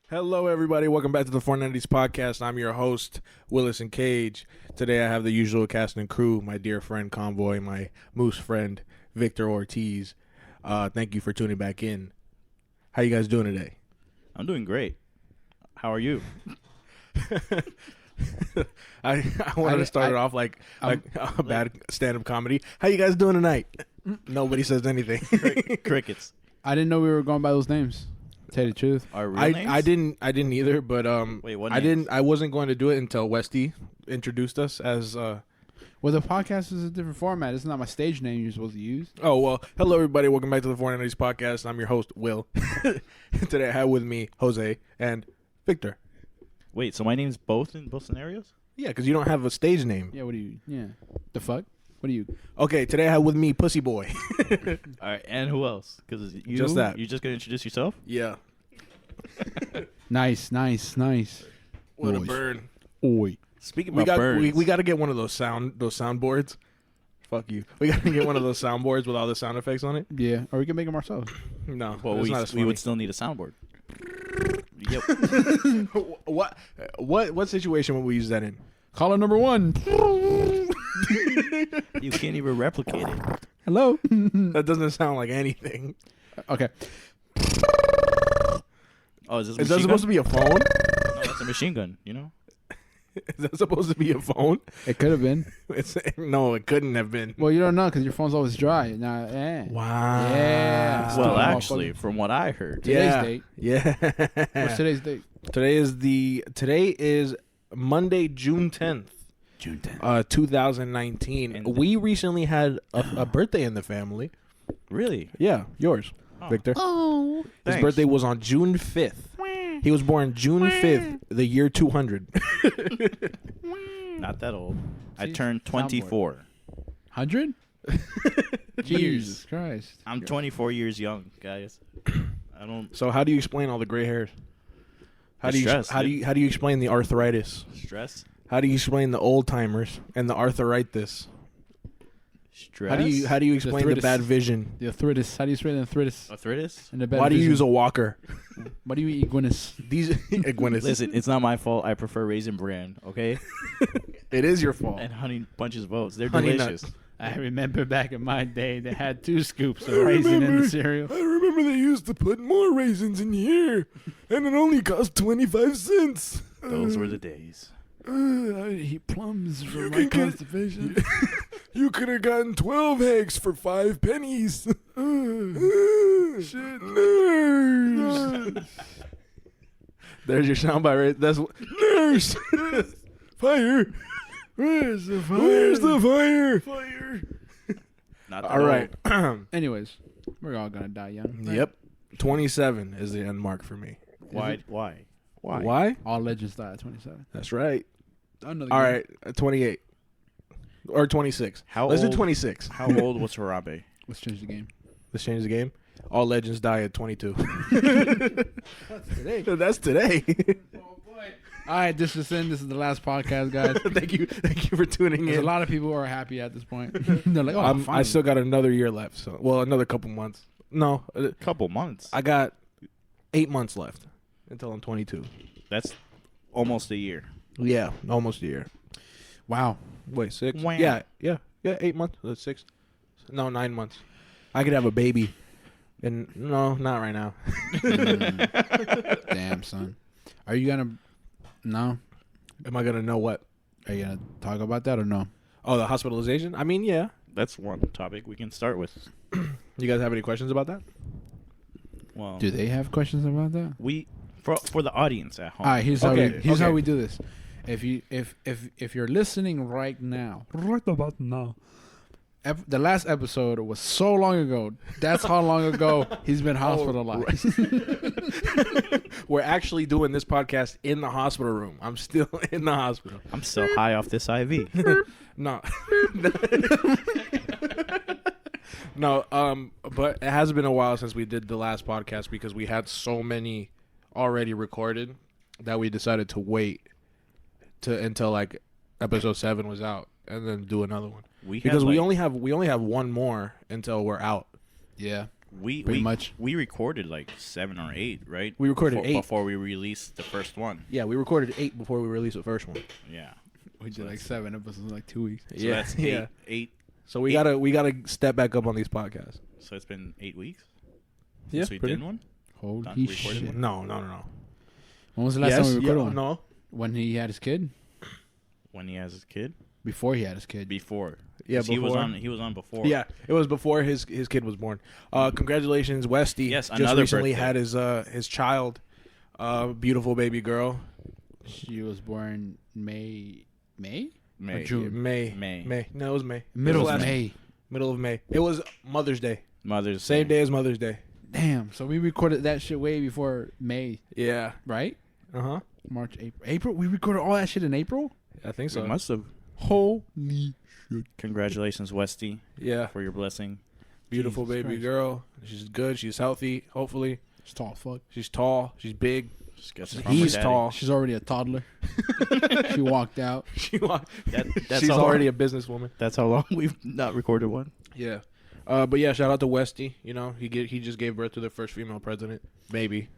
Hello, everybody. Welcome back to the 490s podcast. I'm your host, Willis and Cage. Today, I have the usual cast and crew, my dear friend Convoy, my moose friend, Victor Ortiz. Thank you for tuning back in. How you guys doing today? I'm doing great. How are you? I wanted to start it off like a bad stand-up comedy. How you guys doing tonight? Nobody says anything. Crickets. I didn't know we were going by those names. Tell you the truth. Our real names? I didn't either, but Wait, what I names? wasn't going to do it until Westy introduced us as Well, the podcast is a different format. It's not my stage name you're supposed to use. Oh, well, hello, everybody. Welcome back to the 490s podcast. I'm your host, Will. Today I have with me Jose and Victor. Wait, so my name's both in both scenarios? Yeah, because you don't have a stage name. Yeah, what do you... Yeah. The fuck? What do you... Okay, today I have with me Pussy Boy. All right, and who else? Because you, Just that. You're just going to introduce yourself? Yeah. Nice. What a Boys. burn. Oi. Speaking We about birds. we got to get one of those soundboards. Fuck you. We got to get one of those soundboards with all the sound effects on it. Yeah, or we can make them ourselves. No, well, it's not as we funny. would still need a soundboard. Yep. What situation would we use that in? Caller number 1. You can't even replicate it. Hello? That doesn't sound like anything. Okay. Oh, is this a Is that machine supposed to gun? be a phone? No, that's a machine gun, you know? Is that supposed to be a phone? It could have been. No, it couldn't have been. Well, you don't know because your phone's always dry. Now, Wow. Yeah. Well, Still actually, from what I heard, Today's Yeah. date. Yeah. What's today's date? Today is Monday, June 10th, June 10th. 2019. And- We recently had a birthday in the family. Really? Yeah, yours, Oh. Victor. Oh. His Thanks. birthday was on June 5th. He was born June 5th, the year 200. Not that old. I See, turned soundboard. 24. 100? Years. Jesus Christ. I'm 24 years young, guys. I don't So how do you explain all the gray hairs? How The do you stress, how do dude. you how do you explain the arthritis? stress. How do you explain the old timers and the Stress. arthritis? How do you explain the arthritis. bad vision? The arthritis. How do you explain the arthritis? Arthritis? And the bad Why do you vision? use a walker? Why do you eat Guinness? These Iguanas. Listen, it's not my fault. I prefer Raisin Bran, okay? It is your fault. And Honey Bunches of Oats. They're Honey delicious. Nut. I remember back in my day, they had 2 scoops of raisin in the cereal. I remember they used to put more raisins in here, and it only cost 25 cents. Those were the days. I eat plums for You my can get- constipation. You could have gotten 12 eggs for 5 pennies. Shit, nurse. There's your soundbite, right? That's nurse. Fire. Where's the fire? Where's the fire? Fire. Not that All right. Anyways, we're all gonna die young. right? Yep. 27 is the end mark for me. old. Why? Why? All legends die at 27. That's right. Another All game. right. 28 or 26. How Let's old? do 26. How old was Harambe? Let's change the game. Let's change the game. All legends die at 22. Today. That's today. All right, this is the last podcast, guys. Thank you for tuning There's a in. lot of people who are happy at this point. They're like, oh, I finally. still got another year left. So, well, another couple months. No, Couple months. I got 8 months left until I'm 22. That's almost a year. Yeah, almost a year. Wow. Wait, 6? Wow. Yeah, 8 months. 6? No, 9 months. I could have a baby. And no, not right now. Damn, son. Are you gonna? No. Am I gonna know what? Are you gonna talk about that or no? Oh, the hospitalization. I mean, yeah. That's one topic we can start with. You guys have any questions about that? Well, Do they have questions about that? we for the audience at home. All right, here's Okay, how okay. we do this. If you're listening right now, the last episode was so long ago. That's how long ago he's been hospitalized. We're actually doing this podcast in the hospital room. I'm still in the hospital. I'm still high off this IV. No. No, but it has been a while since we did the last podcast because we had so many already recorded that we decided to wait until like episode 7 was out and then do another one. We Because had, we like, only have one more until we're out. Yeah. Pretty much. We recorded like 7 or 8, right? We recorded 8. before we released the first one. Yeah, we recorded 8 before we released the first one. Yeah. We did like 7 episodes in like 2 weeks. So that's eight. So we gotta step back up on these podcasts. So it's been 8 weeks Yeah, since we did one. Holy recorded shit. one? No. When was the last time we recorded one? No. When he had his kid? When he has his kid. Before he had his kid. Before. Yeah, 'Cause he was before. He was on before. Yeah, it was before his kid was born. Congratulations, Westy. Yes, just another recently birthday. had his child, beautiful baby girl. She was born May? May. June. May. No, it was May. Middle It was of last- May. Middle of May. It was Mother's Day. Mother's Same day as Mother's Day. Damn. So we recorded that shit way before May, Yeah. right? Uh-huh. March, April. April? We recorded all that shit in April? I think So so. must have. Holy shit. Congratulations, Westy, Yeah. for your blessing. Beautiful Jesus baby Christ. girl. She's good. She's healthy. Hopefully. She's tall as fuck. She's tall. She's big. Just got some from her He's daddy. tall. She's already a toddler. She walked out. That's She's how already long, a businesswoman. That's how long we've not recorded one. Yeah. But yeah, shout out to Westy. You know, he just gave birth to the first female president. Maybe.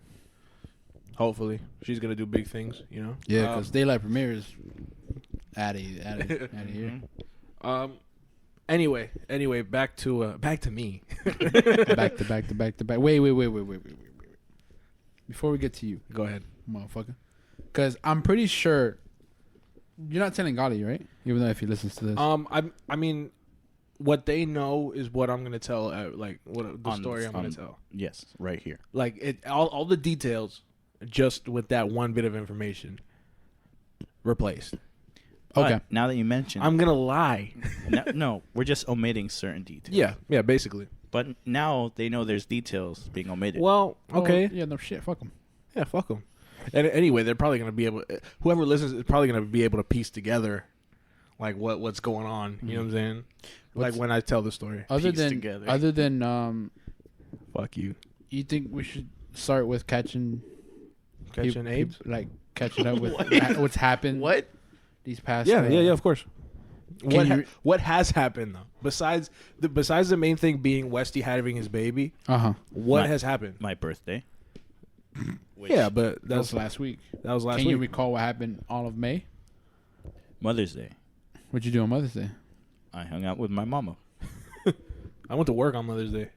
Hopefully. She's going to do big things, you know? Yeah, because Daylight Premiere is out of here. Anyway, back to me. back to back. Wait. Before we get to you, Go ahead. motherfucker. Because I'm pretty sure you're not telling Gotti, right? Even though if he listens to this. I mean, what they know is what I'm gonna tell. Like what the On- story I'm gonna on- tell. Yes, right here. Like all the details, just with that one bit of information, replaced. Okay. But now that you mention, I'm gonna lie. no, we're just omitting certain details. Yeah, basically. But now they know there's details being omitted. Well, okay. Oh, yeah, no shit. Fuck him. Yeah, fuck them. And anyway, they're probably gonna be able. Whoever listens is probably gonna be able to piece together, like what's going on. You know what I'm saying? Like when I tell the story. Other Piece together. than Fuck you. you think we should start with catching Catching Abe's. like catching up with what's happened what? these past Yeah, of course. Can What has happened though? Besides the main thing being Westy having his baby, what My- has happened? My birthday. Which, Yeah, but that was last week. that was last Can you week. recall what happened all of May? Mother's Day. What'd you do on Mother's Day? I hung out with my mama. I went to work on Mother's Day.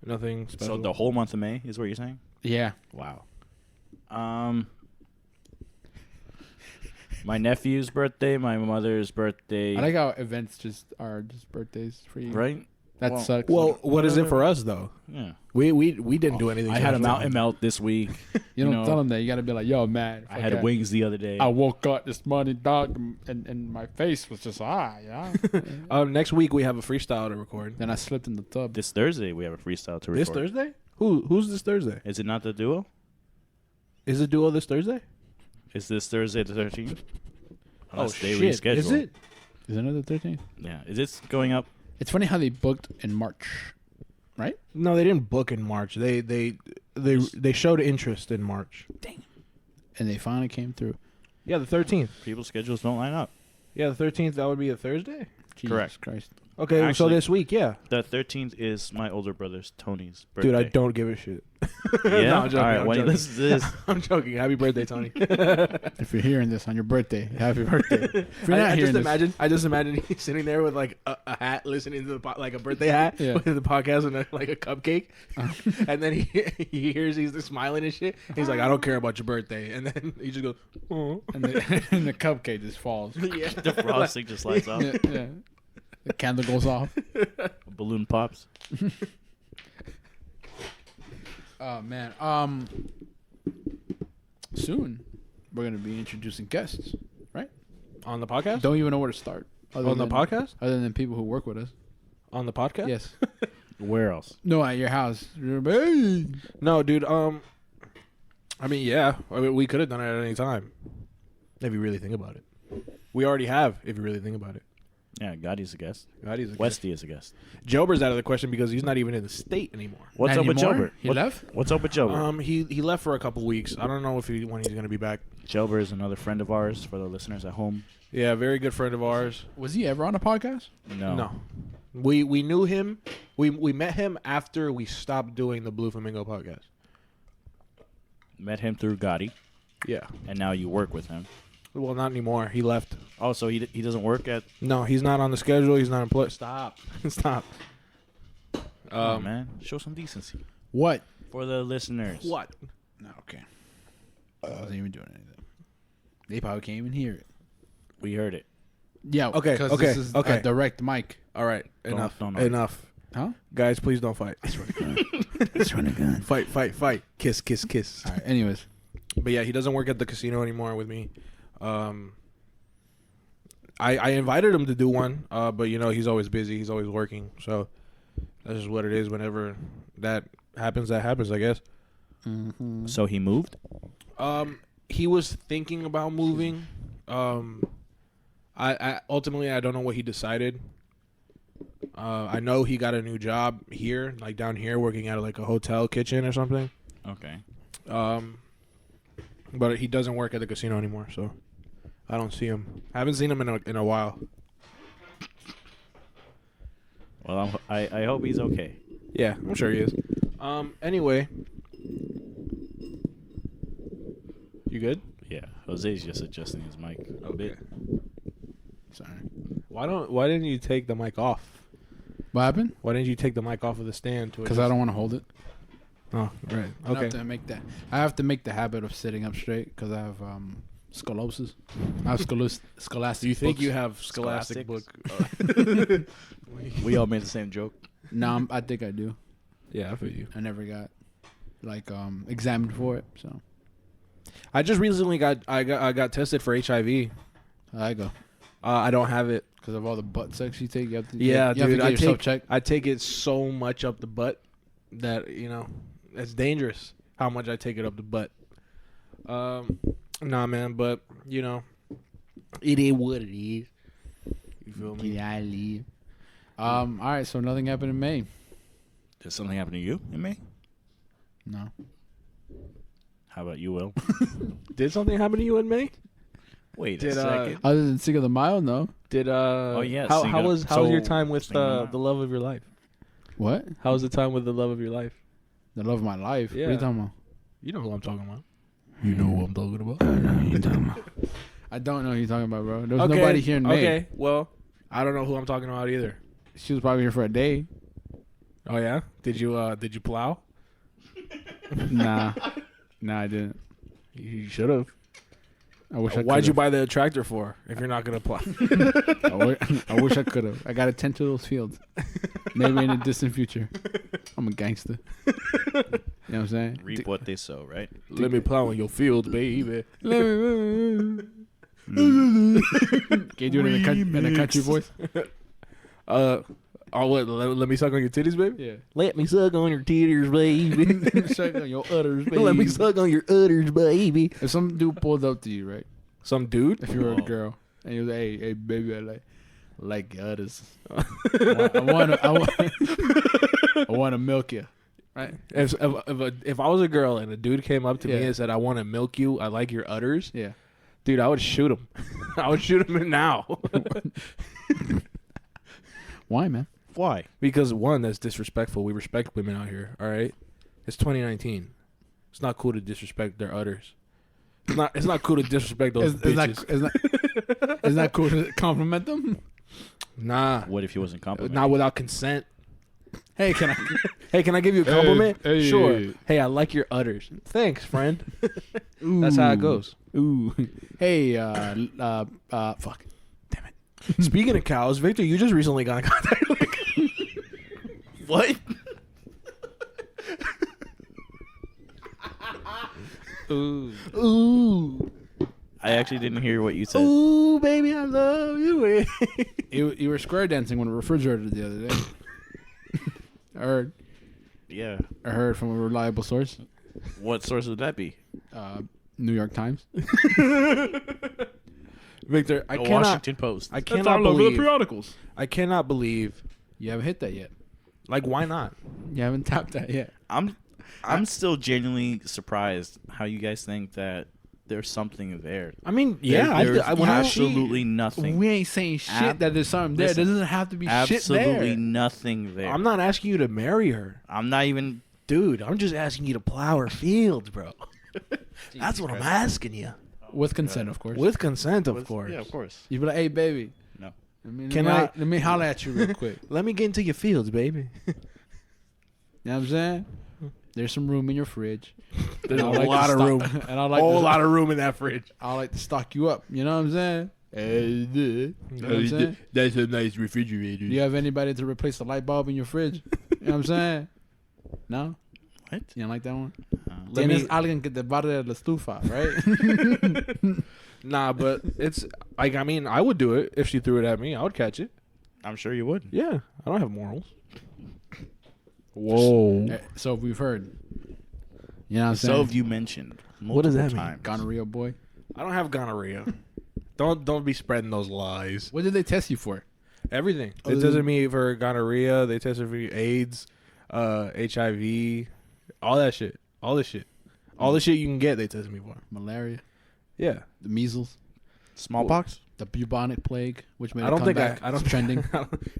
Nothing special. So the whole month of May is what you're saying? Yeah. Wow. My nephew's birthday, my mother's birthday. I like how events are just birthdays for you. right? That Well- sucks. well, what is it for us though? Yeah. We didn't do anything. I had a special. mountain melt this week. you don't know, tell them that. You gotta be like, yo, man. I had wings the other day. I woke up this morning, dog, and my face was just yeah. Next week we have a freestyle to record. Then I slipped in the tub. This Thursday we have a freestyle to record. This Thursday? Who's this Thursday? Is it not the duo? Is it duo this Thursday? Is this Thursday the 13th? Unless they Oh, shit! reschedule. Is it? Is it another 13th? Yeah. Is this going up? It's funny how they booked in March, right? No, they didn't book in March. They showed interest in March. And they finally came through. Yeah, the 13th. People's schedules don't line up. Yeah, the 13th. That would be a Thursday. Jesus Correct. Christ. Okay, so Actually- this week, yeah. The 13th is my older brother's Tony's birthday. Dude, I don't give a shit. Yeah. No, I'm joking, All right. I'm When you joking. listen to this, I'm joking. Happy birthday, Tony. If you're hearing this on your birthday, happy birthday. If you're not I hearing just imagine he's sitting there with like a hat, listening to like a birthday hat Yeah. with the podcast and like a cupcake, and then he hears he's just smiling and shit. He's like, I don't care about your birthday, and then he just goes, oh. and the cupcake just falls. Yeah. the frosting just lights off. Yeah. The candle goes off. A balloon pops. Oh man. Soon we're gonna be introducing guests. On the podcast? Don't even know where to start. On the podcast? Other than people who work with us. On the podcast? Yes. Where else? No, at your house. Hey. No, dude. I mean, yeah. I mean, we could have done it at any time. If you really think about it, we already have. If you really think about it, Yeah, Gotti's a guest. God, he's a Westy is a guest. Jober's out of the question because he's not even in the state anymore. What's Not up with anymore? Jober? He left? What's up with Jober? He left for a couple weeks. I don't know when he's gonna be back. Jober is another friend of ours for the listeners at home. Yeah, very good friend of ours. Was he ever on a podcast? No. We knew him. We met him after we stopped doing the Blue Flamingo podcast. Met him through Gotti, Yeah. and now you work with him. Well, not anymore. He left. Oh, so he doesn't work at. No, he's not on the schedule. He's not employed. Stop. Stop. Oh man, show some decency What? for the listeners. What? No, okay. I wasn't even doing anything. They probably can't even hear it. We heard it. Yeah. Okay, Because okay, this is okay. a direct mic. All right. Don't- don't- Enough. Huh? Guys, please don't fight. Let's run a gun. Fight. Kiss. All right. Anyways. But yeah, he doesn't work at the casino anymore with me. I invited him to do one, but he's always busy. He's always working. So that's just what it is. Whenever that happens, I guess. Mm-hmm. So he moved. He was thinking about moving. I ultimately I don't know what he decided. I know he got a new job here, like down here, working at like a hotel kitchen or something. Okay. But he doesn't work at the casino anymore, so I don't see him. I haven't seen him in a while. Well, I hope he's okay. Yeah, I'm sure he is. Anyway, you good? Yeah, Jose's just adjusting his mic a bit. Sorry. Why didn't you take the mic off? What happened? Why didn't you take the mic off of the stand? Because I don't want to hold it. Oh, right. I have Okay. to make that. I have to make the habit of sitting up straight because I have scoliosis. I have scholastic. Do you think books. you have scholastic book? Scholastics? We all made the same joke. No, I think I do. Yeah, I feel you. I never got examined for it. So I just recently got tested for HIV. I go I don't have it. because of all the butt sex you take. You have to. Yeah, you have dude. to get yourself checked. I take it so much up the butt that it's dangerous how much I take it up the butt. Nah, man, but it is what it is. You feel me? Yeah, I leave. All right. So nothing happened in May. Did something happen to you in May? No. How about you, Will? Did something happen to you in May? Wait Did, a second. Other than Cinco de Mayo, no. Did Oh, yeah, How was your time with Cinco de Mayo. the love of your life? What? How was the time with the love of your life? The love of my life. What are Yeah. you talking about? You know who I'm talking about. You know who I'm talking about. I don't know who you're talking about, bro. There's nobody here in May. Okay, well, I don't know who I'm talking about either. She was probably here for a day. Oh yeah? Did you plow? Nah, I didn't. You should have. I wish I. Why'd you could've. buy the tractor for if you're not gonna plow? I wish I could have. I got to tend to those fields. Maybe in the distant future. I'm a gangster. You know what I'm saying? Reap what they sow, right? Let me plow in your field, baby. Can you do it in a country voice? Let me suck on your titties, baby. Yeah. Let me suck on your titties, baby. Suck on your udders, baby. Let me suck on your udders, baby. If some dude pulled up to you, right? Some dude. If you were a girl and you was like, hey, baby, I like your udders. I want to milk you. Right? If I was a girl and a dude came up to me Yeah. and said, "I want to milk you. I like your udders," Yeah. dude, I would shoot him. I would shoot him now. Why, man? Why? Because one, that's disrespectful. We respect women out here. All right, it's 2019. It's not cool to disrespect their udders. It's not cool to disrespect those bitches. Is that cool to compliment them? Nah, What if he wasn't complimenting? not without consent. Hey, can I? Hey, can I give you a compliment? Hey. Sure. Hey, I like your udders. Thanks, friend. That's how it goes. Ooh. Hey, fuck. Speaking of cows, Victor, you just recently got in contact with What? Ooh. Ooh. I actually didn't hear what you said. Ooh, baby, I love you. You were square dancing on a refrigerator the other day. Yeah. I heard from a reliable source. What source would that be? New York Times. Victor, I The cannot. Washington Post. I cannot believe. periodicals. I cannot believe. You haven't hit that yet. Like, why not? You haven't tapped that yet. I'm still genuinely surprised how you guys think that there's something there. I mean, yeah, There's when I absolutely nothing. We ain't saying shit that there's something there. Listen, There doesn't have to be shit Absolutely there. nothing there. I'm not asking you to marry her, I'm not even. dude. I'm just asking you to plow her fields, bro. That's what I'm asking you. With consent, of course. With consent, of course. Yeah, of course. You be like, hey, baby. No. Let me holler at you real quick. Let me get into your fields, baby. You know what I'm saying? There's some room in your fridge. There's a And I like lot to of stock- room. And I like Whole to, lot of room in that fridge. I like to stock you up. You know what I'm saying? You know what I'm saying? That's a nice refrigerator. Do you have anybody to replace the light bulb in your fridge? You know what I'm saying? No? What? You don't like that one? Let me- Tienes alguien que te barre la estufa, right? Nah, but it's like, I mean, I would do it if she threw it at me. I would catch it. I'm sure you would. Yeah, I don't have morals. Whoa. So we've heard. You know what I'm So saying? have you mentioned. What does that multiple mean? times. Gonorrhea boy. I don't have gonorrhea. Don't be spreading those lies. What did they test you for? Everything. They Other tested than- me for gonorrhea. They tested for AIDS, HIV, all that shit. All this shit. All the shit you can get, they tested me for. Malaria, Yeah. the measles, Smallpox? the bubonic plague, which made I a don't think comeback. I don't It's trending.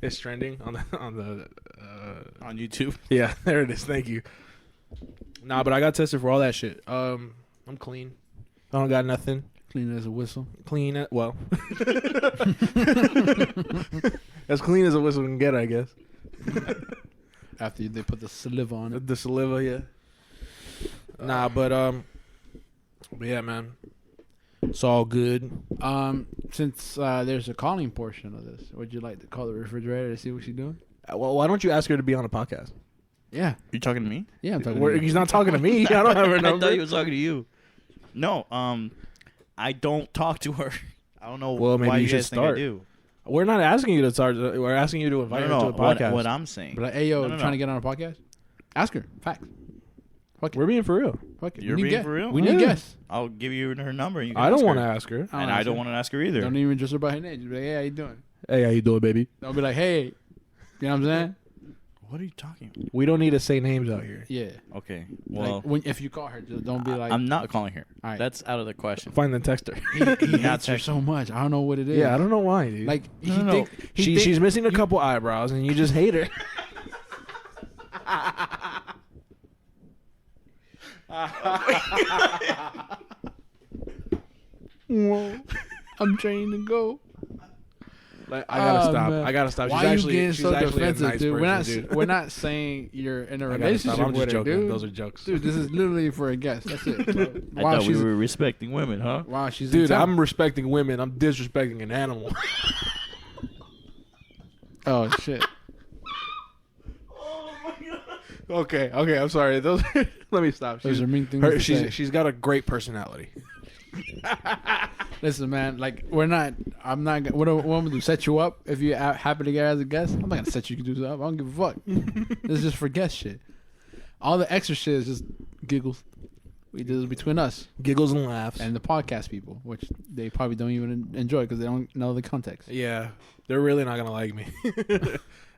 It's trending on the On YouTube? yeah, there it is. Thank you. Nah, but I got tested for all that shit. I'm clean. I don't got nothing. Clean as a whistle. Clean it. Well, as clean as a whistle can get, I guess. After they put the saliva on it. The saliva, yeah. Nah, but yeah, man. It's all good. Since there's a calling portion of this, would you like to call the refrigerator to see what she's doing? Well, why don't you ask her to be on a podcast? Yeah, You talking to me? yeah, I'm talking. To you. He's not talking to me. I don't have her I number. thought he was talking to you. No, I don't talk to her. I don't know Well, maybe why you you should guys think I start. do. We're not asking you to start. We're asking you to invite her to a podcast. What I'm saying. But like, hey, yo, No. trying to get on a podcast? Ask her. Fact. Fuck it. We're being for real. Fuck it. You're We need being guess. for real? We need Yeah. guests. I'll give you her number. And you can I don't ask want to her. ask her. And I don't want to ask her either. Don't even just her by her name. Just be like, hey, how you doing? Hey, how you doing, baby? Don't be like, hey. You know what I'm saying? What are you talking about? We don't need to say names out here. Yeah. Okay. Well, Like, if you call her, just don't be like, I'm not calling her. All right. That's out of the question. Find the texter. he Not hates her text- so much. I don't know what it is. Yeah, I don't know why, dude. Like, No. she's missing a couple eyebrows, and you just hate her. I'm trained to go. Like, I gotta Oh, stop. man. I gotta stop. Why she's are you getting she's so actually defensive, a nice dude? person, dude. We're not saying you're in a I gotta relationship stop. I'm with just her, joking. dude. Those are jokes. Dude, this is literally for a guest. That's it. I Wow, thought we she's were respecting women, huh? wow, she's Dude, in town. I'm respecting women. I'm disrespecting an animal. Oh shit. okay, I'm sorry. Those. Let me stop. Those are mean things to say. She's got a great personality. Listen, man. Like, I'm not. What am I gonna do? Set you up if you happen to get as a guest? I'm not gonna set you to do up. I don't give a fuck. This is just for guest shit. All the extra shit is just giggles. We do this between us Giggles and laughs. and the podcast people, which they probably don't even enjoy because they don't know the context. Yeah, they're really not gonna like me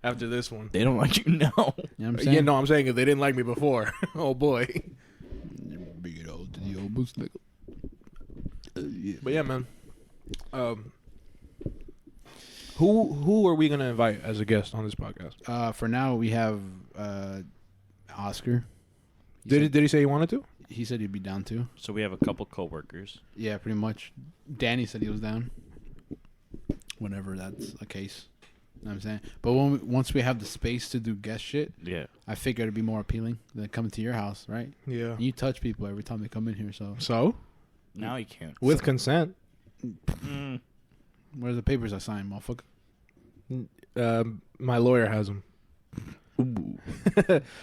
after this one. They don't like you now. You know what I'm saying? Yeah, no, I'm saying if they didn't like me before. Oh boy. Bring it all to the old boost nigga. But yeah, man. Who are we gonna invite as a guest on this podcast? For now, we have Oscar. Did he say he wanted to? He said he'd be down too. So we have a couple coworkers. Yeah, pretty much. Danny said he was down. Whenever that's a case. You know what I'm saying? But once we have the space to do guest shit, Yeah. I figure it'd be more appealing than coming to your house, right? Yeah. And you touch people every time they come in here, so So Now you can't. with consent, Mm. where's the papers I signed, motherfucker? my lawyer has them.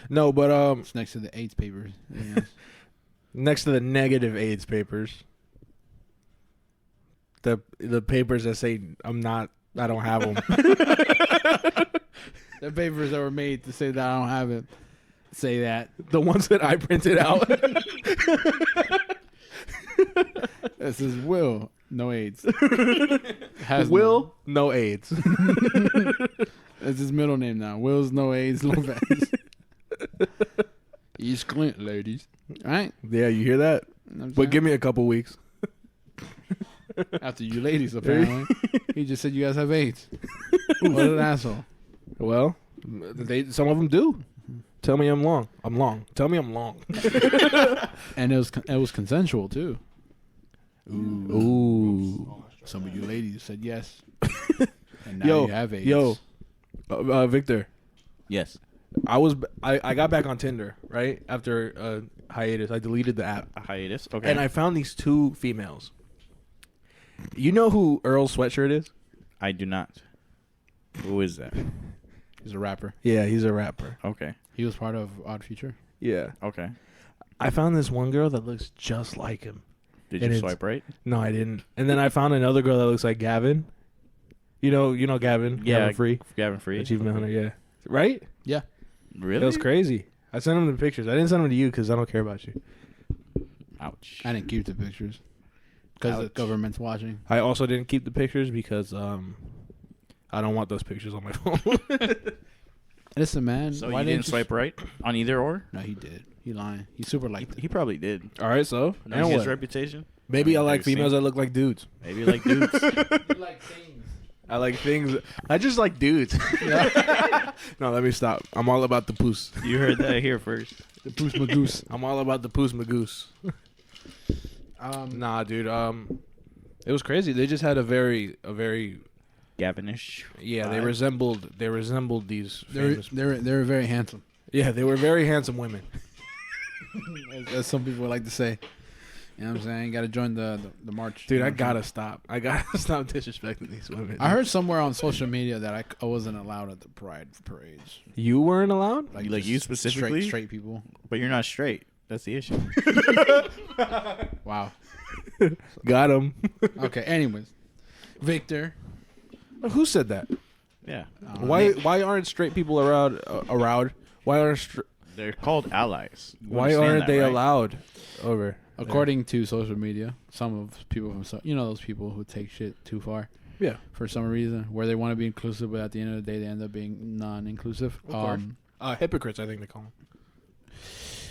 No, but It's next to the AIDS papers. Yeah. next to the negative AIDS papers, the papers that say I don't have them. The papers that were made to say that I don't have it say that. The ones that I printed out. This is Will, no AIDS. Has Will, no AIDS. That's his middle name now. Will's no AIDS Lopez. He's Clint, ladies. All right? Yeah, you hear that? You know what I'm But saying? give me a couple weeks. After you ladies, apparently. He just said you guys have AIDS. What an asshole. Well, some of them do. Tell me I'm long. I'm long. Tell me I'm long. And it was consensual, too. Ooh. Some of you ladies said yes. And now you have AIDS. Victor. Yes. I got back on Tinder, right? After a hiatus. I deleted the app. A hiatus. Okay. And I found these two females. You know who Earl Sweatshirt is? I do not. Who is that? He's a rapper. Yeah, he's a rapper. Okay. He was part of Odd Future. Yeah. Okay. I found this one girl that looks just like him. Did And you it's- swipe right? No, I didn't. And then I found another girl that looks like Gavin. You know Gavin? Yeah. Gavin Free. Gavin Free. Achievement Hunter, yeah. Right? Really? That was crazy. I sent him the pictures. I didn't send them to you because I don't care about you. Ouch. I didn't keep the pictures. Because the Ouch. government's watching. I also didn't keep the pictures because I don't want those pictures on my phone. Listen, man. So why you didn't swipe right on either or? No, he did. He lying. He super liked it. He probably did. All right, so Knowing and his what? reputation. Maybe I Have like you seen- females that look like dudes. Maybe like dudes. like things. I like things. I just like dudes. No, let me stop. I'm all about the poos. You heard that here first. The Poos Magoose. I'm all about the poos magoose. Nah, dude. It was crazy. They just had a very Gavinish. yeah. They vibe. resembled these. They're Famous, they're very handsome. yeah, they were very handsome women. As some people like to say. You know what I'm saying? Got to join the march. Dude, You know I what I'm gotta stop. I gotta stop disrespecting these women. I heard somewhere on social media that I wasn't allowed at the pride parades. you weren't allowed. Like just you specifically? straight people. But you're not straight. That's the issue. Wow. Got him. Okay. Anyways, Victor. Who said that? Yeah. Why aren't straight people around? Why aren't They're called allies. You why understand aren't that, they right? allowed over? According to social media, some of people from those people who take shit too far Yeah. for some reason, where they want to be inclusive, but at the end of the day, they end up being non-inclusive. Of course. Hypocrites, I think they call them.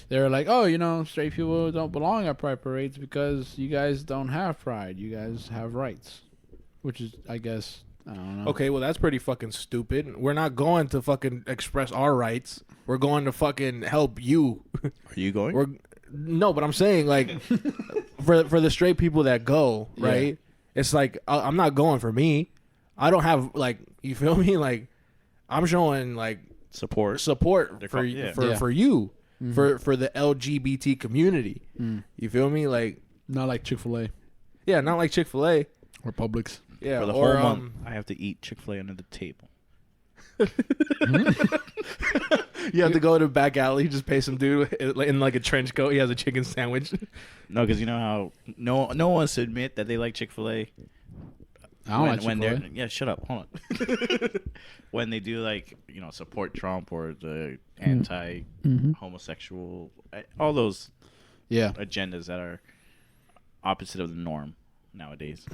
They're like, oh, straight people don't belong at pride parades because you guys don't have pride. You guys have rights, which is, I guess, I don't know. Okay, well that's pretty fucking stupid. We're not going to fucking express our rights. We're going to fucking help you. Are you going? No, but I'm saying like for the straight people that go, Yeah. right? It's like I'm not going for me. I don't have like, you feel me? Like I'm showing like support. support for yeah. for you. Mhm. For the LGBT community. Mm. You feel me? Like Not like Chick-fil-A yeah, not like Chick-fil-A. or Publix. Yeah, For the or whole month, I have to eat Chick-fil-A under the table. you have to go to back alley, just pay some dude in like a trench coat. He has a chicken sandwich. No, because you know how no one wants to admit that they like Chick-fil-A. I don't like when they're Chick-fil-A. yeah, shut up, hold on. When they do like support Trump or the anti-homosexual, all those Yeah. agendas that are opposite of the norm nowadays.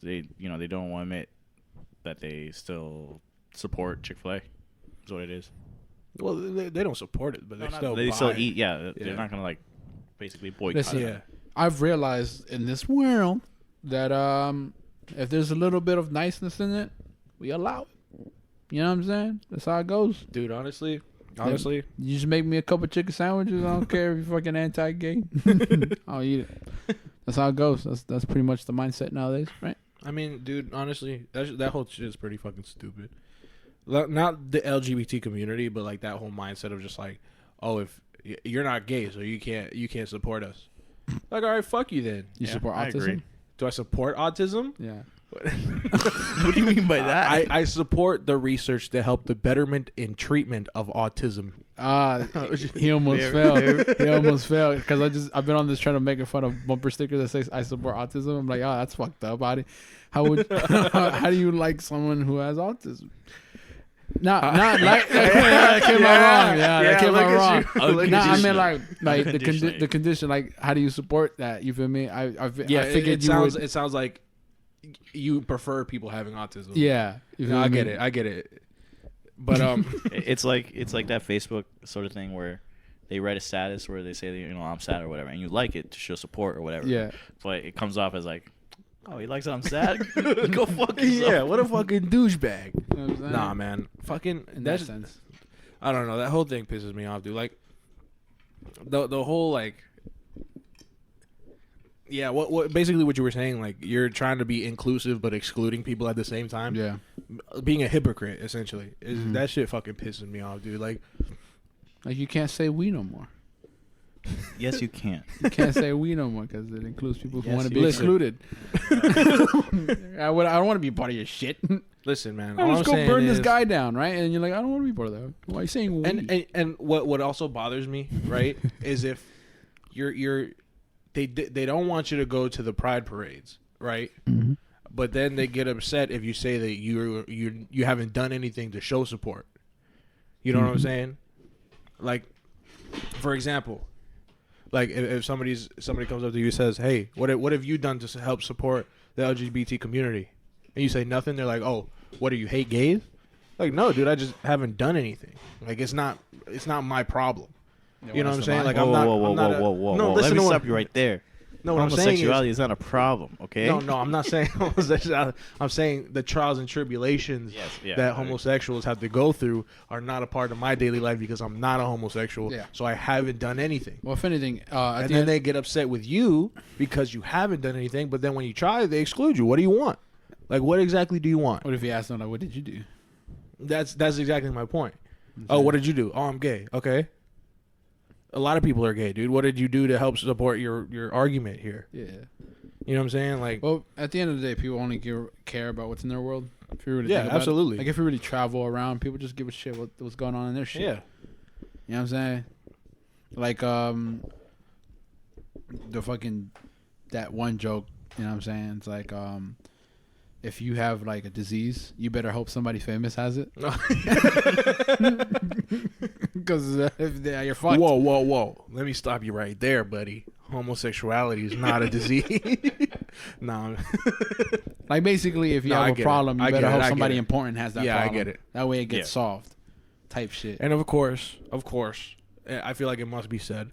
They don't want to admit that they still support Chick-fil-A. Is what it is. Well, they don't support it, but they still they buy still it. eat. Yeah, Yeah. they're not gonna like basically boycott. Listen, it. Yeah. I've realized in this world that if there's a little bit of niceness in it, we allow it. You know what I'm saying? That's how it goes. Dude, honestly, You just make me a couple chicken sandwiches. I don't care if you're fucking anti-gay. I'll eat it. That's how it goes. That's pretty much the mindset nowadays, right? I mean, dude, honestly, that whole shit is pretty fucking stupid. Not the LGBT community, but like that whole mindset of just like, oh, if you're not gay, so you can't support us. Like, all right, fuck you then. You Yeah, support I autism? agree. Do I support autism? Yeah. What do you mean by that? I support the research to help the betterment and treatment of autism. He almost fell. He almost fell because I've been on this trying to make fun of bumper stickers that says I support autism. I'm like, oh, that's fucked up. How do you like someone who has autism? Not like that came out wrong. Yeah, that came out wrong. No, I mean like the condition. Like, how do you support that? You feel me? I figured it sounds like you prefer people having autism. Yeah, you feel No, I me? get it. But It's like that Facebook sort of thing where they write a status where they say that, I'm sad or whatever, and you like it to show support or whatever. Yeah. But it comes off as like, Oh, he likes it. I'm sad. Go fuck yourself. Yeah, what a fucking douchebag. You know what I'm saying? Nah, man. Fucking In that that's sense. I don't know. That whole thing pisses me off, dude. Like the whole like yeah, what basically what you were saying, like you're trying to be inclusive but excluding people at the same time. Yeah. Being a hypocrite essentially. Is Mhm. that shit fucking pisses me off, dude. Like Like you can't say we no more. Yes, you can. You can't say we no more because it includes people who Yes, want to you be can. excluded. I don't want to be part of your shit. listen, man. I'll all just I'm go saying burn this is- guy down, right? And you're like, I don't want to be part of that. Why are you saying we? And what also bothers me, right, is if they don't want you to go to the pride parades, right? Mhm. But then they get upset if you say that you haven't done anything to show support. You know what I'm Mhm. saying? Like, for example, like if somebody comes up to you and says, "Hey, what have you done to help support the LGBT community?" And you say nothing, they're like, "Oh, what do you hate gays?" Like, no, dude, I just haven't done anything. Like, it's not my problem. You know what I'm saying? Like, Whoa, I'm not. whoa, I'm not whoa, whoa. No, Let listen me to what- stop you right there. No, what I'm saying is, Homosexuality is not a problem, okay? no, I'm not saying homosexuality. I'm saying the trials and tribulations Yes, yeah, that I- homosexuals have to go through are not a part of my daily life because I'm not a homosexual. Yeah. So I haven't done anything. Well, if anything, at And the then end, they get upset with you because you haven't done anything. But then when you try, they exclude you. What do you want? Like, what exactly do you want? what if you ask them, like, what did you do? That's exactly my point. Oh, what did you do? Oh, I'm gay. Okay. A lot of people are gay, dude. What did you do to help support your argument here? Yeah. You know what I'm saying? Like, Well, at the end of the day, people only care about what's in their world. If you really Yeah, think about it. absolutely. Like if you really travel around, people just give a shit what's going on in their shit. yeah. You know what I'm saying? Like the fucking that one joke, you know what I'm saying? It's like if you have like a disease, you better hope somebody famous has it. Because you're fucked. Whoa. Let me stop you right there, buddy. Homosexuality is not a disease. No. Like basically, if you No, I have get a it. problem, you I better get it. hope I get somebody it. important has that Yeah, I problem. get it. That way it gets Yeah. solved. Type shit. And of course, I feel like it must be said.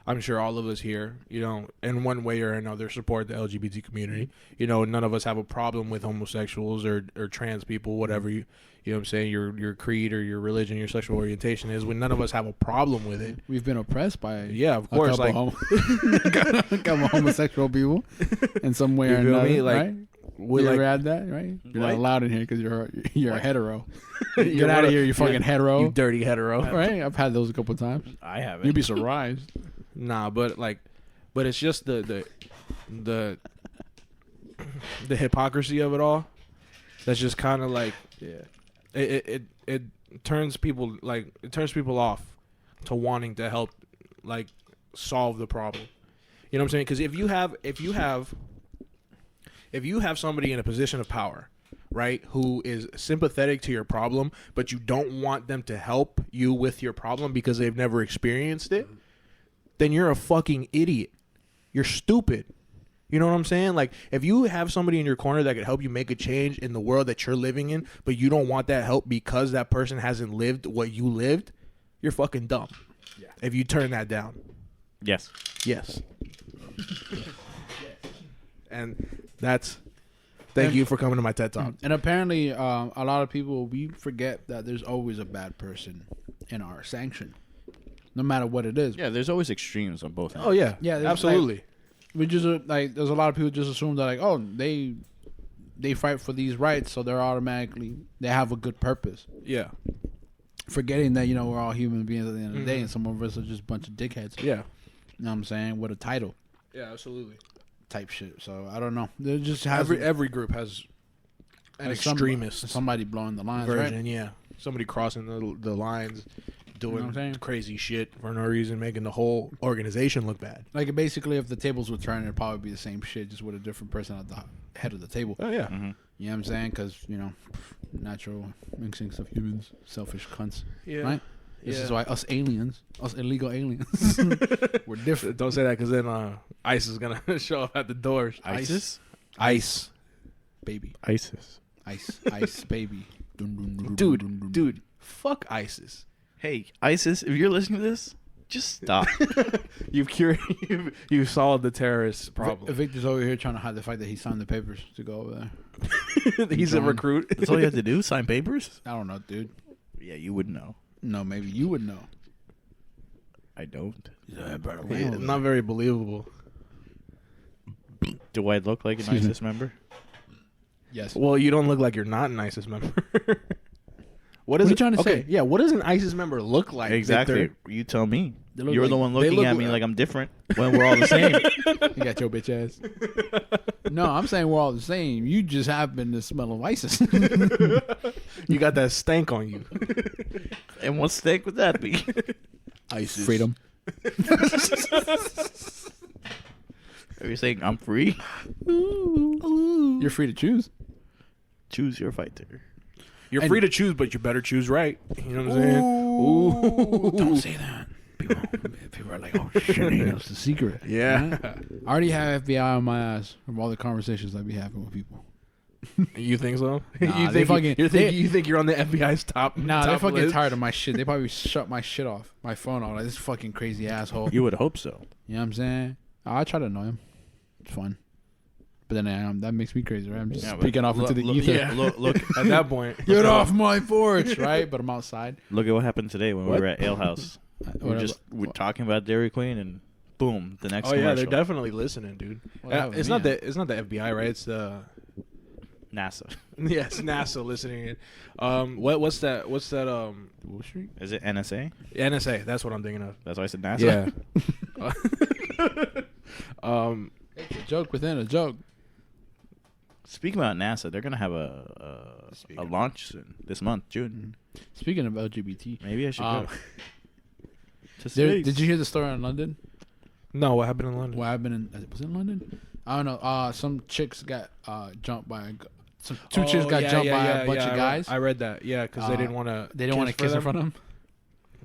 I'm sure all of us here, you know, in one way or another, support the LGBT community. You know, none of us have a problem with homosexuals or trans people, whatever you know what I'm saying, your creed or your religion, your sexual orientation is. When none of us have a problem with it. We've been oppressed by Yeah, of a course. couple, Like, a couple homosexual people in some way You or feel another. me? Like, right? we You like ever had that, right? You're not What? allowed in here because you're a hetero. You're Get out what of a- here, you fucking you hetero. dirty hetero. Right? I've had those a couple times. I haven't. You'd be surprised. Nah, but it's just the hypocrisy of it all. That's just kind of like it turns people off to wanting to help like solve the problem. You know what I'm saying? Because if you have somebody in a position of power, right, who is sympathetic to your problem, but you don't want them to help you with your problem because they've never experienced it, then you're a fucking idiot. You're stupid. You know what I'm saying? Like, if you have somebody in your corner that could help you make a change in the world that you're living in, but you don't want that help because that person hasn't lived what you lived, you're fucking dumb. Yeah. If you turn that down. Yes. Yes. And that's... Thank you for coming to my TED Talk. And apparently, a lot of people, we forget that there's always a bad person in our sanction, no matter what it is. Yeah, there's always extremes on both ends. Oh, yeah. Yeah, there's, absolutely. We just like there's a lot of people just assume that like, oh, they fight for these rights, so they're automatically they have a good purpose, Yeah. forgetting that we're all human beings at the end of the day, Mhm. and some of us are just a bunch of dickheads. Yeah. You know what I'm saying? With a title Yeah, absolutely. type shit. So I don't know. There just has Every group has an has extremist somebody blowing the lines, version, right? yeah. Somebody crossing the lines, You know what I'm doing saying? crazy shit for no reason, making the whole organization look bad. Like basically, if the tables were turned, it'd probably be the same shit, just with a different person at the head of the table. Oh yeah. Mm-hmm. You know what I'm saying? Because natural instincts of humans, selfish cunts. Yeah. Right? This is why us aliens, us illegal aliens, we're different. Don't say that because then ICE is gonna show up at the doors. ISIS? ICE. Baby, ISIS. ice, baby. Dun, dun, dun, dun, dun, dun. Dude, fuck ISIS. Hey, ISIS, if you're listening to this, Just stop. You've cured. You've solved the terrorist problem. Victor's over here trying to hide the fact that he signed the papers to go over there. He's a John. recruit. That's all you have to do. Sign papers. I don't know, dude. Yeah, you would know. No, maybe you would know. I don't. Yeah, not very believable. Do I look like a Excuse me. nicest member? Yes. Well, you don't look like you're not an ISIS member. What is What are you it? trying to Okay, say? yeah. What does an ISIS member look like? Exactly. Victor? You tell me. They look You're like- the one they looking look at me like- like I'm different when we're all the same. You got your bitch ass. No, I'm saying we're all the same. You just happen to smell of ISIS. You got that stank on you. And what steak would that be? ISIS. Freedom. Are you saying I'm free? You're free to choose. Choose your fighter. You're And- free to choose, but you better choose right. You know what I'm saying? Ooh. Don't say that. People are like, oh shit, that's the secret. Yeah. I already have FBI on my ass from all the conversations I be having with people. You think so? Nah, you they think fucking- you think you're on the FBI's top? Nah, they're top fucking list? tired of my shit. They probably shut my shit off, my phone off. Like, this fucking crazy asshole. You would hope so. You know what I'm saying? I try to annoy him. It's fun. But then that makes me crazy, right? I'm just Yeah, but speaking off into the ether. Yeah. Look At that point, Get off my porch, right? But I'm outside. Look at what happened today when What? we were at Ale House. We're talking about Dairy Queen, and boom, the next Oh yeah, they're commercial. definitely listening, dude. It's not the FBI, right? It's the NASA. yes, NASA listening. What's that? Wall Street? Is it NSA? NSA. That's what I'm thinking of. That's why I said NASA. Yeah. It's a joke within a joke. Speaking about NASA, they're gonna have a launch soon this month, June. Speaking of LGBT, Maybe I should Um, go. To space. did you hear the story in London? No, what happened in London? What happened in was it in London? I don't know. Some chicks got jumped by two chicks got jumped by a bunch of guys. I read that. Yeah, because they didn't want to. They didn't want to kiss in front of them.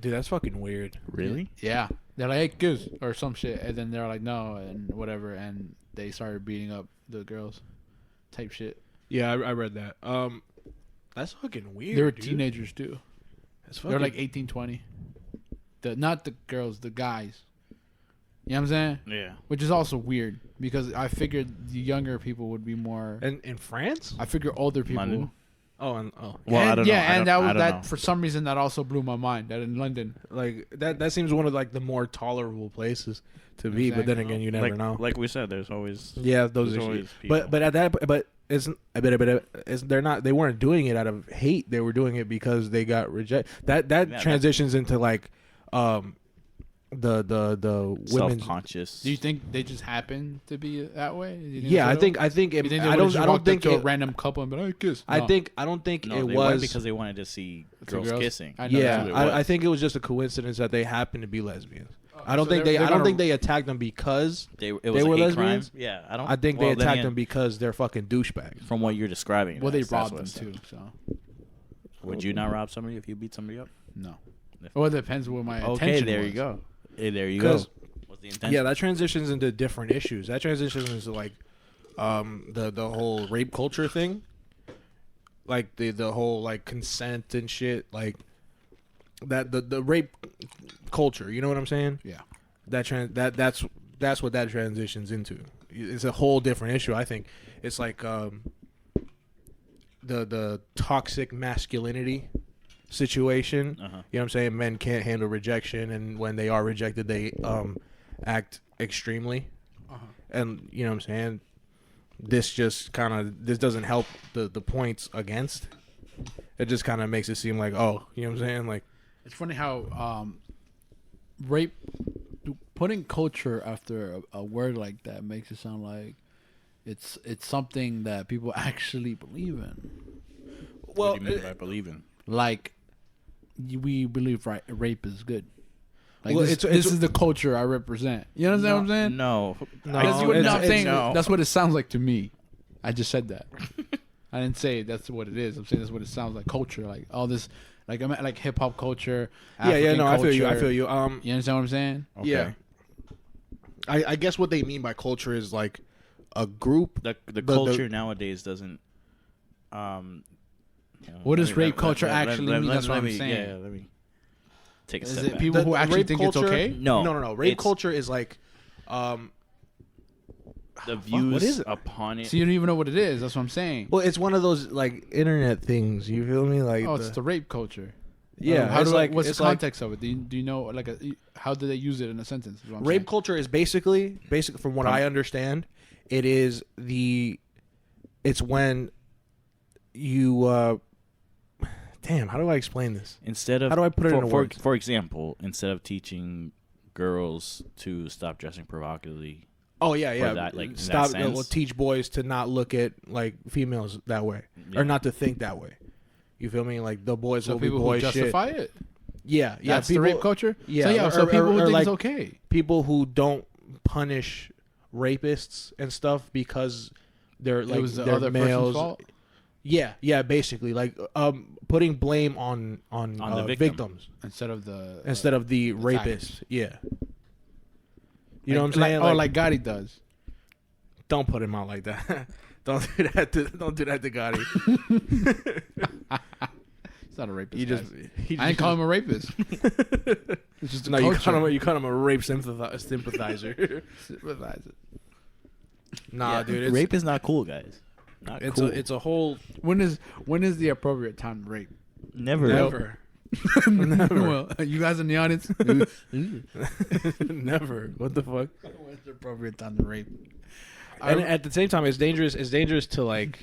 Dude, that's fucking weird. Really? Yeah, they're like, "Hey, kiss" or some shit, and then they're like, "No," and whatever, and they started beating up the girls, type shit. Yeah, I read that. That's fucking weird. They were dude. teenagers too. That's They were like 18, 20. Not the girls, the guys. You know what I'm saying? Yeah. Which is also weird because I figured the younger people would be more. And in France? I figure older people. London? Oh. Well, And- I don't know. yeah, I and don't- that I was don't that know. for some reason that also blew my mind. That in London, Like that seems one of like the more tolerable places to be, but then again, you never like, know. Like we said, there's always Yeah, those there's issues. always people. But at that but they're not, they weren't doing it out of hate. They were doing it because they got rejected. That Yeah, transitions into like the women's. self-conscious. do you think they just happen to be that way? Do you think Yeah, I so? think it, You think they I would've don't just I don't walked up think to a it, random couple and be like, kiss. I No. think no, it they was went because they wanted to see girls girls? kissing. I know yeah. That's what it was. I think it was just a coincidence that they happened to be lesbians. I don't so think they're I don't gonna- think they attacked them because It They was were a hate lesbians? crime. Yeah, I don't. I think well, they then attacked again, them because they're fucking douchebags. From what you're describing, Well, they that's robbed what them it said. too. So Would you not rob somebody if you beat somebody up? no. Well, it depends what my Okay, intention there was. you go. Hey, there you go. 'Cause- What's the intention? Yeah, that transitions into different issues. That transitions into like the whole rape culture thing. Like the whole like consent and shit, like that the rape culture, you know what I'm saying? Yeah. That's what that transitions into. It's a whole different issue, I think. It's like the toxic masculinity situation. Uh-huh. You know what I'm saying? Men can't handle rejection, and when they are rejected, they act extremely. Uh-huh. And you know what I'm saying? This doesn't help the points against. It just kind of makes it seem like, oh, you know what I'm saying? Like, It's funny how rape, putting culture after a word like that makes it sound like it's something that people actually believe in. What do you mean by believing? Like we believe rape is good. Like Well, this, it's- this is the culture I represent. You understand what I'm saying? No, That's what it's- I'm saying. no. That's what it sounds like to me. I just said that. I didn't say that's what it is. I'm saying that's what it sounds like. Culture, like all this, like I meant like hip hop culture. African I feel you. I culture. feel you. You understand what I'm saying? Okay. Yeah. I guess what they mean by culture is like a group. The culture nowadays doesn't. What does rape culture let- actually let- mean? let- That's what let I'm me- saying. Yeah, let me. take a Is step it back. people who actually rape think culture, it's okay? No, Rape it's- culture is like, the what views is it? upon it. So you don't even know what it is. That's what I'm saying. well, it's one of those like internet things. You feel me? Like, Oh, it's the rape culture. yeah. How it's do like what's it's the like context of it? Do you know like how do they use it in a sentence? Is what I'm rape saying. culture is basically from what I understand, it is it's when you damn, how do I explain this? Instead of How do I put it into words? For example, instead of teaching girls to stop dressing provocatively, Oh yeah, yeah. that, like, in that Stop. sense? Well, teach boys to not look at like females that way, Yeah. or not to think that way. You feel me? Like the boys So will be people who boy shit. justify it. Yeah, yeah. That's people, the rape culture. yeah, So yeah. So or- people who or think like- it's okay. people who don't punish rapists and stuff because they're like It was the they're other males. person's fault. Yeah, yeah. Basically, like putting blame on the victim. victims Instead of the instead of the attackers. rapists. Yeah. You know what I'm saying? Like, like Gotti does. Don't put him out like that. Don't do that to Gotti. He's not a rapist. You just guys. he I ain't just- call him a rapist. It's just a No, culture. you call him a rape sympathizer. Sympathize it. Nah, Yeah, dude, rape is not cool, guys. Not cool. it's a whole When is the appropriate time to rape? never. never. Never. Well, you guys in the audience. Never. What the fuck? When's the appropriate time to rape? And at the same time, it's dangerous. It's dangerous to like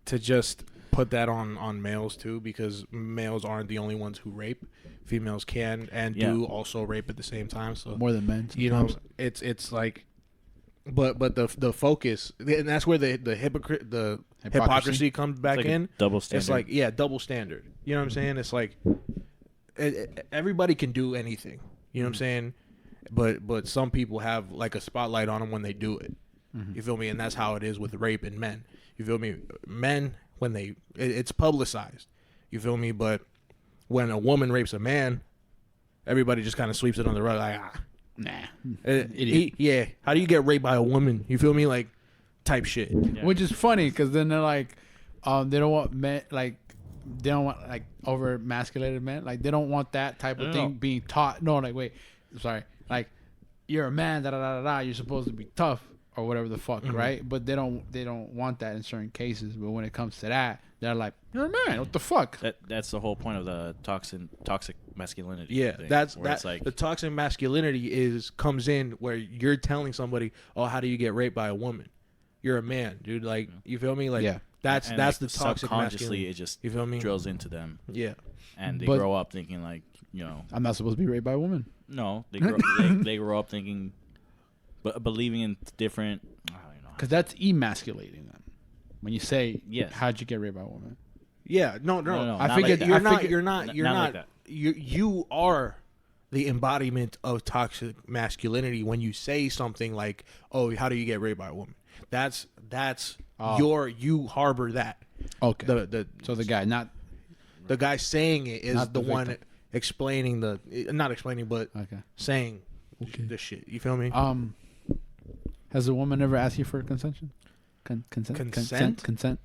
to just put that on males too, because males aren't the only ones who rape. Females can and do also rape at the same time. So More than men. you know, sometimes. it's like, but the focus, and that's where the hypocrisy comes back It's like a in. double standard. It's like double standard. You know what I'm saying? It's like everybody can do anything. You know what I'm saying? But some people have like a spotlight on them when they do it. You feel me? And that's how it is with rape and men. You feel me? Men when it's publicized. You feel me? But when a woman rapes a man, everybody just kind of sweeps it on the rug. Like, Nah. yeah. How do you get raped by a woman? You feel me? Like type shit. Yeah. Which is funny because then they're like, they don't want men like. They don't want like over masculated men. Like they don't want that type of No, thing no. being taught. No, like wait, sorry. Like you're a man, da da da da da. You're supposed to be tough or whatever the fuck, right? But they don't want that in certain cases. But when it comes to that, they're like, you're a man. What the fuck? That's the whole point of the toxic masculinity. Yeah, thing, that's where it's like the toxic masculinity comes in where you're telling somebody, oh, how do you get raped by a woman? You're a man, dude. Like you feel me? Like Yeah. that's and, the like, toxic subconsciously masculinity. it just You feel me? drills into them, Yeah, and they But- grow up thinking like I'm not supposed to be raped by a woman. no, they grow up thinking, but believing in different. I don't know. Because that's emasculating them. When you say, Yes. how'd you get raped by a woman? yeah. No. No, I not figured- like You're that. not. figured- You're not. You're not not. like that. You are the embodiment of toxic masculinity when you say something like, "Oh, how do you get raped by a woman?" That's Oh. you harbor that. Okay. So the guy, not the guy saying it is Not the the one victim. explaining not explaining, but okay. saying Okay. the shit. You feel me? Has a woman ever asked you for consent? Consent. Consent? Consent.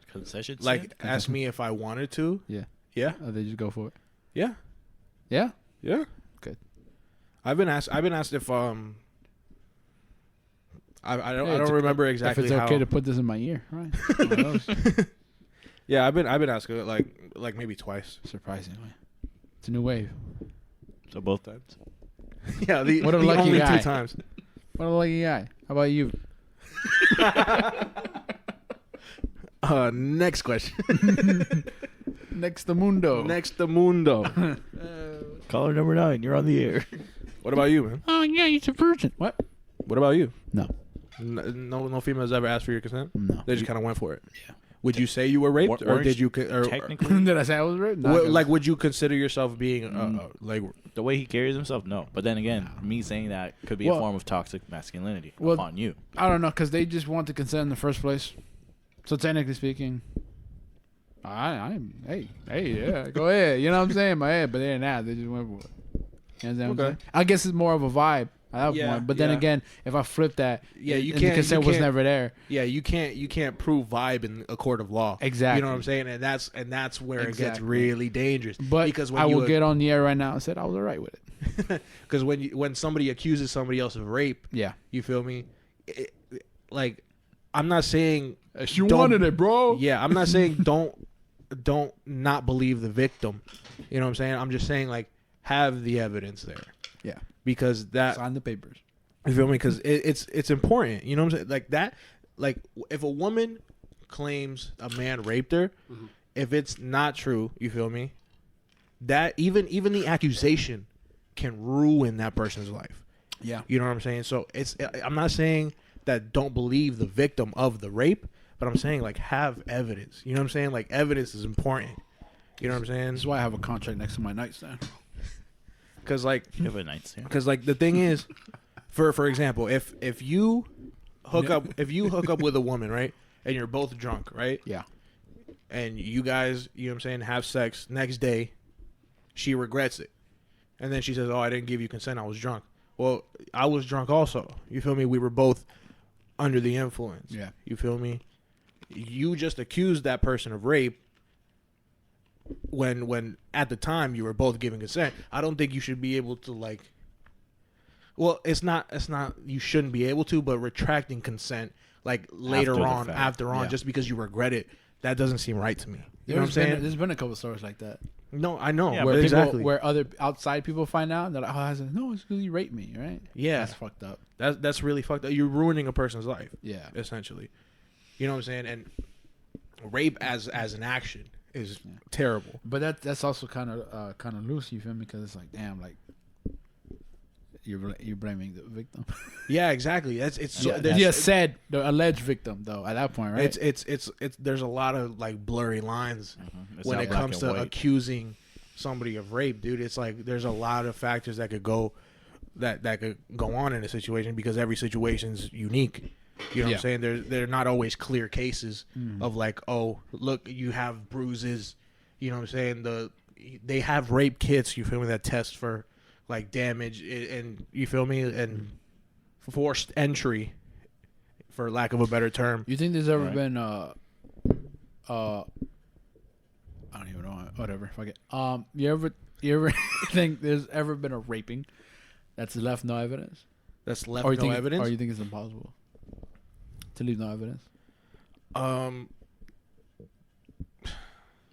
Concessions. Like, ask me if I wanted to. Yeah. Yeah. Or they just go for it. Yeah. Yeah. Yeah. Good. I've been asked if I Hey, don't remember exactly If it's how. okay to put this in my ear, right? One of those. Yeah, I've been asked like maybe twice. Surprisingly, it's a new wave. So both times. Yeah, What a the lucky only guy. 2 times. What a lucky guy. How about you? Next question. Next the mundo. Next the mundo. Caller number 9. You're on the air. What about you, man? Oh yeah, you're a virgin. What? What about you? No. No females ever asked for your consent. No. They just kind of went for it. Yeah. Would you say you were raped, or Weren't did you? Technically, Did I say I was raped? No, Like, would you consider yourself being like? the way he carries himself, no. But then again, me saying that could be Well- a form of toxic masculinity Well- upon you. I don't know, because they just want the consent in the first place. So technically speaking, hey, yeah, go ahead. You know what I'm saying? My head, but they're not. They just went for it. You know what I'm Okay. saying? I guess it's more of a vibe at that Yeah, point. But then yeah. again, if I flip that, Yeah, you and can't- the consent you was can't- never there. Yeah, you can't prove vibe in a court of law. Exactly. You know what I'm saying? And that's where it gets Exactly. really dangerous. But because when I you will get on the air right now and said I was alright with it. because when somebody accuses somebody else of rape, Yeah. you feel me? Like, I'm not saying She Don't- wanted it, bro. yeah, I'm not saying don't not believe the victim. You know what I'm saying? I'm just saying like have the evidence there. Yeah. Because that Sign the papers. you feel me? Because it's important. You know what I'm saying? Like that. Like if a woman claims a man raped her, if it's not true, you feel me? That even the accusation can ruin that person's life. Yeah. You know what I'm saying? So I'm not saying that don't believe the victim of the rape, but I'm saying like have evidence. You know what I'm saying? Like evidence is important. You know what I'm saying? This is why I have a contract next to my nightstand. Because like You have a nightstand. Because like the thing is, for example, if you hook up with a woman, right, and you're both drunk, right, Yeah. and you guys, you know what I'm saying, have sex, next day, she regrets it, and then she says, "Oh, I didn't give you consent. I was drunk." Well, I was drunk also. You feel me? We were both under the influence. Yeah. You feel me? You just accused that person of rape when at the time you were both giving consent. I don't think you should be able to like. Well, it's not. You shouldn't be able to, but retracting consent like later After the on, fact. after on, Yeah. just because you regret it, that doesn't seem right to me. You know what I'm saying? There's been a couple stories like that. No, I know. Yeah, but Where exactly. people, where other outside people find out that I said, no, it's because you raped me, right? Yeah. That's fucked up. That's really fucked up. You're ruining a person's life, Yeah. essentially. You know what I'm saying? And rape as an action is terrible. But that's also kind of loose. You feel me? Because it's like, damn, like you're blaming the victim. Yeah, exactly. It's so, Yeah, there's- you said the alleged victim though. At that point, right? it's there's a lot of like blurry lines It's when not it black comes and to white. accusing somebody of rape, dude. It's like there's a lot of factors that could go that could go on in a situation because every situation's unique. You know what I'm saying? They're not always clear cases of like, oh, look, you have bruises. You know what I'm saying? They have rape kits, you feel me, that test for like damage and you feel me, and forced entry, for lack of a better term. You think there's ever Right. been I don't even know, whatever, fuck it. You ever think there's ever been a raping that's left no evidence? That's left Or you no think evidence. or you think it's impossible to leave no evidence?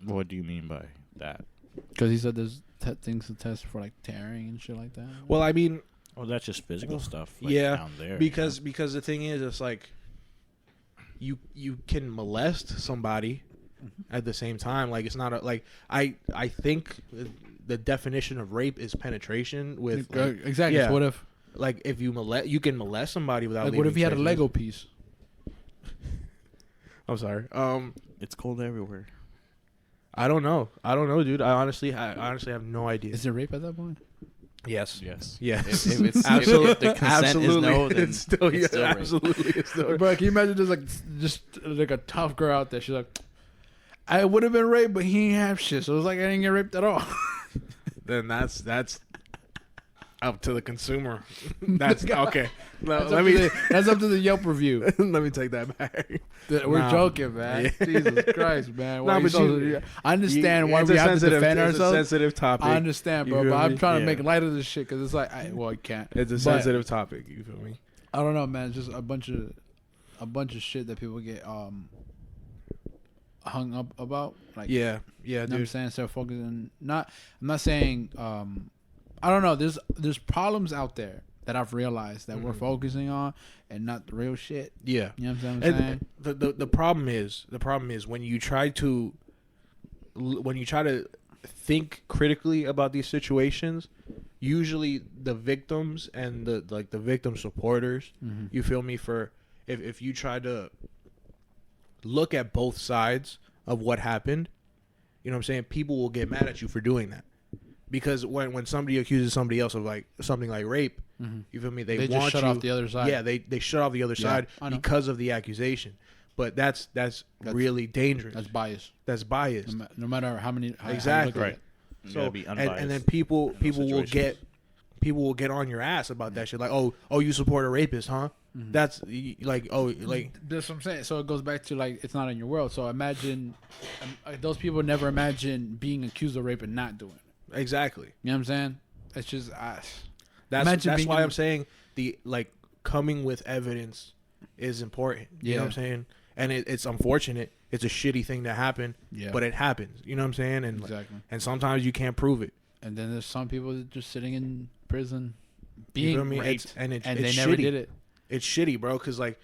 What do you mean by that? Because he said there's things to test for like tearing and shit like that. Well, I mean, Well, that's just physical stuff. Like, yeah, down there. because the thing is, it's like you can molest somebody at the same time. Like it's not a, like I think the definition of rape is penetration with like, exactly. yeah. So what if like if you can molest somebody without like what leaving if he had a traces. Lego piece? I'm sorry. it's cold everywhere. I don't know, dude. I honestly have no idea. Is it rape at that point? Yes. Yes. Yes. If it's Absolutely. if the consent Absolutely. is no, then it's still, it's still rape. absolutely. It's still Bro, can you imagine just like a tough girl out there? She's like, I would have been raped, but he ain't have shit. So it was like I didn't get raped at all. then that's up to the consumer. That's okay. That's, Let up me to that's up to the Yelp review. let me take that back. We're Nah. joking, man. Yeah. Jesus Christ, man. Why Nah, you but so- you- I understand why It's we a have to sensitive- defend it's ourselves. a sensitive topic. I understand, You bro, feel but I'm me? trying to Yeah. make light of this shit because it's like, well, you can't. It's a But- sensitive topic. You feel me? I don't know, man. It's just a bunch of shit that people get hung up about. Like, Yeah. you know what I'm Dude. saying? So focusing. I'm not saying. I don't know. There's problems out there that I've realized that we're focusing on and not the real shit. Yeah. You know what I'm saying? And the problem is when you try to think critically about these situations, usually the victims and the victim supporters, you feel me, for if you try to look at both sides of what happened, you know what I'm saying, people will get mad at you for doing that. Because when somebody accuses somebody else of like something like rape, you feel me, they They want just shut you, off the other side. Yeah, they shut off the other Yeah, side I know. because of the accusation. But that's really dangerous. That's bias. That's biased. No matter how many. How Exactly. You look at Right. it. You So gotta be unbiased and then people will situations. get people will get on your ass about that shit. Like, oh, you support a rapist, huh? Mhm. That's like, oh, like That's what I'm saying. So it goes back to like it's not in your world. So imagine those people never imagine being accused of rape and not doing it. exactly. You know what I'm saying? It's just That's Imagine being why in I'm the- saying the like coming with evidence is important. You know what I'm Yeah. saying? And it's unfortunate. It's a shitty thing to happen, yeah, but it happens. You know what I'm saying? And exactly. and sometimes you can't prove it. And then there's some people that just sitting in prison You feel being me? raped, And they it's never shitty. did it. It's shitty, bro. Because like,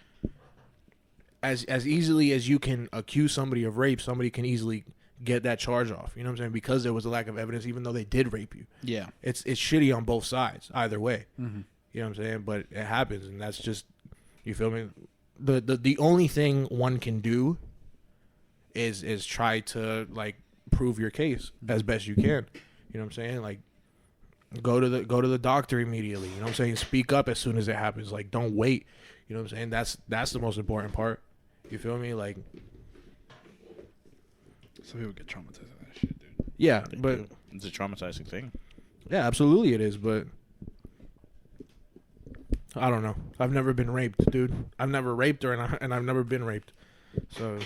as easily as you can accuse somebody of rape, somebody can easily get that charge off. You know what I'm saying? Because there was a lack of evidence, even though they did rape you. Yeah. It's shitty on both sides, either way. Mm-hmm. You know what I'm saying? But it happens, and that's just, you feel me? The only thing one can do is try to like prove your case as best you can. You know what I'm saying? Like go to the doctor immediately. You know what I'm saying? Speak up as soon as it happens. Like don't wait. You know what I'm saying? That's the most important part. You feel me? Like Some people get traumatized by that shit, dude. yeah, They but do. It's a traumatizing thing. yeah, absolutely it is, but I don't know. I've never been raped, dude. I've never raped her, and I've never been raped. So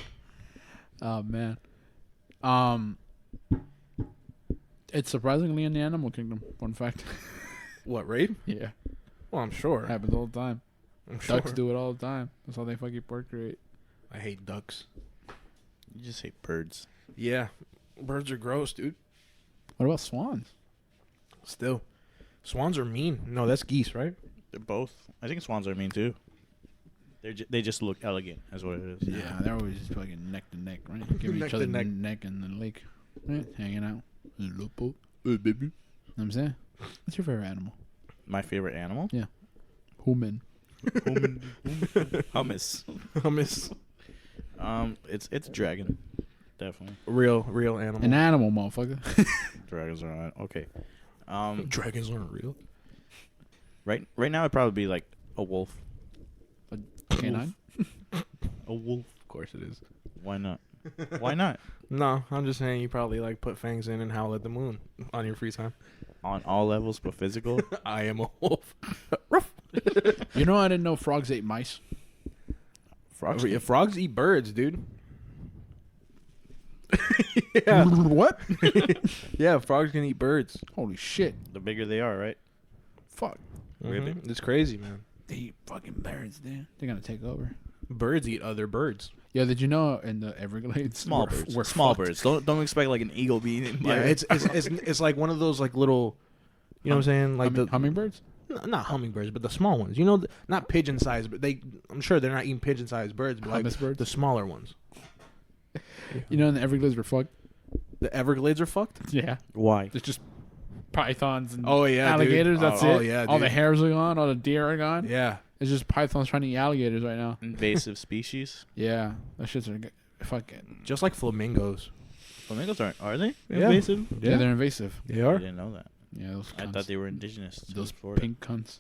Oh man. It's surprisingly in the animal kingdom. Fun fact. what, rape? Yeah. Well, I'm sure. Happens all the time. I'm sure. Ducks do it all the time. That's how they fucking procreate. I hate ducks. You just hate birds. Yeah, birds are gross, dude. What about swans? Still, swans are mean. No, that's geese, right? They're both. I think swans are mean too. They just look elegant, is what it is. Yeah, they're always just fucking neck to neck, right? Giving Neck each to other neck. neck in the lake, right? Hanging out. Lupo. Baby. You know what I'm saying? What's your favorite animal? My favorite animal? Human. Hummus. Hummus. It's dragon, definitely. Real animal. An animal, motherfucker. Dragons are on. Okay. Dragons aren't real. Right now it'd probably be like a wolf. Canine. A wolf. Of course it is. Why not? Why not? No, I'm just saying you probably like put fangs in and howl at the moon on your free time. On all levels, but physical. I am a wolf. You know, I didn't know frogs ate mice. Frogs. Yeah, frogs eat birds, dude. yeah. What? Yeah, frogs can eat birds. Holy shit. The bigger they are, right? Fuck. Really? Mhm. It's crazy, man. They eat fucking birds, dude. They're gonna take over. Birds eat other birds. Yeah, did you know in the Everglades? Small we're- birds. we're Small fucked. birds. Don't expect like an eagle being in. Yeah, it's like one of those like little, you know what I'm saying? Like Hummingbirds? not hummingbirds, but the small ones. You know, not pigeon sized, but I'm sure they're not eating pigeon sized birds, but like Hummus birds? the smaller ones. You know, in the Everglades, we're fucked. The Everglades are fucked. Yeah. Why? It's just pythons and Oh yeah, dude. alligators. That's Oh, it. yeah, all the dude. hares are gone. All the deer are gone. Yeah, It's just pythons trying to eat alligators right now. Invasive species. Yeah, that shit's fucking. just like flamingos. Flamingos aren't, are they? Yeah. Invasive? Yeah, they're invasive. They I are. didn't know that. Yeah, those. I Cunts. thought they were indigenous to those Florida. pink cunts.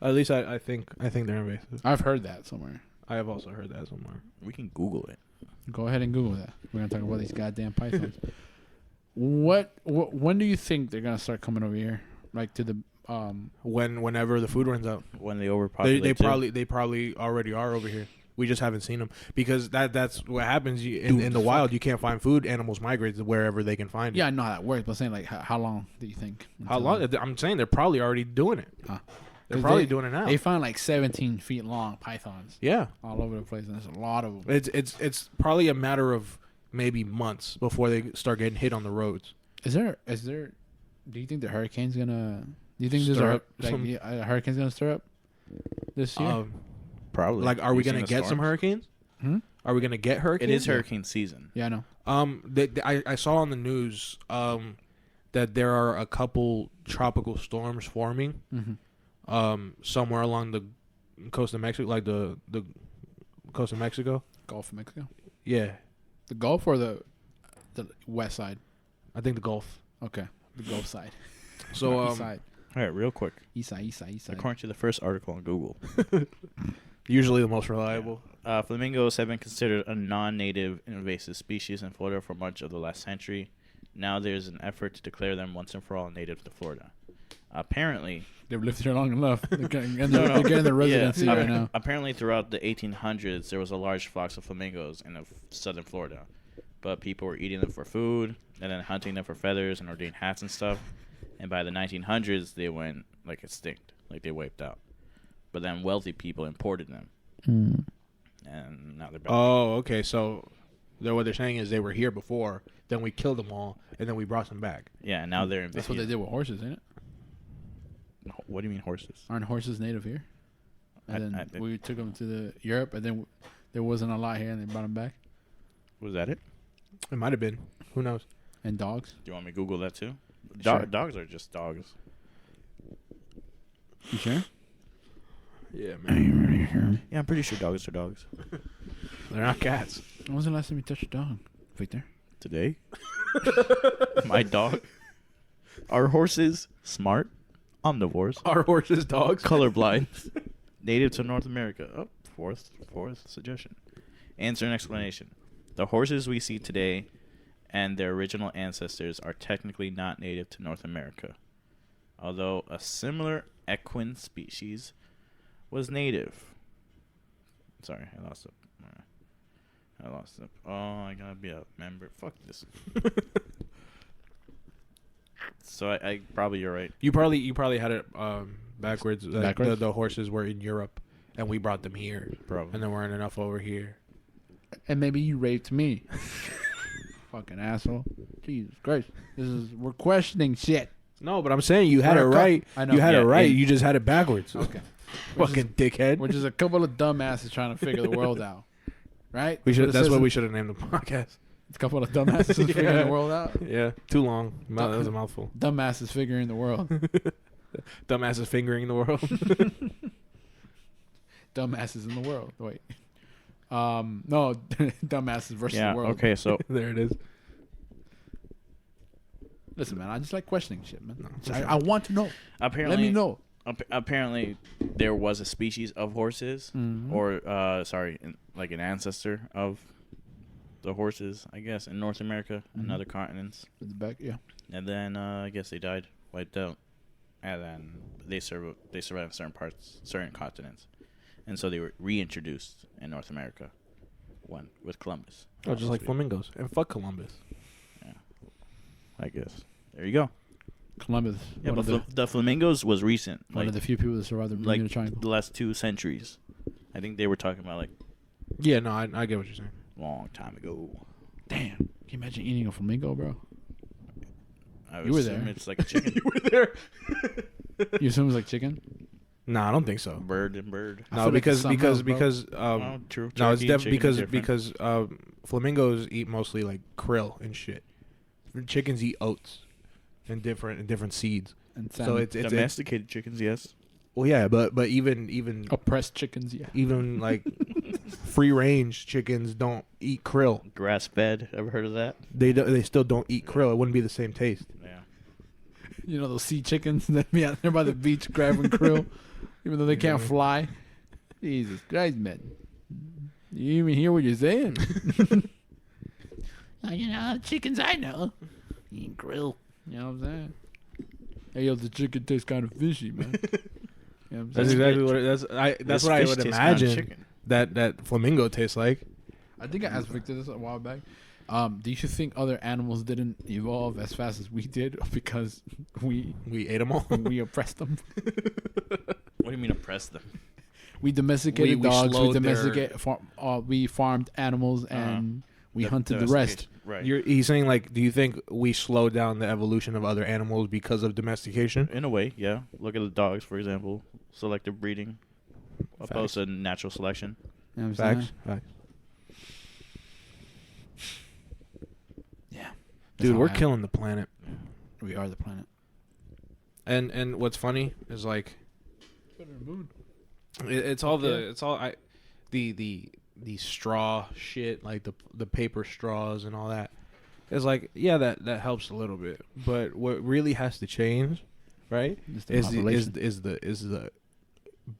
At least I think they're invasive. I've heard that somewhere. I have also heard that somewhere. We can Google it. Go ahead and Google that. We're gonna talk about these goddamn pythons. When do you think they're gonna start coming over here? Like to the Whenever the food runs out, When they overpopulate. they too. they probably already are over here. We just haven't seen them because that's what happens. Dude, In the wild, you can't find food. Animals migrate to wherever they can find it. Yeah, I know how that works, but I'm saying like how long do you think? How until- long? I'm saying they're probably already doing it. Huh. They're 'Cause probably doing it now. They find like 17 feet long pythons Yeah, all over the place, and there's a lot of them. it's probably a matter of maybe months before they start getting hit on the roads. Is there? Do you think the hurricane's gonna? Do you think there's Stir a up like some- a hurricane's gonna stir up this year? Probably. Like, are we You seen gonna the get some storms? hurricanes? Hmm? Are we gonna get It hurricanes? is hurricane season. Yeah, I know. I saw on the news that there are a couple tropical storms forming Mm-hmm. somewhere along the coast of Mexico, like the coast of Mexico. Gulf of Mexico, Yeah, the Gulf or the west side? I think the Gulf. Okay, the Gulf side. So Not east side, All right, real quick. east side, east side, east side. According to the first article on Google, usually the most reliable. flamingos have been considered a non-native invasive species in Florida for much of the last century. Now there's an effort to declare them once and for all native to Florida. Apparently, They've lived here long enough. They're getting, No, no. they're getting their residency right now. Apparently, throughout the 1800s, there was a large flocks of flamingos in southern Florida, but people were eating them for food and then hunting them for feathers and ordained hats and stuff. And by the 1900s, they went like extinct, like they wiped out. But then wealthy people imported them, and now they're back. Oh, okay. So what they're saying is they were here before, then we killed them all, and then we brought them back. Yeah, and now they're in. That's what they did with horses, ain't it? What do you mean horses? Aren't horses native here? And I then we took them to the Europe, and then there wasn't a lot here, and they brought them back. Was that it? It might have been. Who knows? And dogs. Do you want me to Google that too? Sure. Dogs are just dogs. You sure? Yeah, man. Yeah, I'm pretty sure dogs are dogs. They're not cats. When was the last time you touched a dog, Victor? Today? My dog? Are horses smart? Omnivores? Our horses, dogs. Colorblind? Native to North America? Oh, fourth suggestion. Answer and explanation. The horses we see today and their original ancestors are technically not native to North America, although a similar equine species was native. Sorry, I lost it. Oh, I gotta be a member. Fuck this. So I probably you're right. You probably had it backwards. Like Backwards? The horses were in Europe, and we brought them here, Probably. and there weren't enough over here. And maybe you raped me. Fucking asshole. Jesus Christ. We're questioning shit. No, but I'm saying you had it We're right. I know. You had Yeah, it right. and- You just had it backwards. Okay. Fucking dickhead. Which is a couple of dumbasses trying to figure the world out. Right? we should. it That's says what in- we should have named the podcast. A couple of dumbasses figuring the world out. Yeah, too long. That was a mouthful. Dumbasses figuring the world. Dumbasses fingering the world. Dumbasses in the world. Wait. No, dumbasses versus Yeah. the world. Okay. So There it is. Listen, man, I just like questioning shit, man. No, I want to know. apparently, Let me know. Apparently, there was a species of horses, Mhm. or like an ancestor of the horses, I guess, in North America and Mhm. other continents. At the back, yeah. And then I guess they died, wiped out, and then they survived certain parts, certain continents, and so they were reintroduced in North America, with Columbus. Oh, just like flamingos. And fuck Columbus. Yeah, I guess. There you go. Columbus. Yeah, one but of the flamingos was recent, one like of the few people that survived the Bermuda like Triangle. the last 2 centuries. I think they were talking about like Yeah, no, I get what you're saying. long time ago. Damn. Can you imagine eating a flamingo, bro? I You were assume there. It's like a chicken. You were there. You assume it's like chicken? Nah, I don't think so. bird and bird. I No, feel like because it's something else, bro. Oh, true. no, it's Turkey and definitely chicken are because different. flamingos eat mostly like krill and shit. Chickens eat oats and different seeds. And So salmon. it's Domesticated chickens, yes. well, yeah, but even Oppressed chickens, yeah. even like free range chickens don't eat krill. Grass fed. Ever heard of that? They still don't eat krill. It wouldn't be the same taste. Yeah. You know those sea chickens that be out there by the beach grabbing krill, even though they can't Yeah. fly. Jesus Christ, man! You even hear what you're saying? You know, chickens I know eat krill. You know what I'm saying? Hey, yo, the chicken tastes kind of fishy, man. You know what I'm That's saying? exactly what that's what I would imagine that flamingo tastes like. I think I asked Victor this a while back. Do you think other animals didn't evolve as fast as we did because we We ate them all. we oppressed them? What do you mean oppress them? We domesticated We dogs. We slowed their- domesticated. We farmed animals, and we hunted the rest. Right. He's saying like, do you think we slowed down the evolution of other animals because of domestication? In a way, yeah. Look at the dogs, for example. Selective breeding, opposed Facts. to natural selection. You know what I'm Facts. saying? Facts. Yeah, Dude, how we're I- killing the planet. We are the planet. And what's funny is like, it's all the straw shit, like the paper straws and all that. It's like, yeah, that helps a little bit, but what really has to change, right, Just the is population. the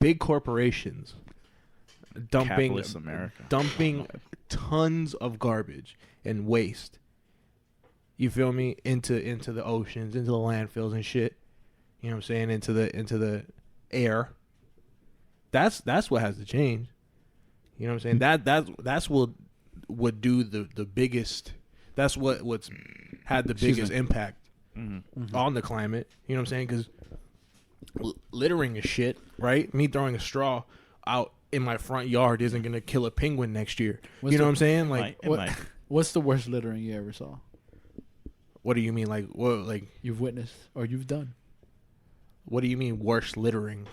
big corporations dumping Capitalist America. dumping tons of garbage and waste. You feel me? Into the oceans, into the landfills and shit. You know what I'm saying? Into the air. That's what has to change. You know what I'm saying? That's what would do the biggest. That's what's had the biggest impact on the climate. You know what I'm saying? Because littering is shit, right? Me throwing a straw out in my front yard isn't gonna kill a penguin next year. You know what I'm saying? Like, what's the worst littering you ever saw? what do you mean? Like, what? Like, You've witnessed or you've done? what do you mean worst littering?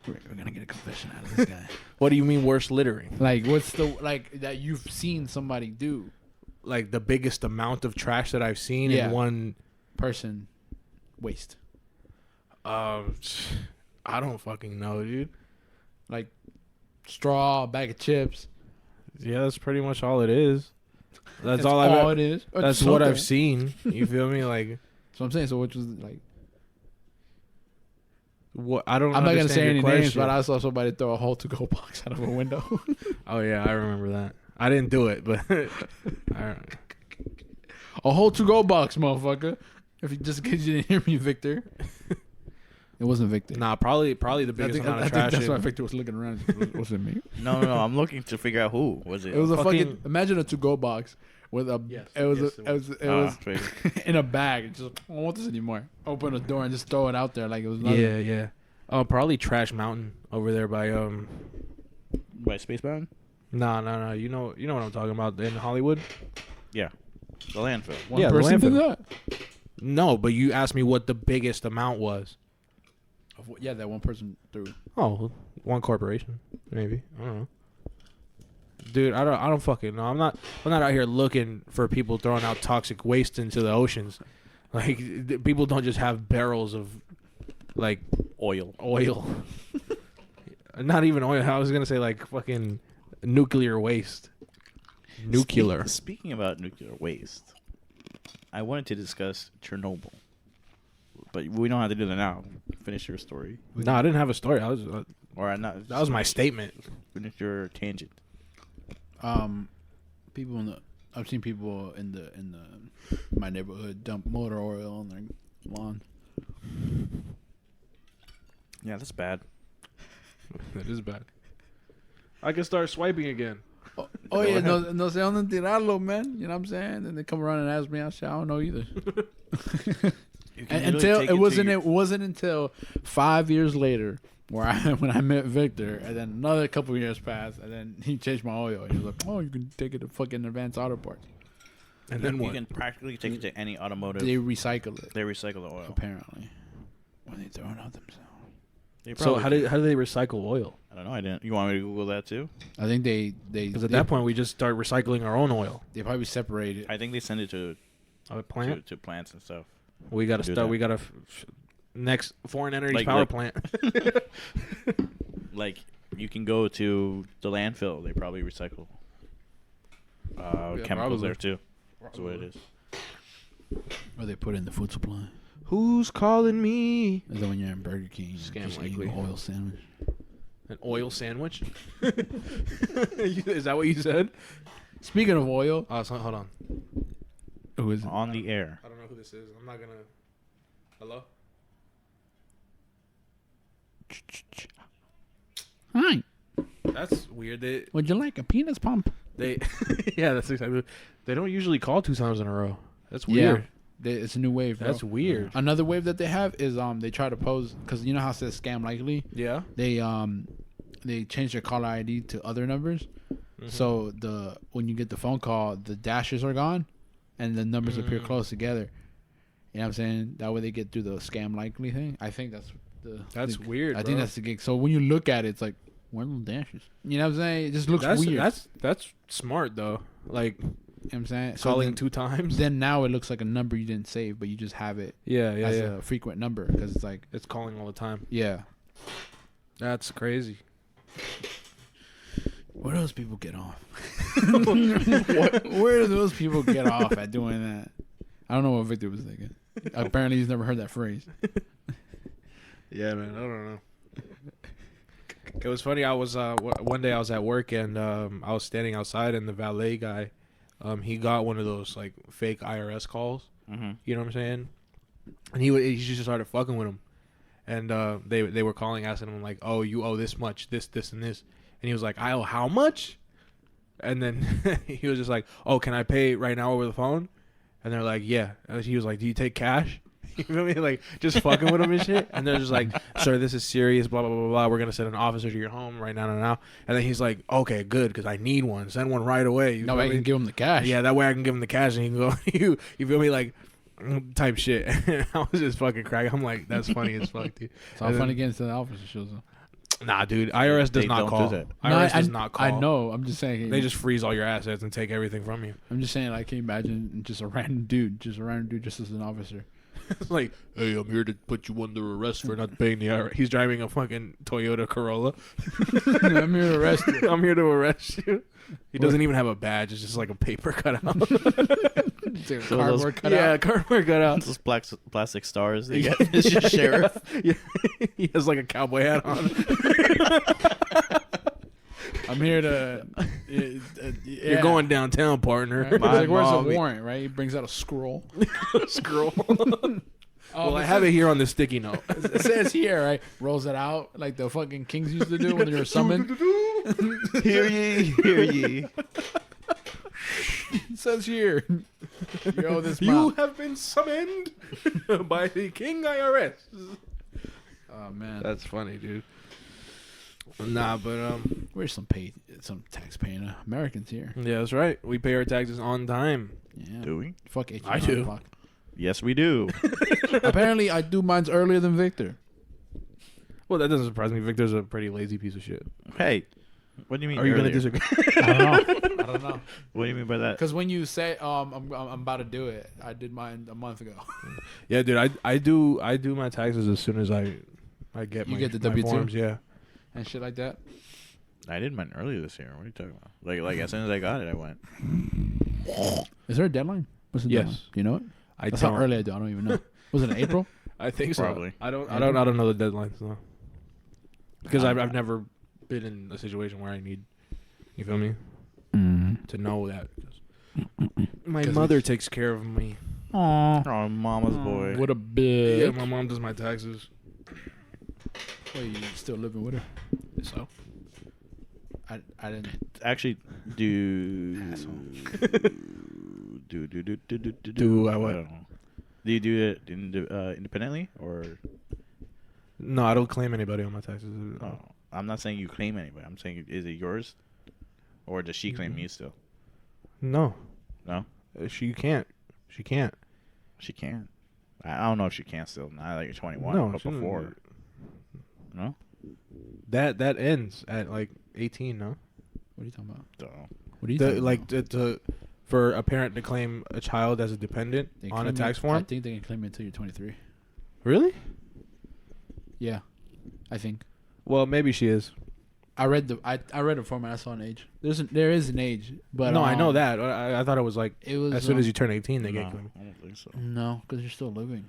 We're gonna get a confession out of this guy. What do you mean worst littering? Like, what's the that you've seen somebody do? Like the biggest amount of trash that I've seen Yeah. in one. Person waste. I don't fucking know, dude. Like straw, bag of chips. Yeah, that's pretty much all it is. That's all it is. Or That's what something. I've seen. You feel me? Like, So I'm saying. So which was like. what? I don't. I'm not gonna understand say your any names, question. but I saw somebody throw a whole to-go box out of a window. Oh yeah, I remember that. I didn't do it, but A whole to-go box, motherfucker. If you just in case you didn't hear me, Victor. It wasn't Victor. nah, probably the biggest amount of trash. that's why Victor was looking around. Was it me? No. I'm looking to figure out who was it. It was a Fucking- fucking. Imagine a to-go box with a. Yes, it was. yes, It was Wait. in a bag. Just I don't want this anymore. Open the door and just throw it out there like it was nothing. Yeah. Oh, probably Trash Mountain over there by By Spacebound? No. You know what I'm talking about in Hollywood. Yeah. The landfill. One Yeah, the person did landfill. that. No, but you asked me what the biggest amount was. Yeah, that one person threw. Oh, one corporation, maybe. I don't know. Dude, I don't fucking know. I'm not out here looking for people throwing out toxic waste into the oceans. Like, people don't just have barrels of like Oil. Not even oil. I was gonna say like fucking nuclear waste. Nuclear. Speaking about nuclear waste, I wanted to discuss Chernobyl. But we don't have to do that now. Finish your story. No, I didn't have a story. I was Or not. that was my statement. Finish your tangent. People in the. I've seen people in my neighborhood dump motor oil on their lawn. Yeah, that's bad. That is bad. I can start swiping again. Oh yeah, no sé dónde tirarlo, man. You know what I'm saying? And they come around and ask me, I say, I don't know either. Until it wasn't until 5 years later where when I met Victor, and then another couple of years passed, and then he changed my oil. He was like, "Oh, you can take it to fucking Advanced Auto Parts." And then You what? can practically take it to any automotive. They recycle it They recycle the oil. apparently when they throw it out themselves. They So probably how do they recycle oil? I don't know. I didn't. You want me to Google that too? I think they Because at that point we just start recycling our own oil. they probably separate it. I think they send it to A plant. to plants and stuff. We got to do start. that. We got to next foreign energy Like- power like- plant. Like you can go to the landfill. They probably recycle chemicals probably. there too. That's what it is. Or they put it in the food supply. Who's calling me? Is that when you're in Burger King? and Scam just eating likely. an oil sandwich. An oil sandwich? Is that what you said? Speaking of oil, Oh, hold on. who is it? On the air. I don't know who this is. I'm not gonna. Hello. Hi. That's weird. Would you like a penis pump? They yeah, that's exactly. They don't usually call 2 times in a row. That's Yeah. weird. It's a new wave. Bro. That's weird. Another wave that they have is they try to pose because you know how it says scam likely. Yeah. They change their caller ID to other numbers. Mm-hmm. So when you get the phone call, the dashes are gone, and the numbers appear Mm. close together. You know what I'm saying? That way they get through the scam likely thing. I think that's weird. I think that's the gig. So when you look at it, it's like where are the dashes? You know what I'm saying? It just looks weird. That's smart though. Like you know what I'm saying? calling then, 2 times. then now it looks like a number you didn't save, but you just have it Yeah, as a frequent number because it's like It's calling all the time. yeah. That's crazy. Where do those people get off? Where do those people get off at doing that? I don't know what Victor was thinking. Apparently, he's never heard that phrase. Yeah, man. I don't know. It was funny. I was one day I was at work and I was standing outside and the valet guy, he got one of those like fake IRS calls. Mm-hmm. You know what I'm saying? And he just started fucking with him, and they were calling, asking him like, "Oh, you owe this much, this, and this," and he was like, "I owe how much?" And then he was just like, "Oh, can I pay right now over the phone?" And they're like, "Yeah." And he was like, "Do you take cash?" You feel me? Like, just fucking with him and shit. And they're just like, "Sir, this is serious, blah, blah, blah, blah. We're going to send an officer to your home right now. And then he's like, "Okay, good, because I need one. Send one right away." No, I can give him the cash. Yeah, that way I can give him the cash and he can go, you feel me? Like, type shit. I was just fucking cracking. I'm like, that's funny as fuck, dude. It's all fun against the officer shows up. Nah, dude. IRS does They not don't call. do that. IRS does not call. I know. I'm just saying. They just freeze all your assets and take everything from you. I'm just saying. Like, can you imagine just a random dude, just as an officer? It's like, "Hey, I'm here to put you under arrest for not paying the IRS." He's driving a fucking Toyota Corolla. I'm here to arrest you. I'm here to arrest you. He doesn't even have a badge. It's just like a paper cutout. It's like a So cardboard those- cutout. Yeah, cardboard cutout. Those plastic stars they get. It's just sheriff. Yeah. He has like a cowboy hat on. I'm here to. You're going downtown, partner. Right? He's My like, where's the mommy. warrant? Right? He brings out a scroll. Scroll. Oh, Well, I have it here on the sticky note. It says here, right? Rolls it out like the fucking kings used to do when they were summoned. Hear ye, hear ye. It says here. You owe this You amount. have been summoned by the King IRS. Oh man, That's funny, dude. Nah, but we're some tax paying Americans here. yeah, that's right. We pay our taxes on time. Yeah. Do we? Fuck 18 I do. o'clock. Yes, we do. Apparently, I do mine's earlier than Victor. Well, that doesn't surprise me. Victor's a pretty lazy piece of shit. Hey, what do you mean? Are you gonna earlier? disagree? I don't know. What do you mean by that? Because when you say I'm about to do it, I did mine a month ago. Yeah, dude. I do my taxes as soon as I get You my, get the my W-2? forms. Yeah. And shit like that. I did mine earlier this year. What are you talking about? Like as soon as I got it, I went. Is there a deadline? What's the Yes. deadline? Do you know it? I That's don't. how early I do. I don't even know. Was it in April? I think so. Probably. I don't know the deadlines though. Because I've never been in a situation where I need. You feel me? To know that. 'Cause my 'Cause mother takes care of me. Aww. Oh, mama's boy. What a bitch. Yeah, my mom does my taxes. Wait, you still living with her? So. I didn't. Actually, do Asshole. do I what? don't know. Do you do it independently or? No, I don't claim anybody on my taxes. Oh, I'm not saying you claim anybody. I'm saying is it yours, or does she claim you still? No. No, She can't. She can't. she can. I don't know if she can still. Not like you're 21, No, but she doesn't- before. No. That ends at like 18. No. What are you talking about? Don't. What are you The, talking like about? to for a parent to claim a child as a dependent They on a claim tax it- I form. think they can claim it until you're 23. Really? Yeah, I think. Well, maybe she is. I read the form and I saw an age. There is an age, but no, I know that. I thought it was like it was as soon as you turn 18, they No, get claimed. I don't think so. No, because you're still living.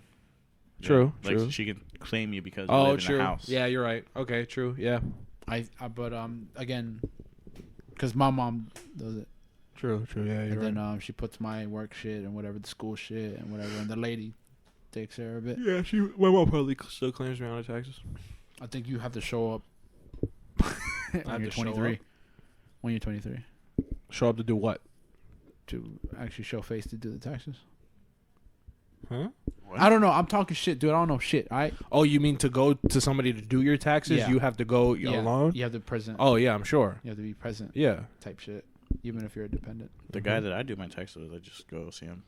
True, Yeah, like true. she can claim you because you Oh, live true. in a house. Yeah, you're right. Okay, true. Yeah, But again, because my mom does it, true. Yeah, you're and right. then she puts my work shit and whatever, the school shit and whatever, and the lady takes care of it. Yeah, my mom probably still claims me on her taxes. I think you have to show up have when you're to show 23. up? When you're 23, Show up to do what? to actually show face to do the taxes. Huh? What? I don't know. I'm talking shit, dude. I don't know shit. All right. Oh, you mean to go to somebody to do your taxes? Yeah. You have to go alone? You have to present. Oh, yeah, I'm sure. You have to be present. Yeah. Type shit. Even if you're a dependent. The guy that I do my taxes with, I just go see him.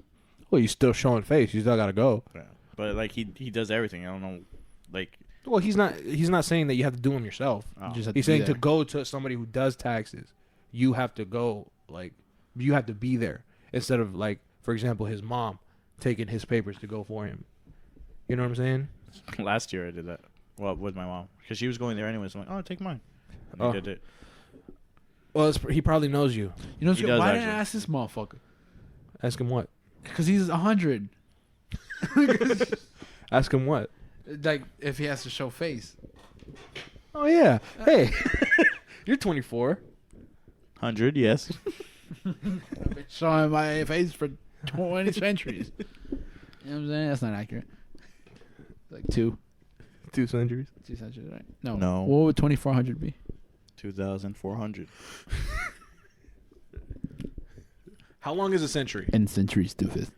Well, you still showing face. You still got to go. Yeah. But like he does everything. I don't know. Like Well, he's not saying that you have to do them yourself. oh. You just have He's to be saying to there. go to somebody who does taxes. You have to go, like, you have to be there instead of, like, for example, his mom taking his papers to go for him. You know what I'm saying? last year I did that. Well, with my mom because she was going there anyways. I'm like, oh, take mine. And Oh. I did it. Well, he probably knows you. You know, He does, why didn't I actually. ask this motherfucker? Ask him what? Because he's 100. Ask him what? Like, if he has to show face. Oh, yeah. Hey, you're 24. 100, yes. I've been showing my face for 20 centuries. You know what I'm saying? That's not accurate. Like 2. 2 centuries. 2 centuries, right? No. No. What would 2400 be? 2,400. How long is a century? In centuries, doofus.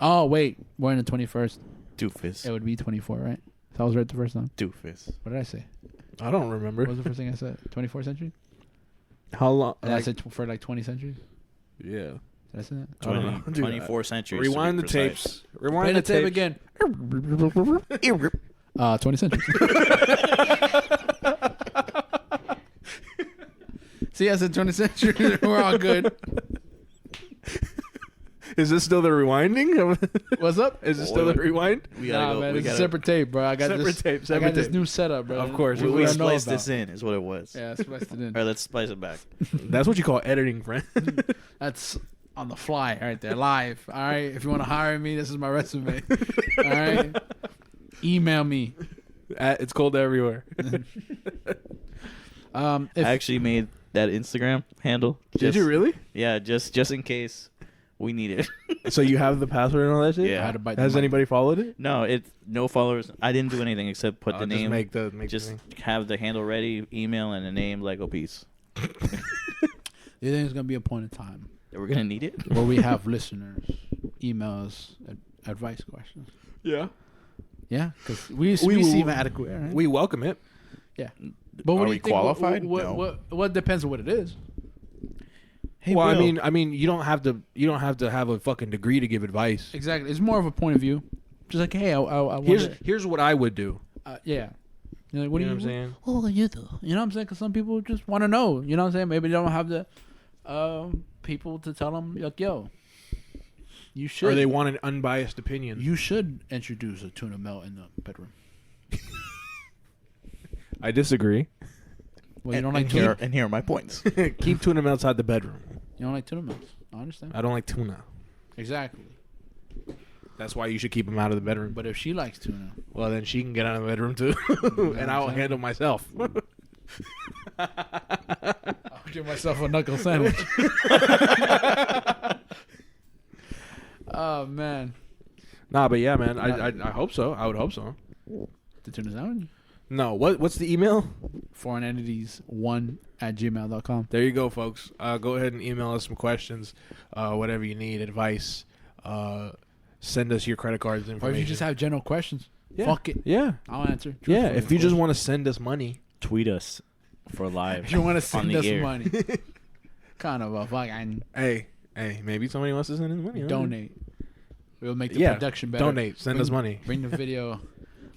Oh, wait. We're in the 21st. Doofus. It would be 24, right? So I was right the first time. Doofus. What did I say? I don't remember. What was the first thing I said? 24th century? How long? And I said for like 20 centuries? Yeah. Did I say that? I don't know. 20, Dude, 24 centuries. to Rewind be the precise. tapes. Rewind Play the the tape again. again. 20 centuries. See, I said 20 centuries. We're all good. Is this still the rewinding? What's up? Is this still the rewind? We gotta go. man, we it's a gotta, separate tape, bro. I got Separate this. tape, I separate got this tape. new setup, bro. Of course, we don't know spliced about. this in, is what it was. Yeah, spliced it in. All right, let's splice it back. That's what you call editing, friend. That's on the fly, right there, live. All right, if you want to hire me, this is my resume. All right, email me. It's cold everywhere. I actually made that Instagram handle. Did you really? Yeah, just in case we need it. So you have the password and all that shit? Yeah. I had to bite the Has mic. anybody followed it? No, it's no followers. I didn't do anything except put the Just name. make the Just thing. have the handle ready, email, and a name, Lego piece. You think there's gonna be a point in time We're gonna need it. where we have listeners email us advice questions? Yeah. Yeah, because we will- seem adequate, right? We welcome it. yeah. But what Are do we you think, qualified? What, No. what depends on what it is. Hey, Well, Will. I mean, you don't have to have a fucking degree to give advice. Exactly. It's more of a point of view. Just like, hey, I wonder. Here's what I would do. Yeah. You're like, what You do know what I'm saying? What would you do? You know what I'm saying? Because some people just want to know. You know what I'm saying? Maybe they don't have the people to tell them, like, yo, you should. Or they want an unbiased opinion. You should introduce a tuna melt in the bedroom. I disagree. Well, you don't like here, tuna. and here are my points. Keep tuna melts outside the bedroom. You don't like tuna melts. I understand. I don't like tuna. Exactly. That's why you should keep them out of the bedroom. But if she likes tuna, Well, then she can get out of the bedroom too, and I will handle myself. I'll give myself a knuckle sandwich. Oh man, Nah, but yeah, man, I hope so. I would hope so. the tuna sandwich. No, what's the email? foreignentities1@gmail.com. There you go, folks. Go ahead and email us some questions, whatever you need, advice. Send us your credit cards Or information. if you just have general questions, yeah. fuck it. Yeah, I'll answer. yeah. Truthfully, If you of just course. want to send us money, Tweet us for live. if you want to on send the us air. money, kind of a fucking hey, maybe somebody wants to send us money. huh? donate. We'll make the Yeah, production better. donate. Send us money. Bring the video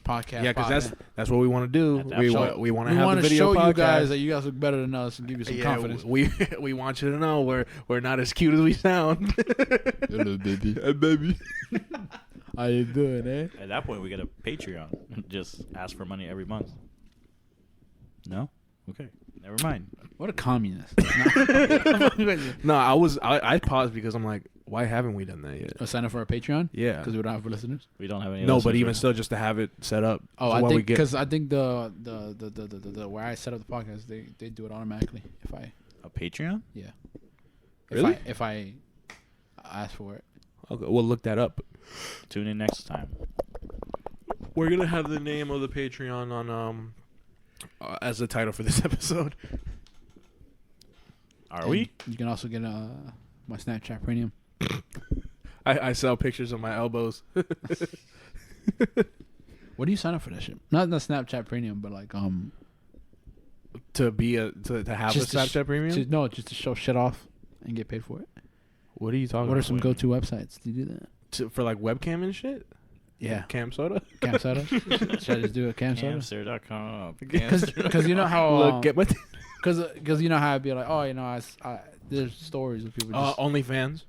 podcast. Yeah, because podcast. that's what we want to do. At that We point. want we want to We have want the to video show podcast. you guys that you guys look better than us and give you some Yeah, confidence. we want you to know we're not as cute as we sound. Hello, baby. Hey, baby. How you doing, eh? At that point, we get a Patreon. Just ask for money every month. No? Okay. Never mind. What a communist. No, I paused because I'm like, why haven't we done that yet? Sign up for our Patreon? Yeah. Because we don't have listeners. We don't have any. No, but listeners even right still, just to have it set up. Oh, is I what think we get. because I think the where I set up the podcast, they do it automatically if I now. A Patreon? Really? if I ask for it. Okay, we'll look that up. Tune in next time. We're gonna have the name of the Patreon on as the title for this episode. Are And we? You can also get my Snapchat premium. I sell pictures of my elbows. What do you sign up for that shit? Not the Snapchat premium, but like to have Just a to Snapchat premium. just to show shit off and get paid for it. What are you talking What are about? some go-to websites? Do you do that? For like webcam and shit? Yeah, Cam soda? Cam Soda. Should I just do a Cam Soda? Camster.com. Because you know how Look, get my because you know how I'd be like, oh, you know, I there's stories of people just OnlyFans.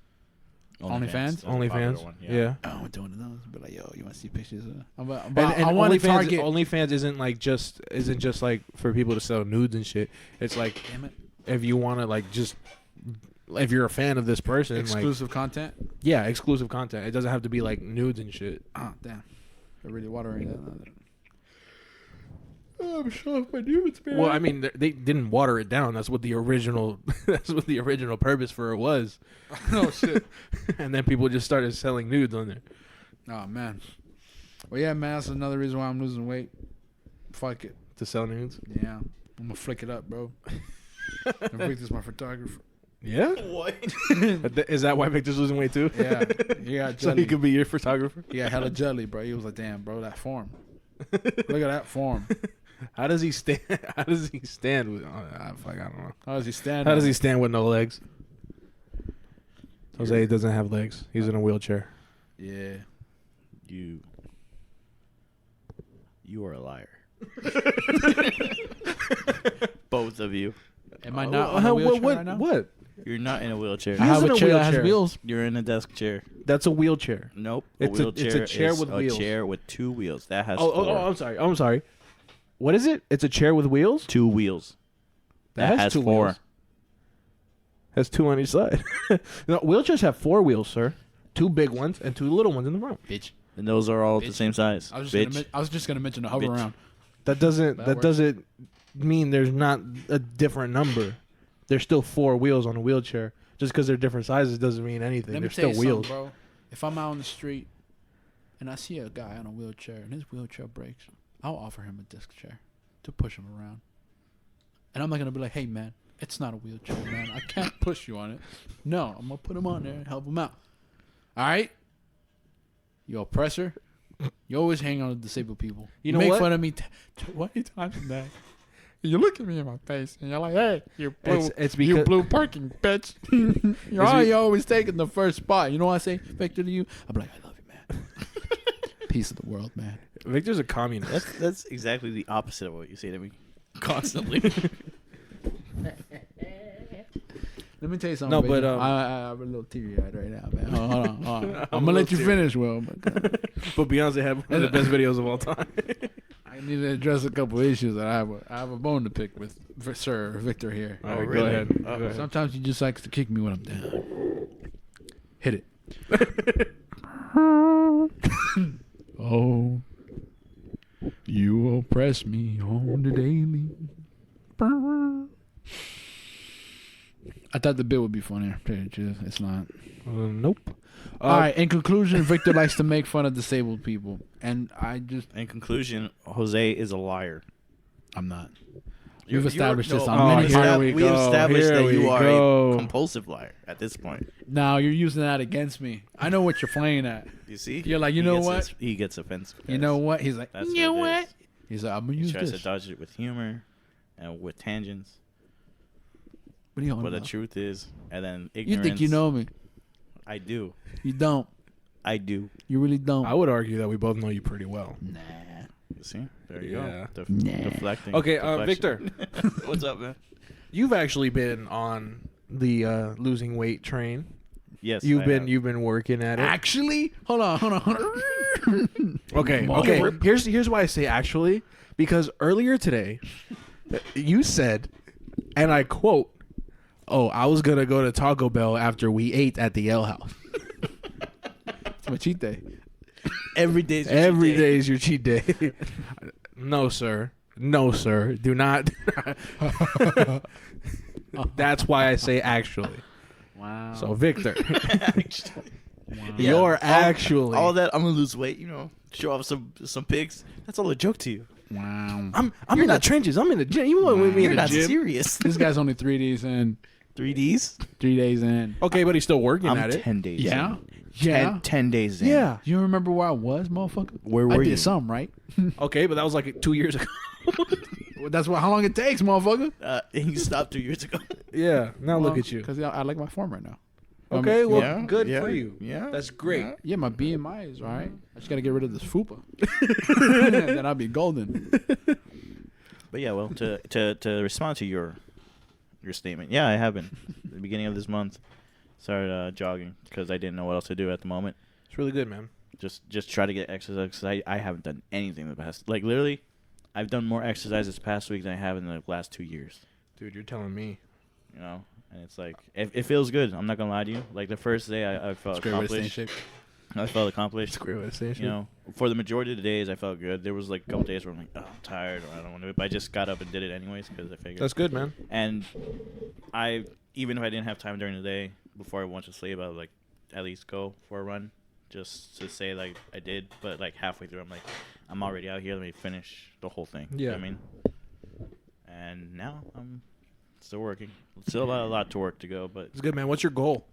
OnlyFans? That's a popular OnlyFans. one, Yeah. oh, I'm doing those. But like, yo, you want to see pictures of? But And I want to OnlyFans, target. OnlyFans isn't just like for people to sell nudes and shit. It's like Damn it. if you want to like just if you're a fan of this person, Exclusive content. like yeah, exclusive content. It doesn't have to be like nudes and shit. Oh, damn. They're really watering that. I'm sure my nudes, man. Well, I mean, they didn't water it down. That's what the original purpose for it was. Oh shit. And then people just started selling nudes on there. Oh man. Well, yeah, man. That's another reason why I'm losing weight. Fuck it. to sell nudes? Yeah. I'm gonna flick it up, bro. And Victor's my photographer. Yeah. What? Is that why Victor's losing weight too? Yeah. He got So jelly. he could be your photographer. He got hella jelly, bro. He was like, damn, bro, that form. Look at that form. How does he stand? How does he stand with? I don't know. How does he stand? How does he stand with no legs? Jose doesn't have legs. He's in a wheelchair. Yeah. You are a liar. Both of you. Am I not on a wheelchair right now? What? You're not in a wheelchair. I have in a a chair that has wheelchair. wheels. You're in a desk chair. That's a wheelchair. Nope. It's a chair is with wheels. A chair with 2 wheels. That has Oh, four. I'm sorry. I'm sorry. What is it? It's a chair with wheels. 2 wheels. That has 2 4. wheels. Has 2 on each side. No, wheelchairs have 4 wheels, sir. 2 big ones and 2 little ones in the front. Bitch. And those are all the Bitch. same size. I Bitch. was just gonna mention the hover Bitch. around. That doesn't That that works. doesn't mean there's not a different number. There's still 4 wheels on a wheelchair. Just because they're different sizes doesn't mean anything. Let me They're tell still you wheels. something, bro. If I'm out on the street and I see a guy on a wheelchair and his wheelchair breaks, I'll offer him a disc chair to push him around. And I'm not gonna be like, "Hey, man, it's not a wheelchair, man. I can't push you on it." No, I'm gonna put him on there and help him out. All right, you oppressor. You always hang on to disabled people. You know make what? fun of me 20 times a day. You look at me in my face and you're like, "Hey, you blue, It's you because blue parking bitch." You're always taking the first spot. You know what I say, Victor, to you? I'm like, "I love you, man." Peace of the world, man. Victor's a communist. That's exactly the opposite of what you say to me constantly. Let me tell you something. No, baby. but, I have a little teary-eyed right now, man. Hold on. I'm gonna let you finish, Will. But But Beyonce had one of the best videos of all time. I need to address a couple issues that I have a bone to pick with Sir Victor here. All right, really? go ahead. Uh-oh. Go ahead. Sometimes he just likes to kick me when I'm down. Hit it. Oh, you oppress me on the daily. I thought the bit would be funnier. It's not. Nope. All right. In conclusion, Victor likes to make fun of disabled people, and I just In conclusion, Jose is a liar. I'm not. You're- We've established you're- this no, on many here podcasts. we We've go. established Here that we you are go. a compulsive liar at this point. Now you're using that against me. I know what you're playing at. You see? You're like, you He know gets what? He gets offensive. You know what? He's like, That's you know what it what? is. He's like, I'm gonna He use tries this. to dodge it with humor and with tangents. What are you on But the about? truth is, and then You ignorance. think you know me? I do. You don't. I do. You really don't. I would argue that we both know you pretty well. Nah. You see? There you Yeah. go. Nah. Deflecting. Okay, Deflection. What's up, man? You've actually been on the losing weight train. Yes. You've I been have. working at it. Actually, hold on. Okay. Mother- Here's why I say actually, because earlier today, you said, and I quote, "Oh, I was gonna go to Taco Bell after we ate at the L House." It's my cheat day. Every day's your Every cheat day. day is your cheat day. No, sir. No, sir. Do not. That's why I say actually. Wow. So, Victor, Actually. wow. Yeah. you're All- actually. all that I'm gonna lose weight. You know, show off some pics. That's all a joke to you. Wow. I'm in the trenches. I'm in the gym. You want with me You're in the not gym? serious. This guy's only 3 days in. 3Ds. 3 days in. Okay, but he's still working I'm at it. 10 days. Yeah. In. Yeah. 10 days in. Yeah. You remember where I was, motherfucker? Where I were did you? some, right? Okay, but that was like 2 years ago. Well, that's how long it takes, motherfucker. And you stopped 2 years ago. Yeah. Now look at you. Because I like my form right now. Okay, well, Yeah, good yeah, for you. yeah. That's great. Yeah. Yeah, my BMI is all right. I just got to get rid of this fupa. Then I'll be golden. But yeah, well, to respond to your statement, yeah, I have been. At the beginning of this month, started jogging because I didn't know what else to do at the moment. It's really good, man. Just try to get exercise because I haven't done anything the past. Like literally, I've done more exercise this past week than I have in the last 2 years. Dude, you're telling me. You know, and it's like it feels good. I'm not gonna lie to you. Like the first day, I felt It's a great way to stay in accomplished. shape. I felt accomplished. Great way to say it. You know, for the majority of the days, I felt good. There was like a couple days where I'm like, oh, I'm tired or I don't want to do it, but I just got up and did it anyways because I figured. That's good, man. And even if I didn't have time during the day before I went to sleep, I would like at least go for a run just to say like I did, but like halfway through, I'm like, I'm already out here. Let me finish the whole thing. You know what I mean? And now I'm still working. Still a lot to work to go, but It's good, man. What's your goal?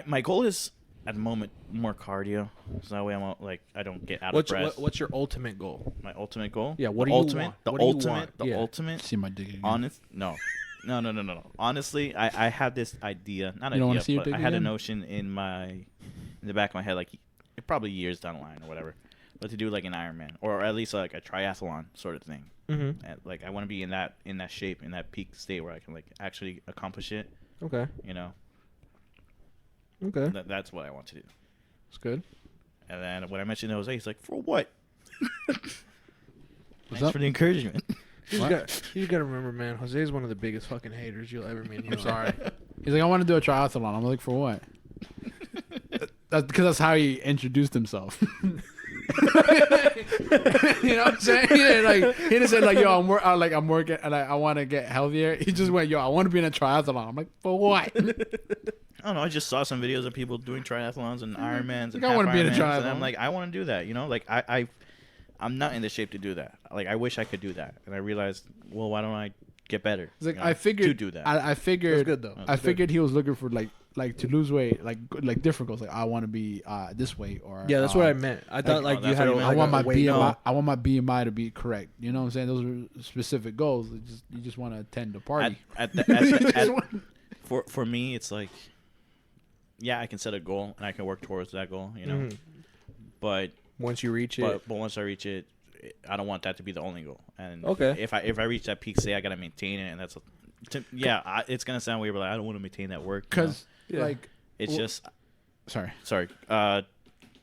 my goal is at the moment more cardio, so that way I don't get out of breath. What's your ultimate goal? My ultimate goal? Yeah, what the do you ultimate, want? The What do you ultimate, want? the Yeah. ultimate. See my dick again. Honest, no. Honestly, I had this idea, not You don't wanna idea, see your but dick I had a again? notion in the back of my head, like probably years down the line or whatever, but to do like an Ironman or at least like a triathlon sort of thing. Mm-hmm. And, like I want to be in that shape, in that peak state where I can like actually accomplish it. Okay. You know, Okay. that's what I want to do. It's good. And then when I mentioned Jose, he's like, "For what?" Thanks up? for the encouragement. You just gotta remember, man. Jose's one of the biggest fucking haters you'll ever meet. I'm sorry. He's like, I want to do a triathlon. I'm like, for what? That's because that's how he introduced himself. You know what I'm saying? Like he didn't say like, yo, I'm working and I want to get healthier. He just went, yo, I want to be in a triathlon. I'm like, for what? I don't know. I just saw some videos of people doing triathlons and Ironmans and I wanna be in a half Ironmans, and triathlon. I'm like, I want to do that. You know, like I'm not in the shape to do that. Like I wish I could do that, and I realized, well, why don't I get better? It's like you know, I figured to do that. I figured That's good though. I figured he was looking for like to lose weight, like different goals. Like I want to be this way, or Yeah, that's what I meant. I thought like you that's had. what you I meant. want my weight BMI. goal. I want my BMI to be correct. You know what I'm saying? Those are specific goals. You just want to attend the party. For me, it's like, yeah, I can set a goal and I can work towards that goal. You know, Mhm. but Once you reach it, but once I reach it, I don't want that to be the only goal. And Okay. if I reach that peak state, I gotta maintain it, and that's it's gonna sound weird, but like, I don't want to maintain that work. You know? Because Yeah. like, It's well- just sorry.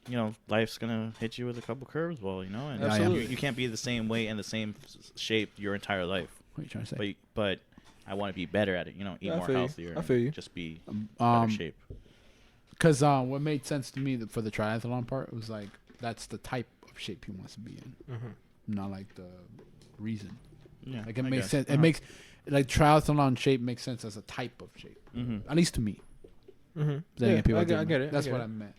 you know, life's gonna hit you with a couple curves, well, you know, and Absolutely. you can't be the same weight and the same shape your entire life. What are you trying to say? But I want to be better at it. You know, eat I more feel you. healthier. I feel you. And just be better shape. Because what made sense to me for the triathlon part was like that's the type of shape he wants to be in, Mhm. not like the reason. Yeah, Like it I makes guess. sense. It makes like triathlon shape makes sense as a type of shape, Mm-hmm. at least to me. Mhm. Then again, people I are get different. it. That's I what get I it. meant.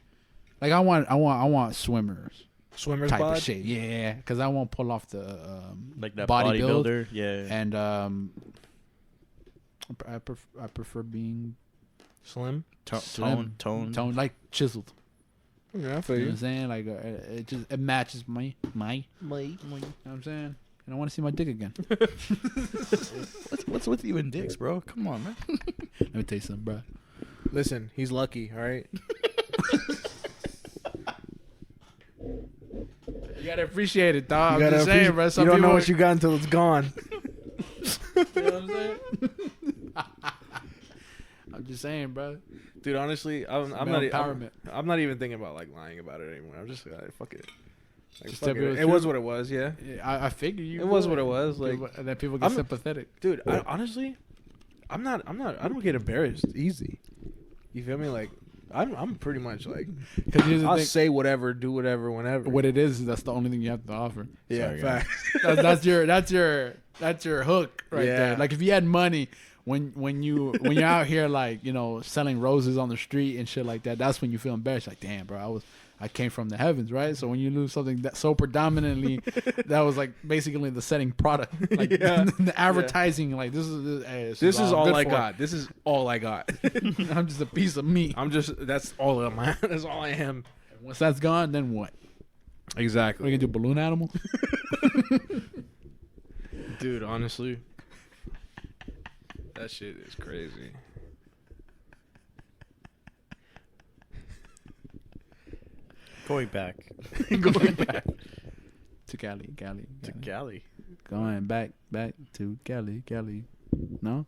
Like I want swimmers Swimmer's type bod. of shape. Yeah, because I won't pull off the Like that body build. bodybuilder. Yeah. And I prefer being Slim. slim, tone. like chiseled. Yeah, I feel You know what you. I'm saying? Like it matches my. You know what I'm saying? And I want to see my dick again. What's with you and dicks, bro? Come on, man. Let me tell you something, bro. Listen, he's lucky. All right. You gotta appreciate it, dog. You I'm gotta just saying, bro. you Some don't know people- what you got until it's gone. You know what I'm saying? I'm just saying, bro. Dude, honestly, I'm Male not. empowerment. I'm not even thinking about like lying about it anymore. I'm just fuck it. Like, Just fuck tell me it. what's It true. was what it was. Yeah, Yeah, I figure you. it was would. what it was. Like, People- and then people get I'm- sympathetic. dude, honestly, I'm not. I don't get embarrassed easy. You feel me? Like, I'm pretty much like, Because here's the I'll thing. say whatever, do whatever, whenever. What it is that's the only thing you have to offer. Yeah, Sorry, guys. facts. That's your hook right Yeah. there. Like if you had money when you're out here like selling roses on the street and shit like that, that's when you feel embarrassed. Like damn, bro, I came from the heavens, right? So when you lose something that so predominantly, that was like basically the setting product, like Yeah. the advertising, like this This is all good I for got. This is all I got. it. I'm just a piece of meat. That's all I'm. That's all I am. Once that's gone, then what? Exactly. We gonna do balloon animal? Dude, honestly, that shit is crazy. Going back Going back to Cali. to Cali. Going back to Cali. No,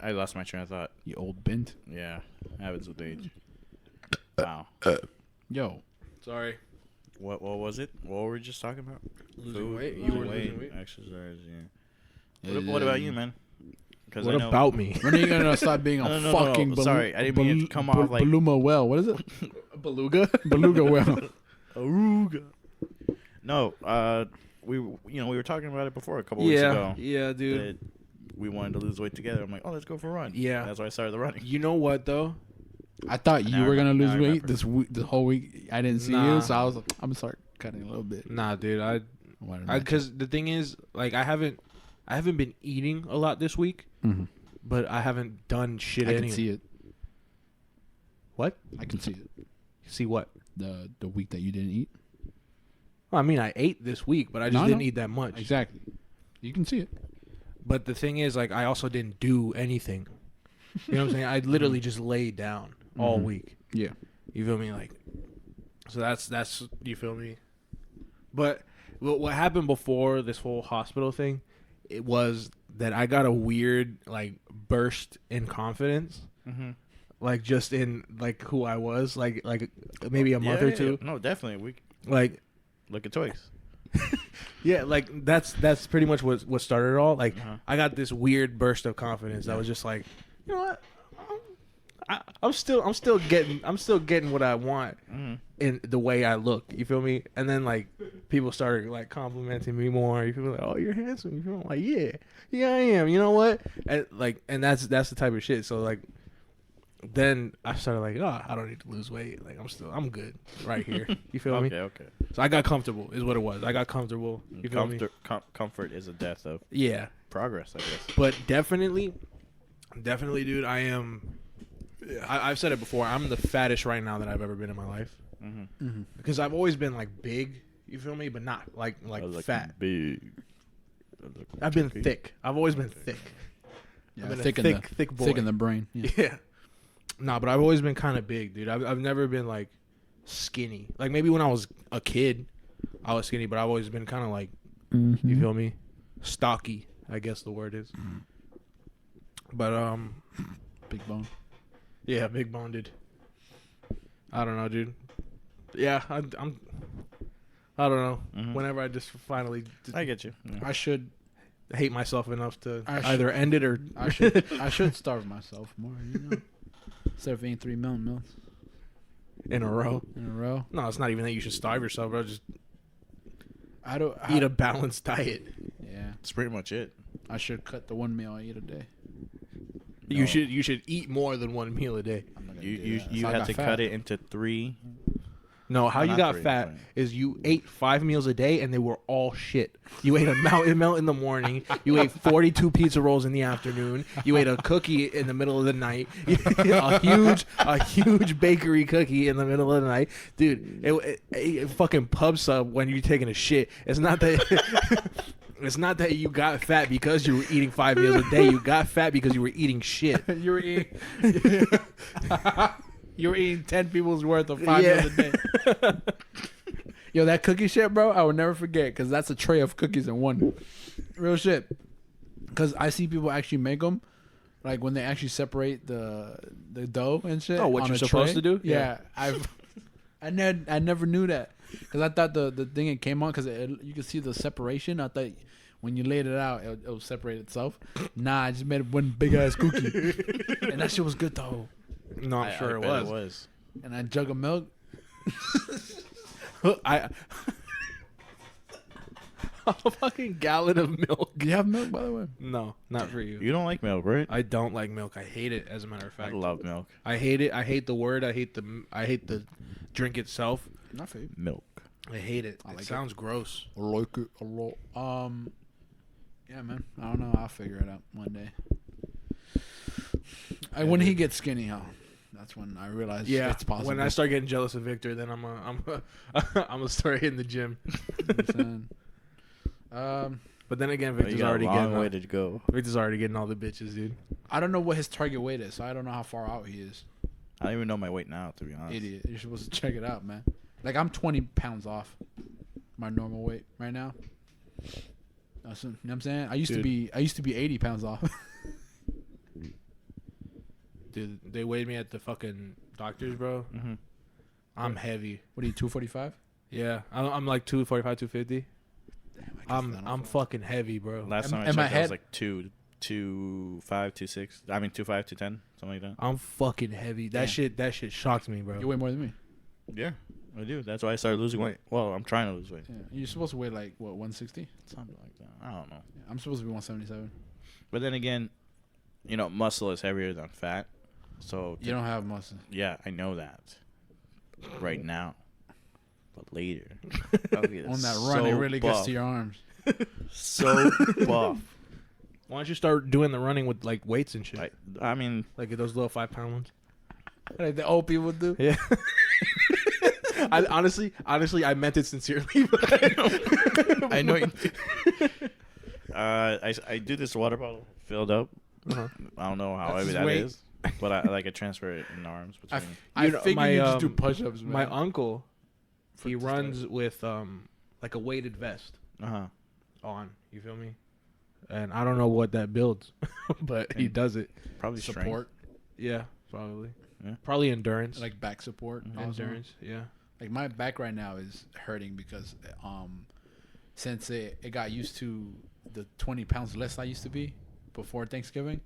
I lost my train of thought. you old bint. Yeah, happens with age. Wow. Yo, Sorry. What was it? What were we just talking about? Losing weight? You Losing were losing weight? Exercise. Yeah. What about you, man? Because What about me? when are you gonna stop being a No. fucking Sorry, I didn't mean to come off like Beluma well? What is it? Beluga? Beluga well. Aruga. No, we were talking about it before a couple weeks ago. Yeah, dude. That we wanted to lose weight together. I'm like, oh, let's go for a run. Yeah. That's why I started the running. You know what though? I thought Now you I were gonna remember- lose now I weight remember. this whole week. I didn't see Nah. you, so I was like, I'm gonna start cutting a little bit. Nah, dude. Because the thing is, like, I haven't been eating a lot this week, Mm-hmm. but I haven't done shit. I anyway. can see it. What? I can see it. See what? The week that you didn't eat. Well, I mean, I ate this week, but I just No, didn't no. eat that much. Exactly. You can see it. But the thing is, like, I also didn't do anything. You know what I'm saying? I literally just laid down all Mhm. week. Yeah. You feel me? Like, so that's you feel me? But what happened before this whole hospital thing, it was that I got a weird like burst in confidence, Mm-hmm. like just in like who I was, like maybe a month or two, No, definitely. We like look at toys. yeah, like that's pretty much what started it all. Like Uh-huh. I got this weird burst of confidence. I was just like, you know what? I'm still getting what I want Mm-hmm. in the way I look. You feel me? And then like people started like complimenting me more. You feel me? Like, oh, you're handsome. You feel me? Like, yeah, I am. You know what? And that's the type of shit. So like, then I started like, oh, I don't need to lose weight. Like I'm good right here. You feel me? Okay. So I got comfortable is what it was. I got comfortable. You feel me? Comfort is a death of Yeah. progress, I guess. But definitely, dude, I've said it before. I'm the fattest right now that I've ever been in my life. Mm-hmm. Mm-hmm. Because I've always been like big, you feel me, but not like fat. Big. I've been thick. I've always been thick. Yeah, I've been thick a in thick boy. thick in the brain. Yeah. Yeah. Nah, but I've always been kind of big, dude. I've never been like skinny. Like maybe when I was a kid, I was skinny, but I've always been kind of like, Mm-hmm. you feel me, stocky, I guess the word is. But Big bone. yeah, big boned. I don't know, dude. Yeah, I'm I don't know. Mhm. Whenever I just finally I get you. Yeah. I should hate myself enough to I either end it or I should starve myself more. You know, instead of eating 3 million meals in a row. in a row. No, it's not even that you should starve yourself, bro. Just I don't eat a balanced diet. Yeah, That's pretty much it. I should cut the 1 meal I eat a day. You No. should eat more than 1 meal a day. I'm not gonna You do you that. you So I have got to fat. cut it into 3. No, how No, you not got 3, fat right. is you ate 5 meals a day and they were all shit. You ate a mountain melt in the morning. You ate 42 pizza rolls in the afternoon. You ate a cookie in the middle of the night. a huge bakery cookie in the middle of the night, dude. It fucking pub sub when you're taking a shit. It's not that. It's not that you got fat because you were eating 5 meals a day. You got fat because you were eating shit. You were eating. You were eating 10 people's worth of 5 Yeah. meals a day. Yo, that cookie shit, bro, I will never forget because that's a tray of cookies in one. Real shit. Because I see people actually make them, like when they actually separate the dough and shit. Oh, what on you're a supposed tray. to do? Yeah, I never knew that because I thought the thing it came on because you could see the separation. I thought when you laid it out, it would separate itself. Nah, I just made one big ass cookie, and that shit was good though. No, I'm sure I it bet was. And I jug of milk. A fucking gallon of milk. Do you have milk, by the way? No, not for you. You don't like milk, right? I don't like milk. I hate it. As a matter of I fact, love milk. I hate it. I hate the word. I hate the drink itself. Not for you. Milk. I hate it. I like It it. sounds gross. I like it a lot. Yeah, man. I don't know. I'll figure it out one day. When he gets skinny, that's when I realize Yeah, it's possible. when I start getting jealous of Victor, then I'm gonna start hitting the gym. But then again, You Victor's got already a long way getting to go. Victor's already getting all the bitches, dude. I don't know what his target weight is, so I don't know how far out he is. I don't even know my weight now, to be honest. Idiot. You're supposed to check it out, man. Like, I'm 20 pounds off my normal weight right now. You know what I'm saying? I used to be 80 pounds off. Dude, they weighed me at the fucking doctors, bro. Mm-hmm. I'm heavy. What are you, 245? Yeah, I'm like 245, 250. Damn, I'm fucking heavy, bro. Last time I Am I checked, I was head- like 2.5, 2.6. I mean 2.5, 2.10, something like that. I'm fucking heavy. That shit shocked me, bro. You weigh more than me. Yeah, I do. That's why I started losing weight. Well, I'm trying to lose weight. Yeah. You're supposed to weigh like, what, 160? Something like that. I don't know. I'm supposed to be 177. But then again, muscle is heavier than fat. So You don't have muscle. yeah, I know that right now, but later I'll get On that run, it really gets to your arms. so buff. Why don't you start doing the running with like weights and shit? I mean, Like those little 5-pound ones. Like the old people do. Yeah. I honestly, I meant it sincerely. But I know. I do this water bottle filled up. Uh-huh. I don't know how That's heavy his that weight. is, but I transfer it in arms between. I You know, figured my, you just do um, push-ups, man. My uncle, For he to runs with like a weighted vest Uh-huh. on. You feel me? And I don't know what that builds, but he And does it. Probably strength. support, Yeah, probably. Yeah. Probably endurance. like back support. Mhm. also. endurance. Yeah. Like my back right now is hurting because since it got used to the 20 pounds less I used to be before Thanksgiving.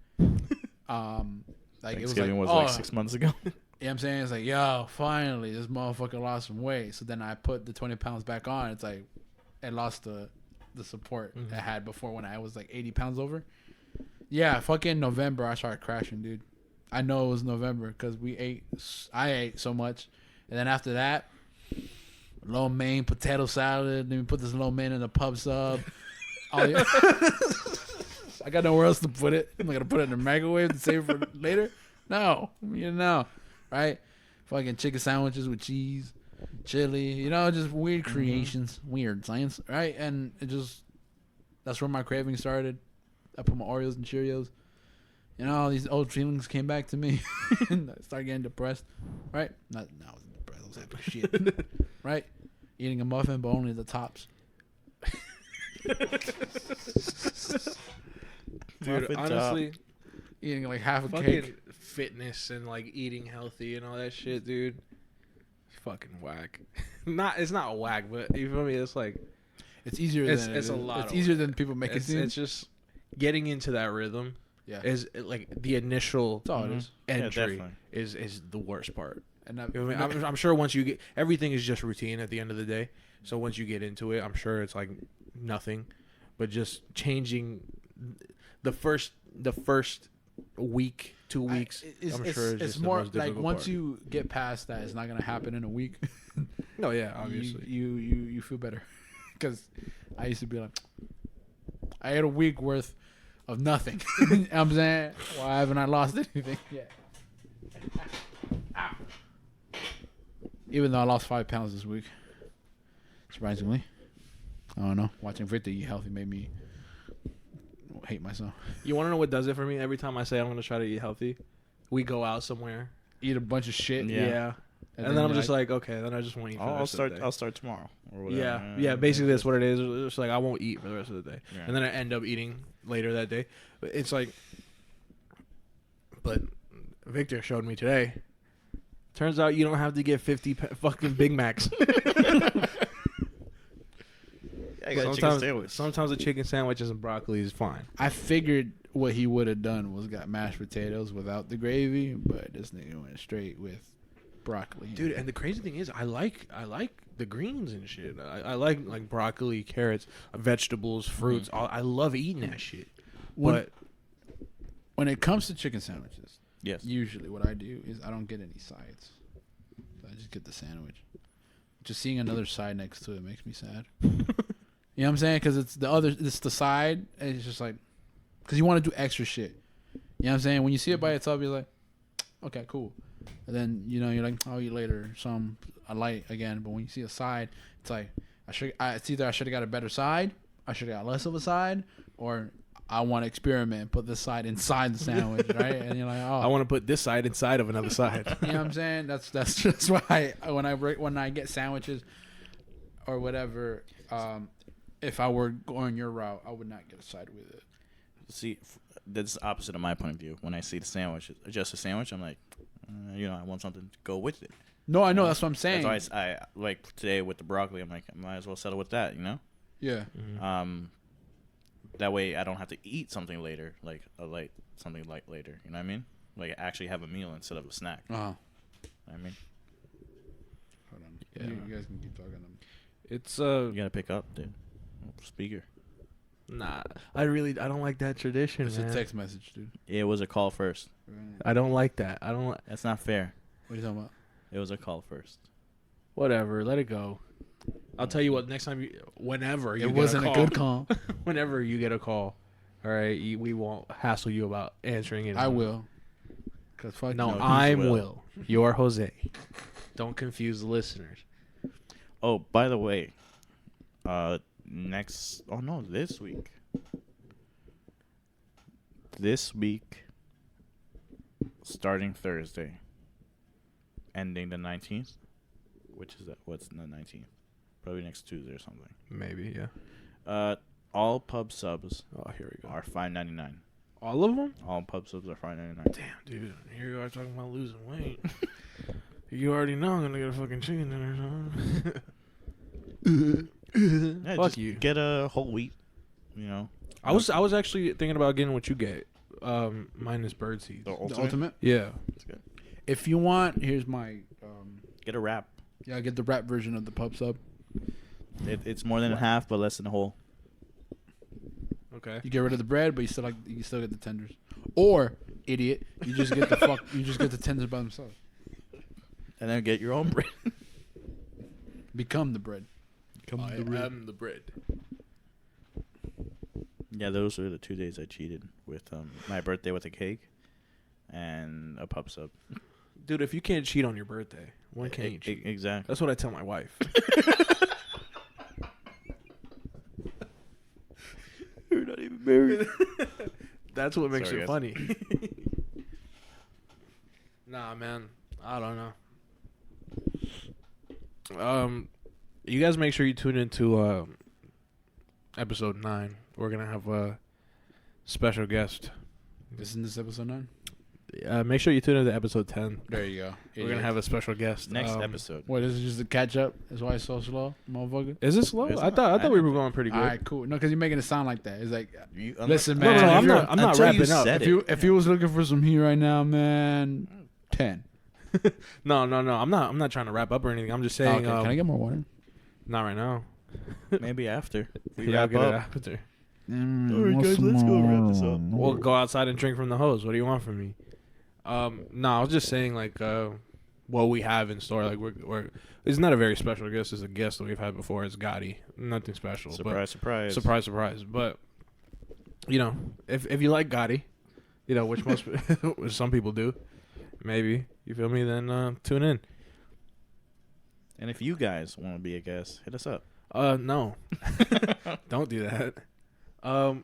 Like Thanksgiving it was was like like, 6 months ago. You know what I'm saying? It's like, yo, finally, this motherfucker lost some weight. So then I put the 20 pounds back on. It's like, it lost the support Mhm. it had before when I was like 80 pounds over. Yeah, fucking November, I started crashing, dude. I know it was November because I ate so much. And then after that, lo mein potato salad. Then we put this lo mein in the pub sub. I got nowhere else to put it. I'm not gonna put it in the microwave to save it for later. No, right? Fucking chicken sandwiches with cheese, chili. Just weird creations, weird science, right? And that's where my craving started. I put my Oreos and Cheerios. All these old feelings came back to me, and I started getting depressed. Right? I wasn't depressed. I was happy as shit. Right? Eating a muffin, but only the tops. Dude, Muffin honestly, Eating like half a fucking cake. fitness and like eating healthy and all that shit, dude. Fucking whack. It's not whack, but you feel me? It's like It's easier it's than a lot. It's of easier work. than people make it seem. It's just getting into that rhythm Yeah. is like the initial That's all it Mhm. is. Yeah, entry definitely. is the worst part. And You know what I mean? I'm sure once you get everything is just routine at the end of the day. So once you get into it, I'm sure it's like nothing, but just changing the first week, 2 weeks. I'm sure it's just more the most like difficult once part. you get past that, it's not gonna happen in a week. No, yeah, obviously. you feel better because I used to be like, I ate a week worth of nothing. You know what I'm saying, why haven't I lost anything yet? Even though I lost 5 pounds this week, surprisingly. I don't know. Watching Victor eat healthy made me hate myself. You want to know what does it for me? Every time I say I'm going to try to eat healthy, we go out somewhere. Eat a bunch of shit. Yeah. And then I'm just like, okay, then I just won't eat for the I'll rest of the start. day. I'll start tomorrow or whatever. Yeah, basically that's what it is. It's just like I won't eat for the rest of the day. Yeah. And then I end up eating later that day. But it's like, but Victor showed me today. Turns out you don't have to get 50 fucking Big Macs. I got a chicken sandwich. Sometimes a chicken sandwiches and broccoli is fine. I figured what he would have done was got mashed potatoes without the gravy, but this nigga went straight with broccoli. Dude, and the crazy thing is I like the greens and shit. I like broccoli, carrots, vegetables, fruits. I love eating that shit. when But it comes to chicken sandwiches, Yes. usually what I do is I don't get any sides. So I just get the sandwich. Just seeing another side next to it makes me sad. You know what I'm saying? Because it's the side, and it's just like, because you want to do extra shit. You know what I'm saying? When you see it by itself, you're like, okay, cool. And then, you're like, I'll eat later. Some I light again. But when you see a side, it's like, it's either I should have got a better side, I should have got less of a side, or I want to experiment and put this side inside the sandwich, right? And you're like, oh. I want to put this side inside of another side. You know what I'm saying? That's just why when I get sandwiches or whatever, if I were going your route, I would not get a side with it. See, that's the opposite of my point of view. When I see the sandwich, just a sandwich, I'm like, I want something to go with it. No, I know. That's what I'm saying. That's why I like today with the broccoli. I'm like, I might as well settle with that. Yeah. That way I don't have to eat something later, like something light later. You know what I mean? Like actually have a meal instead of a snack. Uh-huh. You know what I mean? Hold on. Yeah. You guys can keep talking. It's You gotta pick up, dude. Speaker. Nah, I don't like that tradition, It's man. a text message, dude. It was a call first. I don't like that. I don't. That's not fair. What are you talking about? It was a call first. Whatever. Let it go. I'll tell you what. Next time, whenever you It get wasn't a a call, good call. whenever you get a call, all right, we won't hassle you about answering it. I will. Cause fuck No, No, I'm Will. Will. You're Jose. Don't confuse the listeners. Oh, by the way, this week. This week, starting Thursday, ending the 19th, which is that? What's the 19th? Probably next Tuesday or something. Maybe, yeah. All pub subs Oh, here we go. are $5.99. All of them? All pub subs are $5.99. Damn, dude. Here you are talking about losing weight. You already know I'm gonna get a fucking chicken dinner. Yeah, Fuck just you. get a whole wheat. You know, I was actually thinking about getting what you get. Minus bird seeds. the The ultimate. Yeah. That's good. If you want, here's my. Get a wrap. Yeah, I get the wrap version of the pub sub. It's more than a half, but less than a whole. Okay. You get rid of the bread, but you still get the tenders. Or idiot, you just get the tenders by themselves. And then get your own bread. Become the bread. I am the bread. Yeah, those were the 2 days I cheated with my birthday with a cake and a pub sub. Dude, if you can't cheat on your birthday, when can you cheat? Exactly. That's what I tell my wife. You're not even married. That's what makes Sorry, it guys. funny. Nah, man. I don't know. You guys make sure you tune into episode 9. We're gonna have a special guest. Isn't this episode 9? Make sure you tune into episode 10. There you go. We're gonna have a special guest Next episode. What is it? Just a catch up? That's why it's so slow, motherfucker. Is it slow? It's I not. thought we were going pretty good. All right, cool. No, because you're making it sound like that. It's like, You, listen, No, man. no, if I'm you're- not. I'm not until you wrapping up. said If you was looking for some heat right now, man, 10. No. I'm not trying to wrap up or anything. I'm just saying. Okay, can I get more water? Not right now. Maybe after. We Yeah, I'll wrap get it up. after. Alright, guys, let's go wrap this up. We'll go outside and drink from the hose. What do you want from me? No, I was just saying like what we have in store. Like we're it's not a very special guest. It's a guest that we've had before. It's Gotti. Nothing special. Surprise, surprise. But surprise. But you know, if you like Gotti, you know which most some people do. Maybe you feel me. Then tune in. And if you guys want to be a guest, hit us up. No, don't do that. Damn,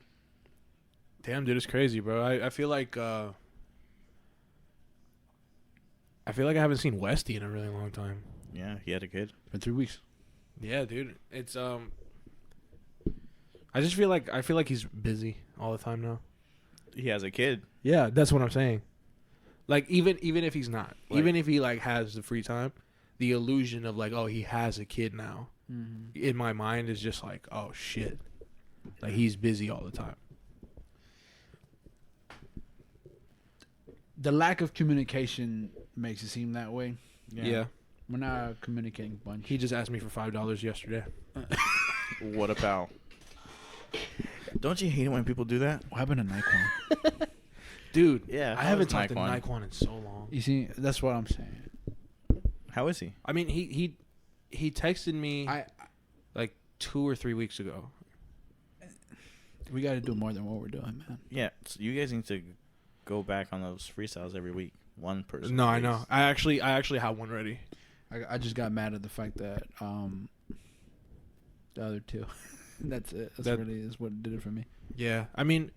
dude, it's crazy, bro. I feel like I haven't seen Westy in a really long time. Yeah, he had a kid. Been 3 weeks. Yeah, dude. It's I just feel like he's busy all the time now. He has a kid. Yeah, that's what I'm saying. Like even if he's not, Like- even if he like has the free time, the illusion of like, oh, he has a kid now, in my mind is just like, oh shit, like he's busy all the time. The lack of communication makes it seem that way. Yeah. We're not a communicating bunch. He just asked me for $5 yesterday. What a pal. Don't you hate it when people do that? What happened to Naquan? Dude, Yeah, I how haven't is talked to Naquan? Naquan in so long. You see, that's what I'm saying. How is he? I mean, he texted me like 2 or 3 weeks ago. We got to do more than what we're doing, man. Yeah, so you guys need to go back on those freestyles every week. One person. No, I please. know. I actually have one ready. I just got mad at the fact that the other two. That's it. That really is what did it for me. Yeah, I mean,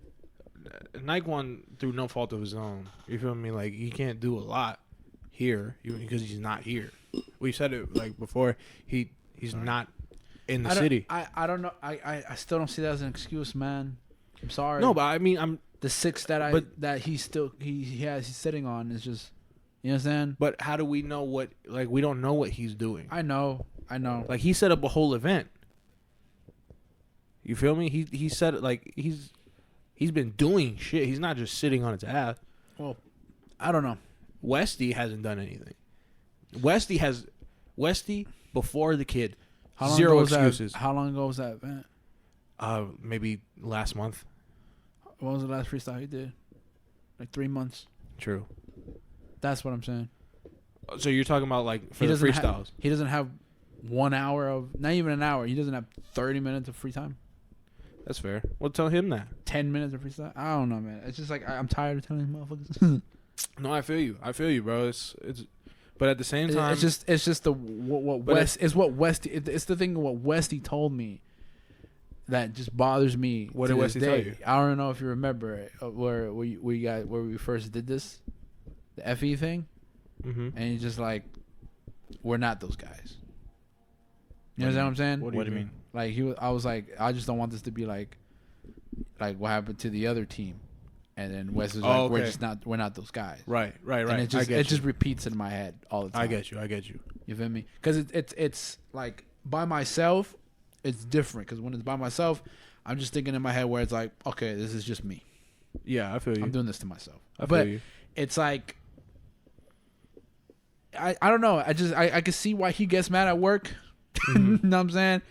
Naquan through no fault of his own. You feel me? Like he can't do a lot here because he's not here. We said it like before. He's not in the city. I don't know. I still don't see that as an excuse, man. I'm sorry. No, but I mean, I'm. the 6 that he's sitting on is just, you understand? But how do we know what? Like we don't know what he's doing. I know. Like he set up a whole event. You feel me? He said it like he's been doing shit. He's not just sitting on his ass. Well, I don't know. Westy hasn't done anything. Westy before the kid. How long Zero ago was excuses. How long ago was that event? Maybe last month. When was the last freestyle he did? Like 3 months. True. That's what I'm saying. So you're talking about like for He the doesn't freestyles? He doesn't have 1 hour of, not even an hour. He doesn't have 30 minutes of free time. That's fair. Well, tell him that. 10 minutes of freestyle. I don't know, man. It's just like I'm tired of telling motherfuckers. No, I feel you. I feel you, bro. But at the same time, it's just the what But West is what Westy. It's the thing what Westy told me that just bothers me. What to did this Westy tell day. you? I don't know if you remember it, where we first did this, the FE thing, mm-hmm. and he's just like, we're not those guys. You understand what I'm saying? What do you mean? Like I was like, I just don't want this to be like what happened to the other team, and then Wes was like, we're not those guys. Right. And it just repeats in my head all the time. I get you. You feel me? Because it's like by myself, it's different. Because when it's by myself, I'm just thinking in my head where it's like, okay, this is just me. Yeah, I feel you. I'm doing this to myself. I but feel you. it's like, I don't know. I can see why he gets mad at work. Mm-hmm. You know what I'm saying?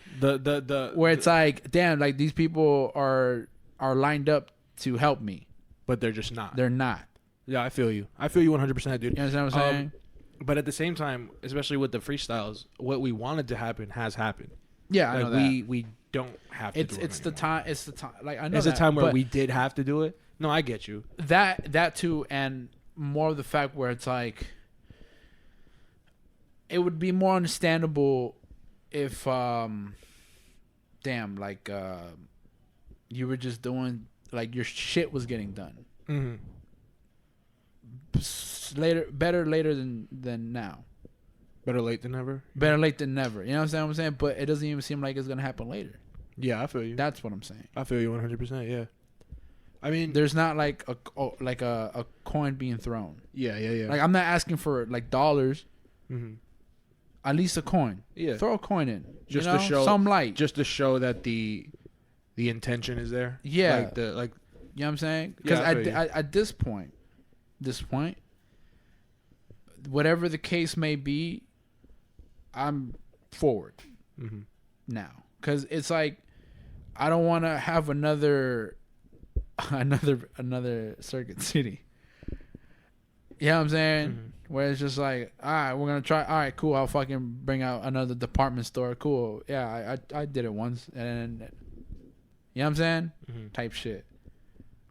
Where it's like, damn, like these people are lined up to help me, but they're just not. They're not. Yeah, I feel you. I feel you 100%, dude. You understand what I'm saying? But at the same time, especially with the freestyles, what we wanted to happen has happened. Yeah, I like know that. we don't have to. It's the time. It's the time. Like I know It's that, a time where but we did have to do it. No, I get you. That too, and more of the fact where it's like, it would be more understandable if you were just doing like your shit was getting done Mm-hmm. better later than now. Better late than never. Better late than never. You know what I'm saying? But it doesn't even seem like it's gonna happen later. Yeah, I feel you. That's what I'm saying. I feel you 100%. Yeah. I mean, There's not like a coin being thrown. yeah. Like I'm not asking for like dollars. Mm-hmm. At least a coin. Yeah. Throw a coin in. Just you know? to show some light. just to show that the intention is there. Yeah. You know what I'm saying? Yeah, Because I feel you. at this point, whatever the case may be, I'm forward Mm-hmm. now. Because it's like, I don't want to have another Circuit City. You know what I'm saying? Mm-hmm. Where it's just like, all right, we're gonna try. All right, cool. I'll fucking bring out another department store. Cool. Yeah, I did it once, and you know what I'm saying? Mm-hmm. Type shit.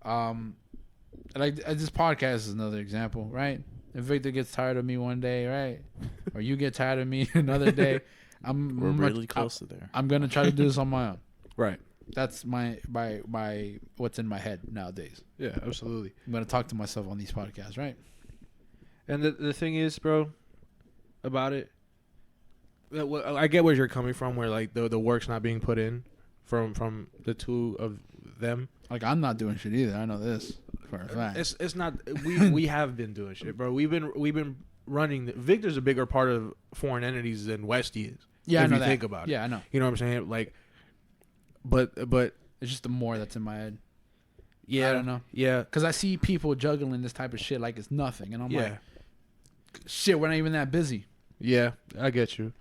Like this podcast is another example, right? If Victor gets tired of me one day, right, or you get tired of me another day, We're really close to there. I'm gonna try to do this on my own. Right. That's my what's in my head nowadays. Yeah, absolutely. I'm gonna talk to myself on these podcasts, right? And the thing is, bro, about it, I get where you're coming from, where like the work's not being put in from the two of them. Like I'm not doing shit either. I know this for a fact. It's not we have been doing shit, bro. We've been running. Victor's a bigger part of foreign entities than Westy is. Yeah, I if know you that. think about it. Yeah, I know. You know what I'm saying? Like, but It's just the more that's in my head. yeah, I don't know. Yeah, Because I see people juggling this type of shit like it's nothing, and I'm yeah, like, shit, we're not even that busy. yeah. I get you.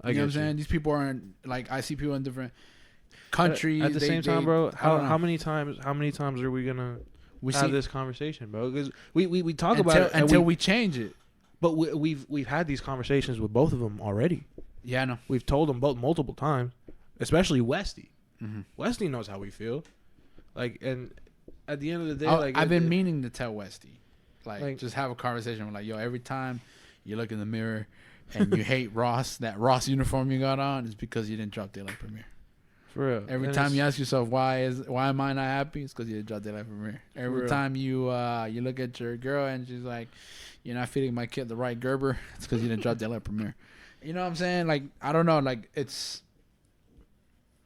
You know what I'm saying? These people aren't like, I see people in different countries. At the same time, bro, I don't know. how many times are we gonna we have see this conversation, bro? Because we talk about it until we change it. but we've had these conversations with both of them already. Yeah, I know. We've told them both multiple times, especially Westy. Mm-hmm. Westy knows how we feel. Like, and at the end of the day, I've been meaning to tell Westy, like, just have a conversation with like, yo, every time you look in the mirror and you hate that Ross uniform you got on, is because you didn't drop Daylight Premiere. for real. Every And time it's- you ask yourself why am I not happy, it's because you didn't drop Daylight Premiere. Every real. time you look at your girl and she's like, you're not feeding my kid the right Gerber, it's because you didn't drop Daylight Premiere. You know what I'm saying? Like, I don't know. Like, it's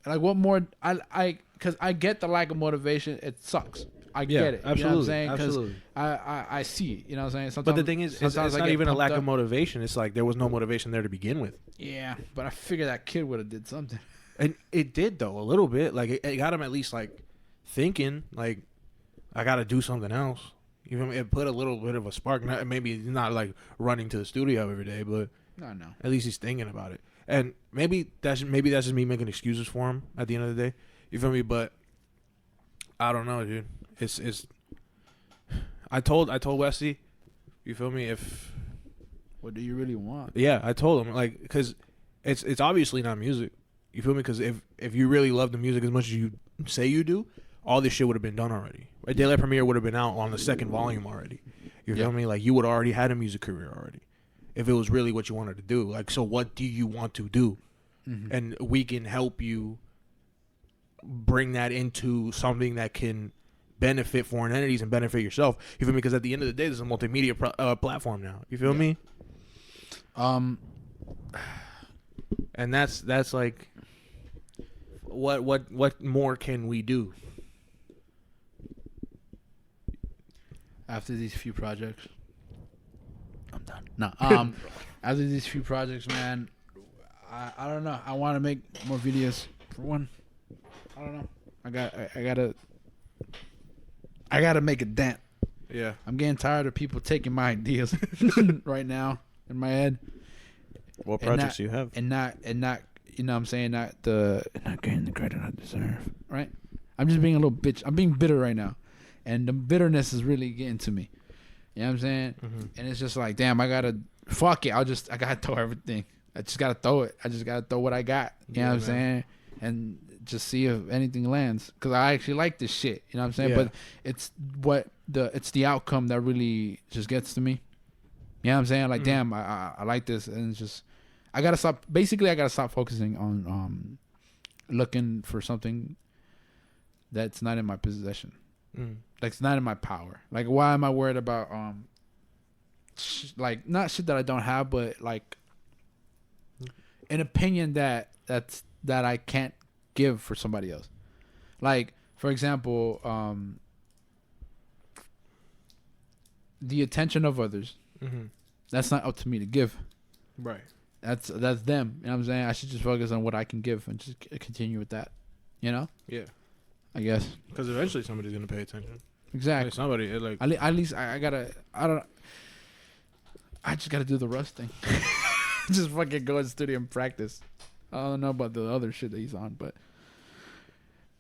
like, what more? Because I get the lack of motivation. It sucks. I get it. Absolutely, You know what I'm saying? 'Cause absolutely. I see it. You know what I'm saying? But Sometimes, the thing is, it's sometimes I not get even a pumped lack up. of motivation. It's like there was no motivation there to begin with. Yeah, but I figure that kid would have did something. And it did, though, a little bit. Like, it got him at least, like, thinking, like, I got to do something else. You know, it put a little bit of a spark. Maybe he's not, like, running to the studio every day, but No. at least he's thinking about it. And maybe that's just me making excuses for him at the end of the day. You feel me? But I don't know, dude. It's. I told Wesley, you feel me? What do you really want? Yeah, I told him like because it's obviously not music. You feel me? Because if you really love the music as much as you say you do, all this shit would have been done already. Right? Daylight Premiere would have been out on the second volume already. You feel me? Like you would already had a music career already. If it was really what you wanted to do, like, so what do you want to do? Mm-hmm. And we can help you bring that into something that can benefit foreign entities and benefit yourself. You feel me? Because at the end of the day, this is a multimedia platform now. You feel me? And that's like, what more can we do? After these few projects, I'm done. No, after these few projects, man, I don't know. I want to make more videos. For one, I don't know. I gotta make a dent. Yeah. I'm getting tired of people taking my ideas right now in my head. What And projects not- do you have? and not you know what I'm saying, not getting the credit I deserve, right? I'm just being a little bitch. I'm being bitter right now, and the bitterness is really getting to me. You know what I'm saying? Mm-hmm. And it's just like, damn, I gotta fuck it. I gotta throw everything. I just gotta throw it. I just gotta throw what I got. You know what I'm saying? And just see if anything lands, because I actually like this shit. You know what I'm saying? Yeah. But it's the outcome that really just gets to me. You know what I'm saying? Like, damn, I like this, and it's just I gotta stop. Basically, I gotta stop focusing on looking for something that's not in my possession. Like, it's not in my power. Like, why am I worried about like, not shit that I don't have, but like an opinion that I can't give for somebody else. Like, for example, the attention of others. Mm-hmm. That's not up to me to give. Right. That's them. You know what I'm saying? I should just focus on what I can give and just continue with that. You know? Yeah. I guess. Because eventually somebody's gonna pay attention. Exactly. Like somebody like. At least I just gotta do the Rust thing. Just fucking go in the studio and practice. I don't know about the other shit that he's on, but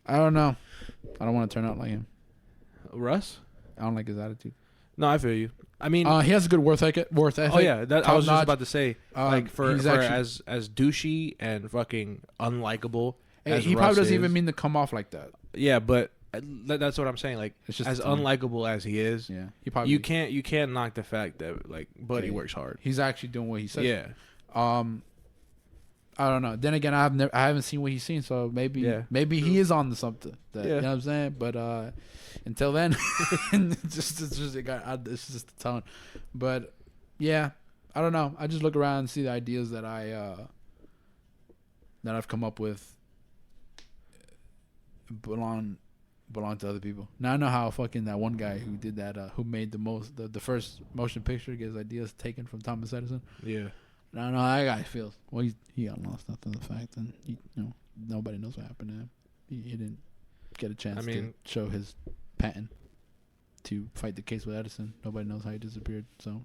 I don't know. I don't want to turn out like him. Russ? I don't like his attitude. No, I feel you. I mean, He has a good worth ethic. oh yeah, that, I was just about to say, like for he's actually- as douchey and fucking unlikable. Hey, as he Russ probably doesn't is, even mean to come off like that. Yeah, but that's what I'm saying. Like, It's just as the tone. unlikable as he is, Yeah, he probably. you can't knock the fact that like Buddy Yeah. works hard. He's actually doing what he said. Yeah, I don't know. Then again, I haven't seen what he's seen, so maybe he is on to something. That, Yeah. You know what I'm saying? But until then, it's just the tone. But yeah, I don't know. I just look around and see the ideas that I've come up with belong to other people. Now I know how fucking that one guy who did that, who made the first motion picture, gets ideas taken from Thomas Edison. yeah. I don't know how that guy feels. Well, he got lost after the fact, and nobody knows what happened to him. He didn't get a chance to show his patent to fight the case with Edison. Nobody knows how he disappeared. So,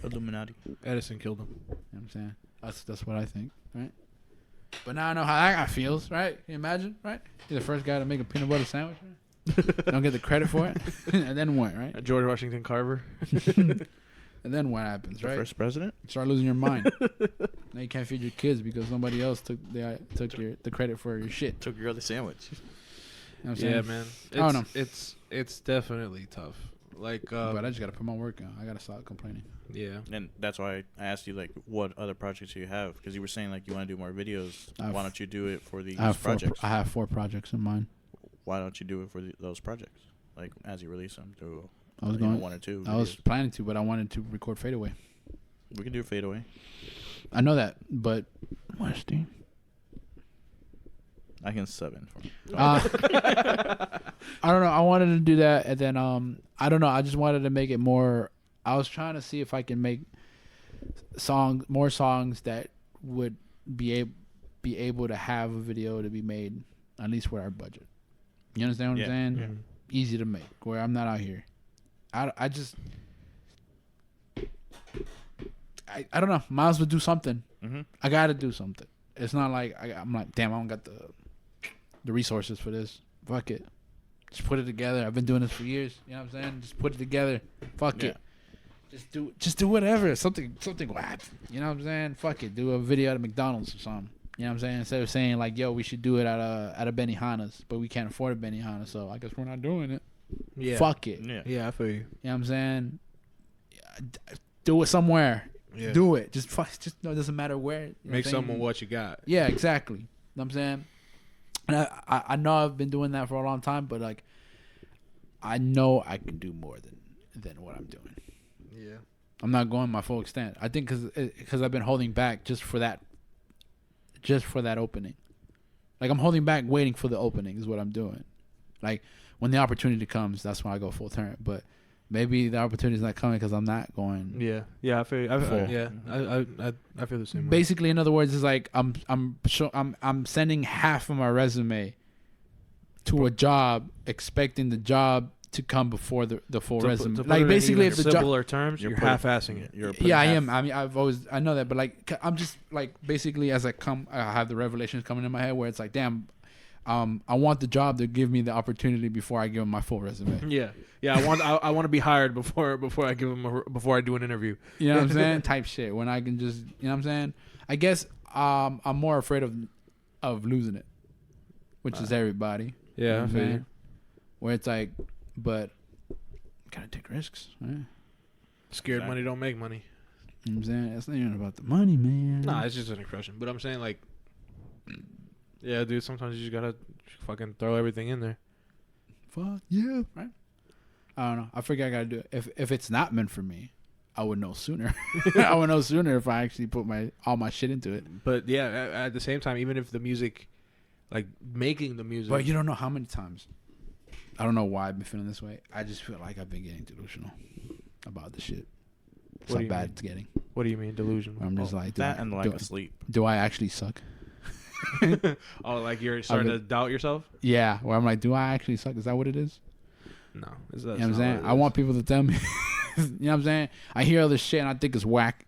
Illuminati. Edison killed him. you know what I'm saying? That's what I think, right? But now I know how that guy feels, right? Can you imagine, right? He's the first guy to make a peanut butter sandwich, right? Don't get the credit for it. And then what, right? George Washington Carver. And then what happens, The right? first president? You start losing your mind. Now you can't feed your kids because somebody else took the credit for your shit. Took your other sandwich. You know what I'm saying? Yeah, man. I don't know. It's definitely tough. Like, But I just gotta put my work on. I gotta stop complaining. yeah. And that's why I asked you, like, what other projects do you have? Because you were saying, like, you want to do more videos. Why don't you do it for these projects? I have 4 projects in mind. Why don't you do it for those projects? Like, as you release them, do I was going 1 or 2 I was videos. planning to, but I wanted to record Fade Away. We can do Fade Away. I know that, but Westy. I can sub in for you. I don't know. I wanted to do that, and then I don't know. I just wanted to make it more. I was trying to see if I can make more songs that would be able to have a video to be made, at least with our budget. You understand what I'm saying? Yeah. Easy to make, where I'm not out here. I don't know. Might as well do something. Mm-hmm. I gotta do something. It's not like I'm like, damn, I don't got the resources for this. Fuck it. Just put it together. I've been doing this for years. You know what I'm saying? Just put it together. Fuck Yeah. it. Just do whatever. Something will happen. You know what I'm saying? Fuck it. Do a video at a McDonald's or something. You know what I'm saying? Instead of saying like, yo, we should do it at a Benihana's, but we can't afford a Benihana, so I guess we're not doing it. Yeah. Fuck it. Yeah. Yeah, I feel you. You know what I'm saying? Do it somewhere. Yeah. Do it. Just no, it doesn't matter where. You know Make what I'm something saying? what you got. Yeah, exactly. You know what I'm saying? And I know I've been doing that for a long time, but like I know I can do more than what I'm doing. Yeah. I'm not going my full extent. I think because I've been holding back just for that opening. Like I'm holding back, waiting for the opening is what I'm doing. Like when the opportunity comes, that's when I go full turn. But maybe the opportunity is not coming because I'm not going. Yeah. Yeah, I feel you. Full. Yeah. I feel the same way. Basically, in other words, it's like I'm sending half of my resume to a job, expecting the job to come before the full resume. Like basically, if the job. simpler terms, You're you're putting- half-assing it. You're putting Yeah, I half- am. I mean, I know that, but like, I'm just like basically as I have the revelations coming in my head where it's like, damn, I want the job to give me the opportunity before I give them my full resume. Yeah. Yeah, I want to be hired before I give them before I do an interview. You know what I'm saying? Type shit. When I can just, you know what I'm saying? I guess I'm more afraid of losing it, which is everybody. You know Yeah, what I I'm feel you. saying? Where it's like, but gotta take risks. Right? You know Scared Exactly. money don't make money. what I'm saying? It's not even about the money, man. Nah, it's just an expression. But I'm saying like, yeah, dude. Sometimes you just gotta fucking throw everything in there. Fuck yeah, right? I don't know. I figure I gotta do it. If it's not meant for me, I would know sooner. I would know sooner if I actually put all my shit into it. But yeah, at the same time, even if the music, like making the music, But you don't know how many times. I don't know why I've been feeling this way. I just feel like I've been getting delusional about the shit. It's What how do you bad mean? it's getting. what do you mean delusion? I'm just like, that and lack do, of sleep. do I actually suck? Oh, like you're starting to doubt yourself? Yeah, where I'm like, do I actually suck? Is that what it is? No, You know what I'm saying? I want people to tell me. You know what I'm saying? I hear all this shit and I think it's whack.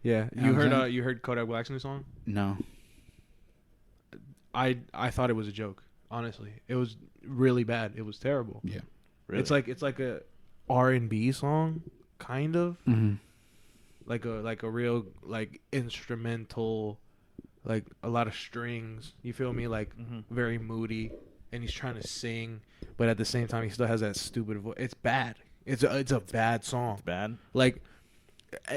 Yeah, You know what I'm saying? you heard Kodak Black's new song? No. I thought it was a joke. Honestly, it was really bad. It was terrible. Yeah. Really? It's like a R&B song, kind of Mm-hmm. like a real like instrumental, like a lot of strings. You feel me? Like Mhm. very moody, and he's trying to sing, but at the same time he still has that stupid voice. It's bad. It's a bad song. It's bad. Like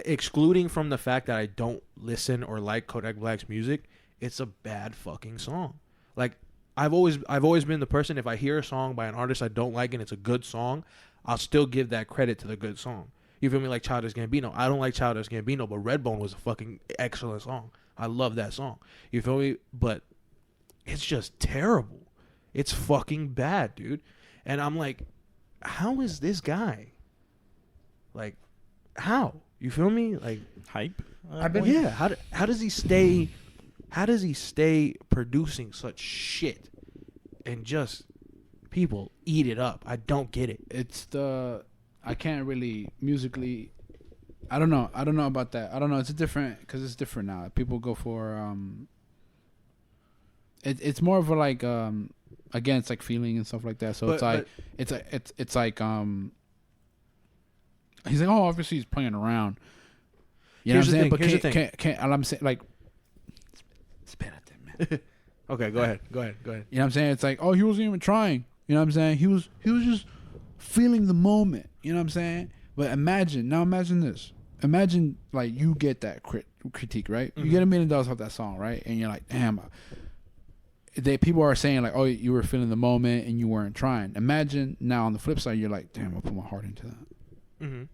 excluding from the fact that I don't listen or like Kodak Black's music, it's a bad fucking song. Like I've always been the person, if I hear a song by an artist I don't like and it's a good song, I'll still give that credit to the good song. You feel me? Like Childish Gambino. I don't like Childish Gambino, but Redbone was a fucking excellent song. I love that song. You feel me? But it's just terrible. It's fucking bad, dude. And I'm like, how is this guy? Like, how? You feel me? Like, Hype. yeah. How does he stay? How does he stay producing such shit and just people eat it up? I don't get it. It's I can't really musically. I don't know about that. I don't know. It's different because it's different now. People go for It's more of a like again, it's like feeling and stuff like that. So it's like it's like he's like, oh, obviously he's playing around. You know what I'm saying? But Here's the thing. can't I'm saying like spit at them, man. Okay, go ahead. You know what I'm saying? It's like, oh, he wasn't even trying. You know what I'm saying? He was just feeling the moment. You know what I'm saying? But imagine this. Imagine like you get that critique, right? You get $1 million off that song, right? And you're like, damn. People are saying like, oh, you were feeling the moment and you weren't trying. Imagine now on the flip side, you're like, damn, I put my heart into that. Mm-hmm. You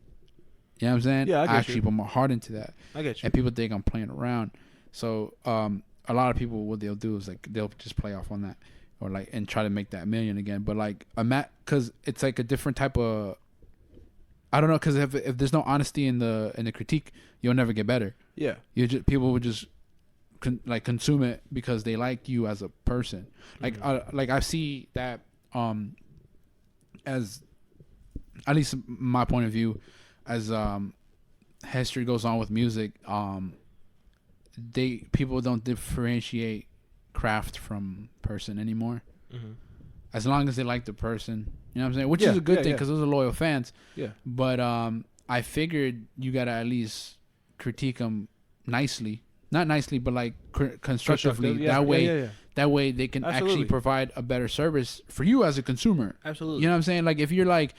know what I'm saying? Yeah, I get actually you. put my heart into that. I get you. And people think I'm playing around. So a lot of people, what they'll do is like they'll just play off on that, or like and try to make that $1 million again. But like because it's like a different type of. I don't know, because if there's no honesty in the critique, you'll never get better. Yeah. People would just consume it because they like you as a person. Like I see that as at least my point of view, as history goes on with music, people don't differentiate craft from person anymore. Mm-hmm. As long as they like the person, you know what I'm saying? Which Yeah, is a good yeah, thing yeah. because those are loyal fans. Yeah. But I figured you gotta at least critique them nicely, not nicely, but like constructively. Yeah. That way, Yeah. that way they can Absolutely. actually provide a better service for you as a consumer. Absolutely. You know what I'm saying? Like if you're like,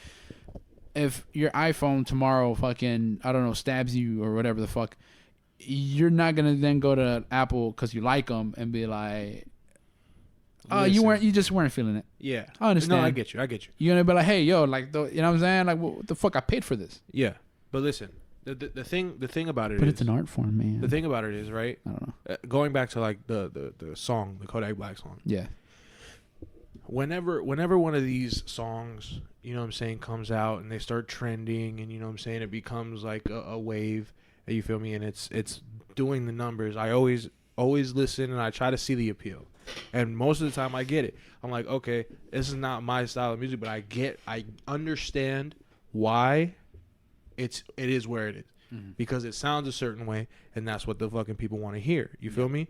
if your iPhone tomorrow fucking I don't know stabs you or whatever the fuck, you're not gonna then go to Apple because you like them and be like, oh, you just weren't feeling it. Yeah. I understand. No, I get you. You're gonna be like, hey, yo, like, you know what I'm saying? Like, what the fuck? I paid for this. Yeah. But listen, the thing about it But is, it's an art form, man. the thing about it is, right? I don't know. Going back to like the song, the Kodak Black song. Yeah. Whenever one of these songs, you know what I'm saying, comes out and they start trending and you know what I'm saying, it becomes like a wave, you feel me, and it's doing the numbers. I always listen and I try to see the appeal. And most of the time I get it. I'm like, okay, this is not my style of music, but I understand why it is where it is. Mhm. Because it sounds a certain way and that's what the fucking people want to hear. You feel me?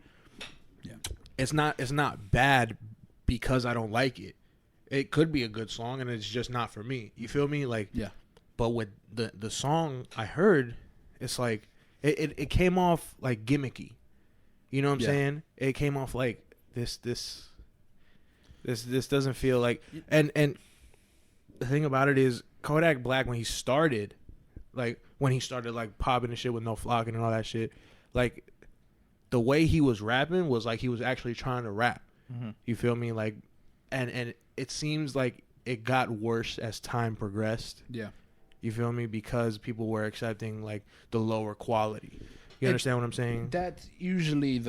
Yeah. It's not bad because I don't like it. It could be a good song and it's just not for me. You feel me? Like, Yeah. But with the song I heard, it's like it came off like gimmicky. You know what I'm Yeah. saying? It came off like this doesn't feel like, and the thing about it is Kodak Black when he started like popping and shit with No Flocking and all that shit, like the way he was rapping was like he was actually trying to rap. Mhm. You feel me? Like, and it seems like it got worse as time progressed. Yeah. You feel me? Because people were accepting like the lower quality. You understand what I'm saying? That's usually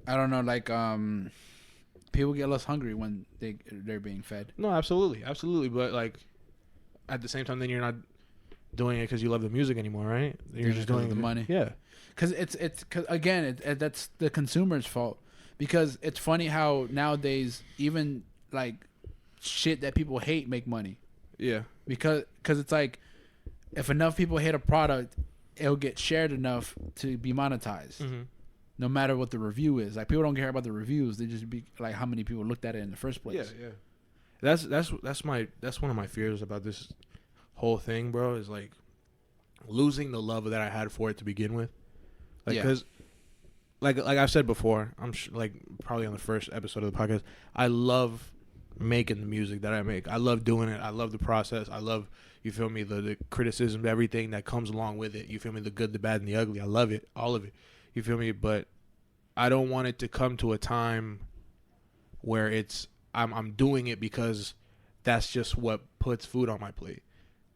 I don't know, like people get less hungry when they're being fed. No, absolutely. But like, at the same time, then you're not doing it because you love the music anymore, right? You're just doing the money. Yeah. Because cause again, that's the consumer's fault. Because it's funny how nowadays even like shit that people hate make money. Yeah. Because it's like if enough people hate a product, it'll get shared enough to be monetized. Mm-hmm. No matter what the review is. Like people don't care about the reviews. They just be like how many people looked at it in the first place. Yeah. That's one of my fears about this whole thing, bro. Is like losing the love that I had for it to begin with. Like, Yeah. because, like I've said before, like probably on the first episode of the podcast, I love making the music that I make. I love doing it. I love the process. I love, you feel me, the criticism, everything that comes along with it. You feel me, the good, the bad, and the ugly. I love it, all of it. You feel me? But I don't want it to come to a time where I'm doing it because that's just what puts food on my plate.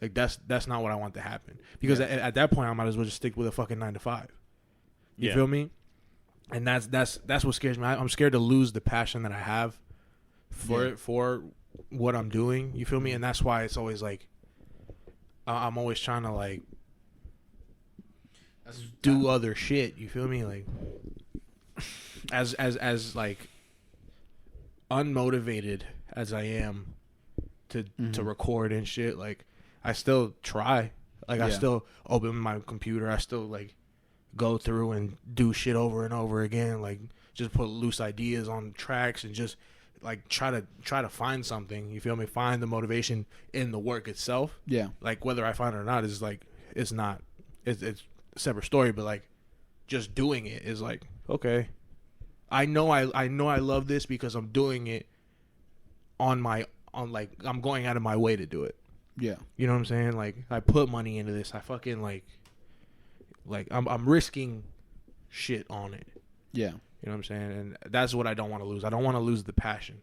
Like that's not what I want to happen. Because at that point I might as well just stick with a fucking 9 to 5. You feel me? And that's what scares me. I'm scared to lose the passion that I have for what I'm doing. You feel me? And that's why it's always like I'm always trying to like do other shit. You feel me? Like as like unmotivated as I am to record and shit, like I still try. Like I still open my computer. I still like go through and do shit over and over again. Like just put loose ideas on tracks and just like try to find something. You feel me? Find the motivation in the work itself. Yeah. Like whether I find it or not is like it's a separate story. But like just doing it is like okay. I know I love this because I'm doing it on like I'm going out of my way to do it. Yeah. You know what I'm saying? Like I put money into this. I fucking like I'm risking shit on it. Yeah. You know what I'm saying? And that's what I don't want to lose. I don't want to lose the passion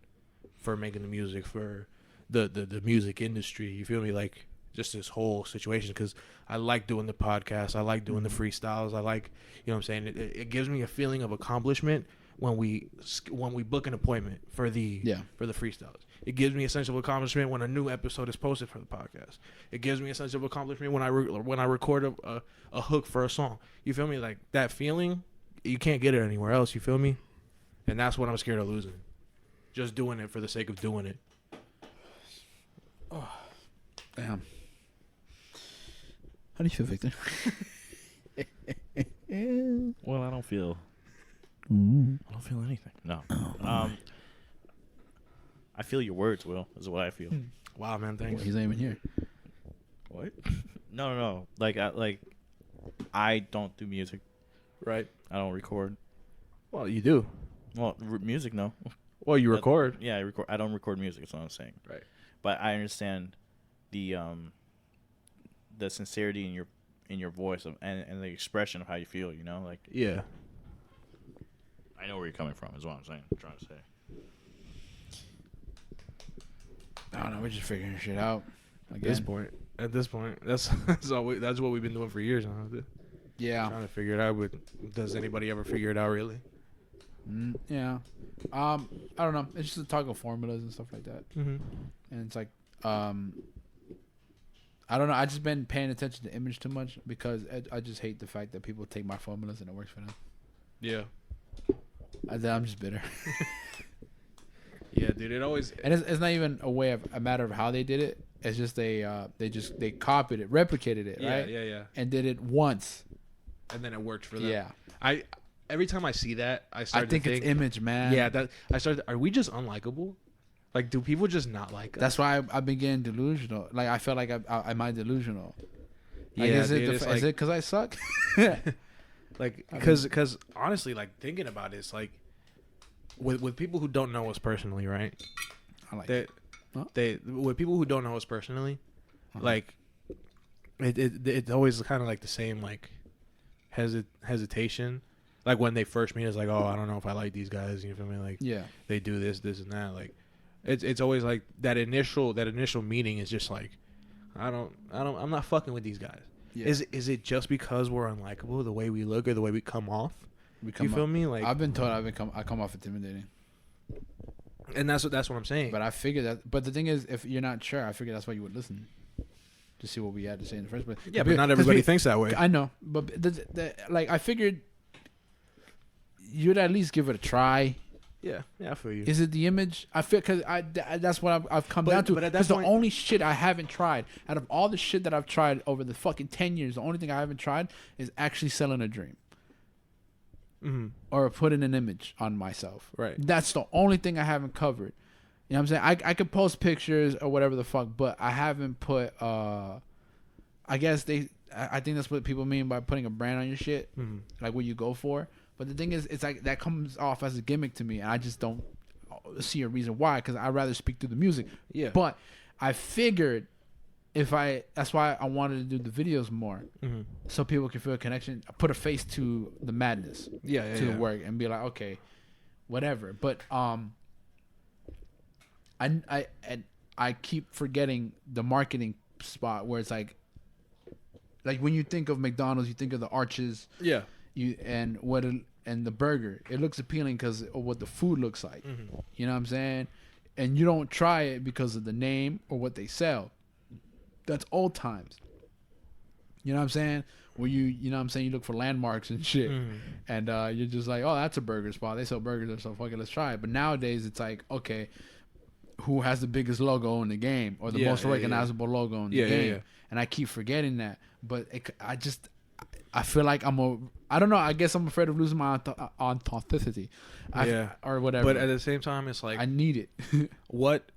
for making the music, for the music industry. You feel me? Like just this whole situation, because I like doing the podcast. I like doing the freestyles. I like, you know what I'm saying? It gives me a feeling of accomplishment when we book an appointment for the freestyles. It gives me a sense of accomplishment when a new episode is posted for the podcast. It gives me a sense of accomplishment when I record a hook for a song. You feel me? Like that feeling, you can't get it anywhere else. You feel me? And that's what I'm scared of losing. Just doing it for the sake of doing it. Oh, damn. How do you feel, Victor? Well, I don't feel Ooh. I don't feel anything. No. I feel your words, Will. Is what I feel. Wow, man, Well, thanks. he's not even here. What? No. Like I don't do music. Right. I don't record. Well, you do. Well, music, no. Well, you But- record. Yeah, I record. I don't record music. That's what I'm saying. Right. But I understand the sincerity in your voice and the expression of how you feel. You know, like Yeah. I know where you're coming from. Is what I'm saying. Trying to say. I don't know. We're just figuring shit out. At this point, that's that's what we've been doing for years now. Yeah. Trying to figure it out. But does anybody ever figure it out really? Yeah. I don't know. It's just a talk of formulas and stuff like that. Mm-hmm. And it's like, I don't know. I just been paying attention to image too much because I just hate the fact that people take my formulas and it works for them. Yeah. I'm just bitter. Yeah, dude. It always. And it's not even a matter of how they did it. It's just they copied it, replicated it, right? Yeah. And did it once. And then it worked for them. Yeah. Every time I see that, I I start think to it's think. image, man. Yeah, are we just unlikable? Like, do people just not like us? That's why I've been getting delusional. Like I feel like am I delusional? Like, Yeah, is dude, it it's is it because I suck? like, because honestly, like thinking about it, it's like with people who don't know us personally, right? I like That it. with people who don't know us personally, Uh-huh. like it's always kind of like the same like hesitation. Like when they first meet, it's like, oh, I don't know if I like these guys. You feel me? Like Yeah. they do this, and that. Like it's always like that initial meeting is just like, I'm not fucking with these guys. Yeah. Is it just because we're unlikable, the way we look or the way we come off? We You feel up- me? Like, I've been told I come off intimidating. and that's what I'm saying. But I figured that. But the thing is, if you're not sure, I figured that's why you would listen to see what we had to say in the first place. Yeah, but not everybody thinks that way. I know, but like I figured you'd at least give it a try. Yeah, I feel you. Is it the image? I feel because that's what I've come down to. But at that Because the point- only shit I haven't tried out of all the shit that I've tried over the fucking 10 years, the only thing I haven't tried is actually selling a dream Mm-hmm. or putting an image on myself. Right. That's the only thing I haven't covered. You know what I'm saying? I could post pictures or whatever the fuck, but I haven't put. I guess I think that's what people mean by putting a brand on your shit, Mm-hmm. like what you go for. But the thing is, it's like that comes off as a gimmick to me, and I just don't see a reason why. Because I'd rather speak through the music. Yeah. But I figured that's why I wanted to do the videos more, Mm-hmm. so people can feel a connection, put a face to the madness, Yeah, to the work, and be like, okay, whatever. But I keep forgetting the marketing spot where it's like when you think of McDonald's, you think of the arches, Yeah. and the burger. It looks appealing because of what the food looks like. Mm-hmm. You know what I'm saying? And you don't try it because of the name or what they sell. That's old times. You know what I'm saying? Where you know what I'm saying, you look for landmarks and shit. Mm-hmm. And you're just like, oh, that's a burger spot. They sell burgers, so fuck it, let's try it. But nowadays it's like, okay, who has the biggest logo in the game or the Yeah, most yeah, yeah. recognizable logo in the Yeah, yeah, game? yeah. And I keep forgetting that. But I feel like I don't know. I guess I'm afraid of losing my authenticity. Yeah. Or whatever. But at the same time, it's like, I need it. what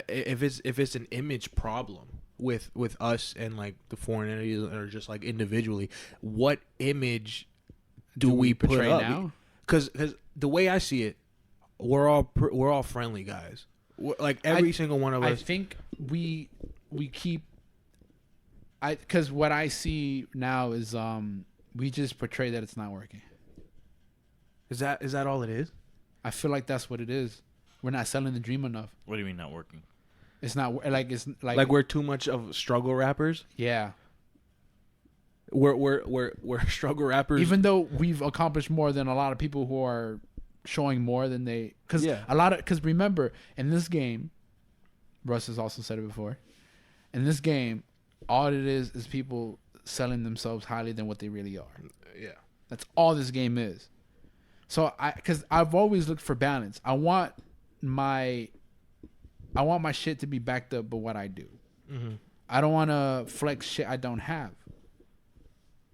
if it's an image problem with us and like the foreign entities or just like individually, what image do we put portray up? now? Because the way I see it, we're all friendly guys. Like every single one of I us. think we keep. Because what I see now is we just portray that it's not working. Is that all it is? I feel like that's what it is. We're not selling the dream enough. What do you mean not working? It's not like it's like Like we're too much of struggle rappers. yeah. We're struggle rappers. Even though we've accomplished more than a lot of people who are showing more than they, because Yeah. because remember in this game, Russ has also said it before. In this game, all it is people selling themselves highly than what they really are. yeah. That's all this game is. So because I've always looked for balance. I want my shit to be backed up by what I do. Mm-hmm. I don't want to flex shit I don't have.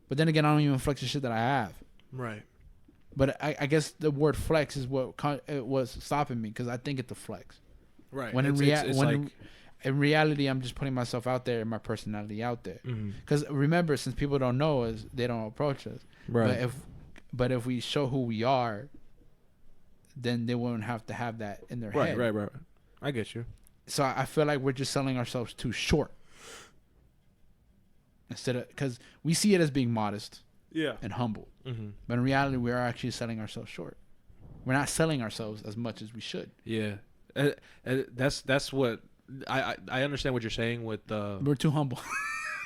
But then again, I don't even flex the shit that I have. Right. But I guess the word flex is what it was stopping me because I think it's a flex. Right. When in it's reality, in reality, I'm just putting myself out there and my personality out there. Because remember, since people don't know us, they don't approach us. right. But if we show who we are, then they won't have to have that in their head. Right. I get you. So I feel like we're just selling ourselves too short. Instead of, because we see it as being modest Yeah. and humble, Mm-hmm. but in reality, we are actually selling ourselves short. We're not selling ourselves as much as we should. Yeah. That's what I understand what you're saying with We're too humble.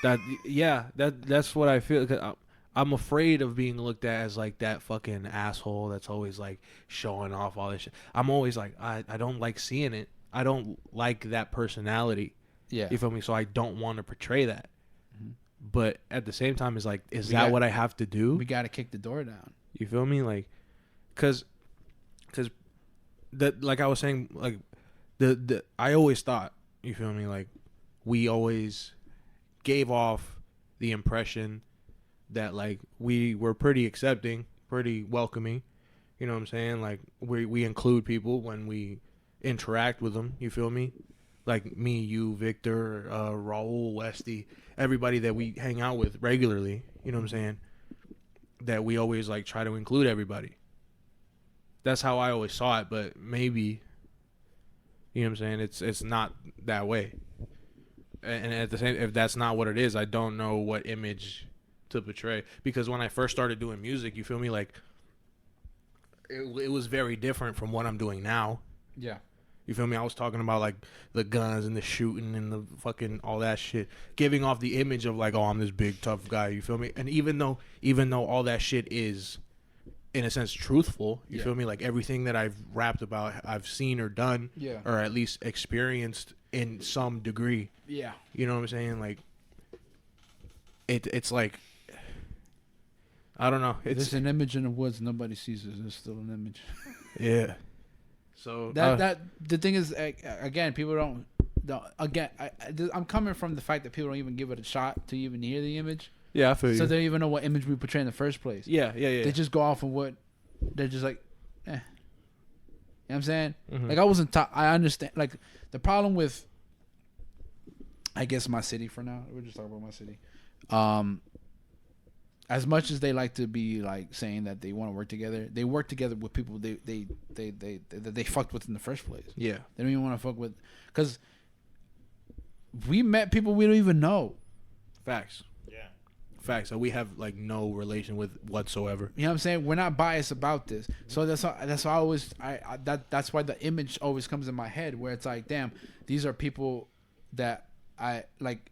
that. Yeah. That's what I feel. 'Cause I'm afraid of being looked at as like that fucking asshole that's always like showing off all this shit. I'm always like I don't like seeing it. I don't like that personality. Yeah. You feel me? So I don't want to portray that. Mhm. But at the same time, it's like, is We that got- what I have to do? We got to kick the door down. You feel me? Like, cause that, like I was saying, like the I always thought, you feel me? Like, we always gave off the impression that like we were pretty accepting, pretty welcoming. You know what I'm saying? Like we include people when we interact with them. You feel me? Like me, you, Victor, Raul, Westy, everybody that we hang out with regularly. You know what I'm saying? That we always like try to include everybody. That's how I always saw it, but maybe, you know what I'm saying? It's not that way. And at the same, if that's not what it is, I don't know what image to portray. Because when I first started doing music, you feel me? Like it was very different from what I'm doing now. Yeah. You feel me? I was talking about like the guns and the shooting and the fucking all that shit, giving off the image of like, oh, I'm this big tough guy. You feel me? And even though all that shit is, in a sense, truthful, you Yeah. feel me? Like everything that I've rapped about, I've seen or done, Yeah. or at least experienced in some degree. Yeah. You know what I'm saying? Like, it's like, I don't know. There's an image in the woods. Nobody sees it. There's still an image. Yeah. So That the thing is, again, people don't. I'm coming from the fact that people don't even give it a shot to even hear the image, yeah, I feel so you. they don't even know what image we portray in the first place. Yeah. They just go off of what they're just like, eh. You know what I'm saying? Mhm. Like I wasn't taught. I understand. Like the problem with, I guess my city for now. We're just talking about my city. As much as they like to be like saying that they want to work together, they work together with people they fucked with in the first place. Yeah. They don't even want to fuck with, because we met people we don't even know. Facts. Yeah. Facts. So we have like no relation with whatsoever. You know what I'm saying? We're not biased about this. So that's why I always that's why the image always comes in my head, where it's like, damn, these are people that I like.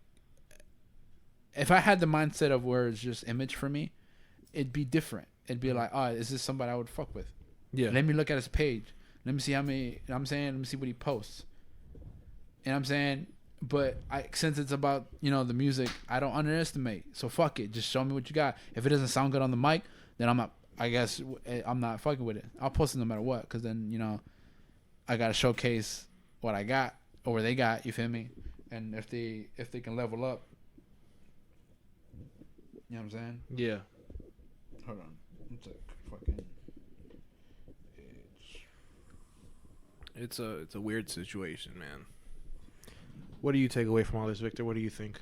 If I had the mindset of where it's just image for me, it'd be different. It'd be like, oh, is this somebody I would fuck with? Yeah. Let me look at his page. Let me see how many. You know what I'm saying, let me see what he posts. You know what I'm saying? But since it's about, you know, the music, I don't underestimate. So fuck it. Just show me what you got. If it doesn't sound good on the mic, then I'm not. I guess I'm not fucking with it. I'll post it no matter what, because then, you know, I gotta showcase what I got or what they got. You feel me? And if they can level up, you know what I'm saying? Yeah. Hold on. It's a fucking. It's a weird situation, man. What do you take away from all this, Victor? What do you think?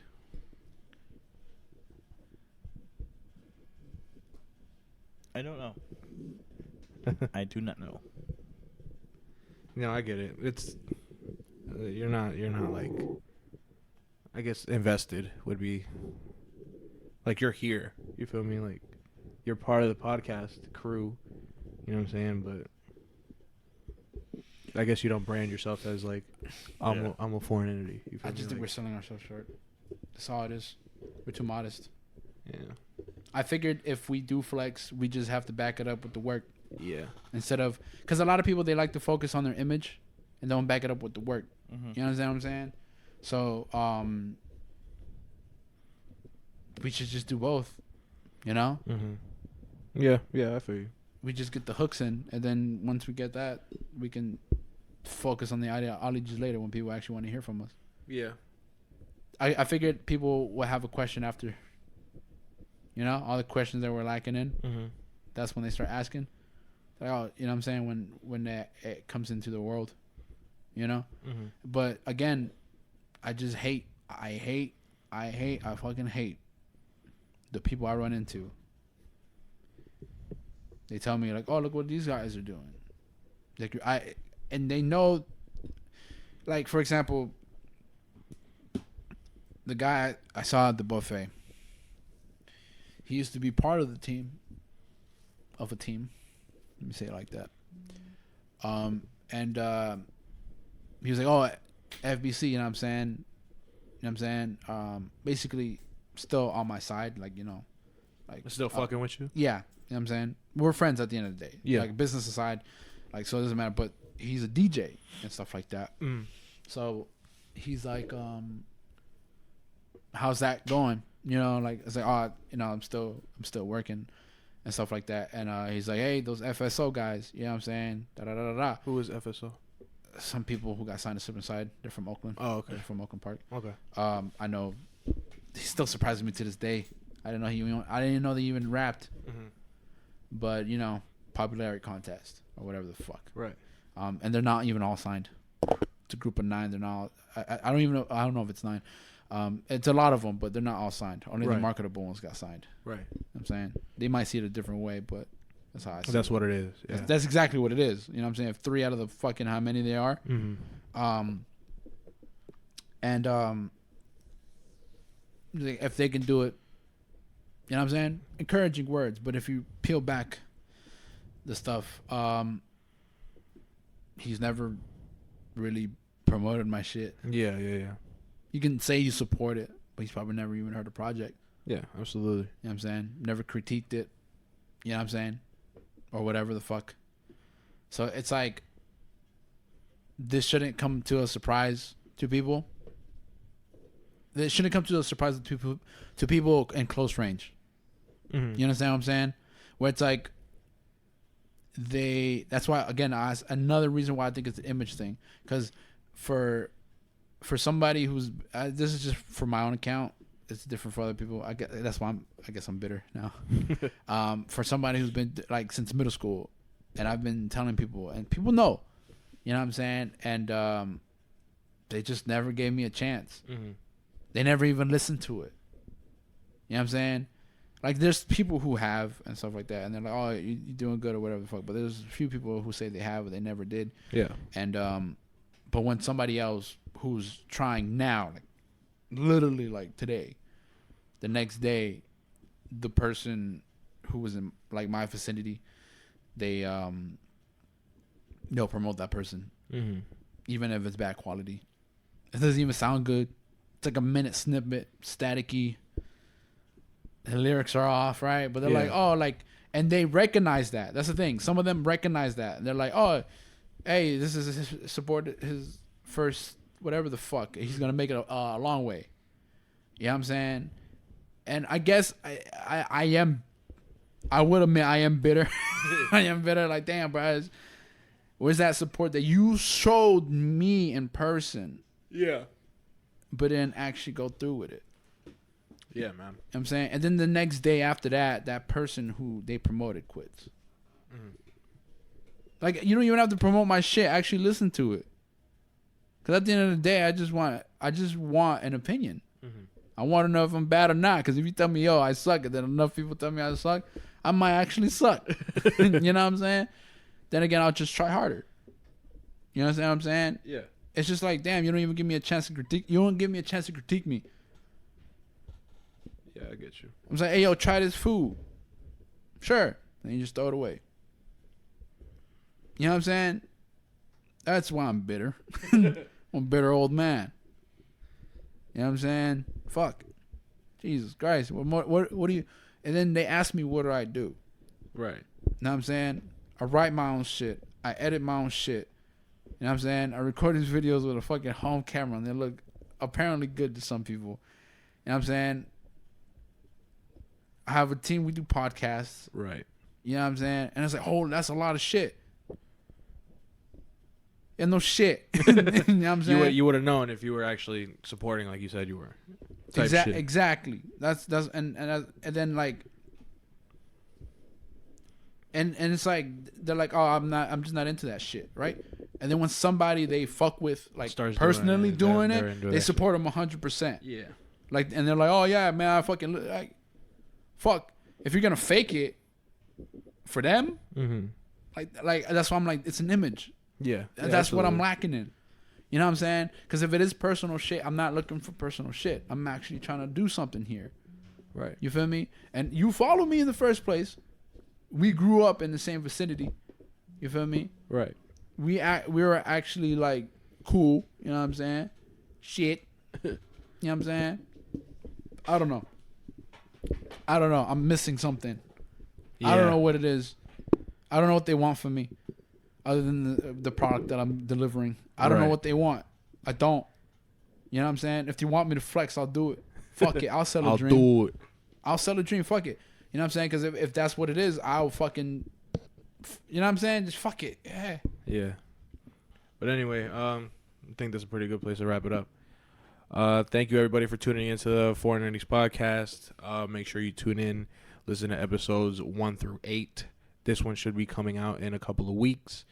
I don't know. I do not know. No, I get it. It's you're not like, I guess invested would be like, you're here. You feel me? Like you're part of the podcast crew. You know what I'm saying? But I guess you don't brand yourself as like I'm a foreign entity. You feel I me? just think Like, we're selling ourselves short. That's all it is. We're too modest. yeah. I figured if we do flex, we just have to back it up with the work Yeah. instead of, because a lot of people, they like to focus on their image and don't back it up with the work. Mm-hmm. You understand what I'm saying? So we should just do both. You know, Mhm. Yeah. Yeah. I feel you. we just get the hooks in, and then once we get that, we can focus on the ideologies later when people actually want to hear from us. Yeah. I figured people will have a question after. You know, all the questions that we're lacking in. Mhm. That's when they start asking. Like, oh, you know what I'm saying? When it comes into the world, you know. Mm-hmm. But again, I just hate. I fucking hate the people I run into. They tell me like, "Oh, look what these guys are doing." Like and they know. Like for example, the guy I saw at the buffet. He used to be part of the team. Of a team, let me say it like that. He was like, "Oh, FBC," you know what I'm saying? You know what I'm saying? Basically, still on my side, like like Still fucking with you? yeah. You know what I'm saying? We're friends at the end of the day. Yeah. Like business aside, like so it doesn't matter. But he's a DJ and stuff like that. Mm. So he's like, how's that going? Like it's like, oh, I'm still working and stuff like that. And he's like, hey, those FSO guys, you know what I'm saying? Da da da da da. Who is FSO? Some people who got signed to Side. They're from Oakland. Oh, okay. They're from Oakland Park. Okay. I know. He still surprises me to this day. I didn't know they even rapped. Mm-hmm. But popularity contest or whatever the fuck. Right. And they're not even all signed. It's a group of 9. They're not. I don't even know. I don't know if it's 9. It's a lot of them, but they're not all signed. Only the marketable ones got signed. Right. You know what I'm saying? They might see it a different way, but that's how I see That's it. what it is. Yeah. That's exactly what it is. You know what I'm saying? If 3 out of the fucking how many they are. Mm-hmm. If they can do it, you know what I'm saying? Encouraging words. But if you peel back the stuff, he's never really promoted my shit. Yeah. You can say you support it, but he's probably never even heard a project. Yeah, absolutely. You know what I'm saying? Never critiqued it. You know what I'm saying? Or whatever the fuck. So it's like, this shouldn't come to a surprise to people. It shouldn't come to a surprise to people in close range. Mm-hmm. You understand what I'm saying? Where it's like, that's why, again, another reason why I think it's an image thing. Because for somebody who's, this is just for my own account. It's different for other people. I guess I'm bitter now. For somebody who's been like since middle school, and I've been telling people, and people know, you know what I'm saying, and they just never gave me a chance. Mm-hmm. They never even listened to it. You know what I'm saying? Like there's people who have and stuff like that, and they're like, "Oh, you're doing good" or whatever the fuck. But there's a few people who say they have, but they never did. Yeah. And but when somebody else who's trying now, like literally like today, the next day, the person who was in like my vicinity, they'll promote that person, Mm-hmm. even if it's bad quality. It doesn't even sound good. It's like a minute snippet, staticky. The lyrics are off, right? But they're like, oh, like, and they recognize that. That's the thing. Some of them recognize that. And they're like, oh, hey, this is his first whatever the fuck. He's gonna make it a long way. You know what I'm saying? And I guess I would admit I am bitter. I am bitter. Like, damn, bro, where's that support that you showed me in person? Yeah. But didn't actually go through with it. Yeah, man. You know what I'm saying? And then the next day after that person who they promoted quits. Mm-hmm. Like, you don't even have to promote my shit. Actually listen to it. Because at the end of the day, I just want an opinion. Mm-hmm. I want to know if I'm bad or not. Because if you tell me, yo, I suck, and then enough people tell me I suck, I might actually suck. You know what I'm saying? Then again, I'll just try harder. You understand what I'm saying? Yeah. It's just like, damn, you don't even give me a chance to critique. You don't give me a chance to critique me. Yeah, I get you. I'm saying, hey, yo, try this food. Sure. Then you just throw it away. You know what I'm saying? That's why I'm bitter. I'm a bitter old man. You know what I'm saying? Fuck. Jesus Christ. What do you... And then they ask me, what do I do? Right. You know what I'm saying? I write my own shit. I edit my own shit. You know what I'm saying? I record these videos with a fucking home camera, and they look apparently good to some people. You know what I'm saying? I have a team. We do podcasts. Right. You know what I'm saying? And it's like, oh, that's a lot of shit. And no shit. You know what I'm saying? You would have known if you were actually supporting, like you said you were. Exactly. That's and then like and it's like they're like, oh, I'm just not into that shit, right? And then when somebody they fuck with like Starts personally doing they're it, into they that support them 100%. Yeah. Like, and they're like, oh yeah, man, I fucking like, fuck. If you're gonna fake it for them, Mm-hmm. like that's why I'm like, it's an image. Yeah. That's what I'm lacking in. You know what I'm saying? Because if it is personal shit, I'm not looking for personal shit. I'm actually trying to do something here. Right. You feel me? And you follow me in the first place. We grew up in the same vicinity. You feel me? Right. We were actually like cool. You know what I'm saying? Shit. You know what I'm saying? I don't know. I'm missing something. I don't know what it is. I don't know what they want from me, other than the product that I'm delivering. I don't know Right. what they want. I don't. You know what I'm saying? If you want me to flex, I'll do it. Fuck it. I'll sell a I'll dream. do it. I'll sell a dream. Fuck it. You know what I'm saying? Because if that's what it is, I'll fucking. You know what I'm saying? Just fuck it. Yeah. Yeah. But anyway, I think that's a pretty good place to wrap it up. Thank you everybody for tuning into the 490s podcast. Make sure you tune in, listen to episodes 1 through 8. This one should be coming out in a couple of weeks.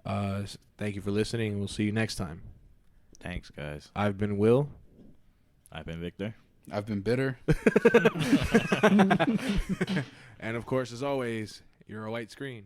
Thank you for listening, and we'll see you next time. Thanks, guys. I've been Will. I've been Victor. I've been bitter. And of course, as always, you're a white screen.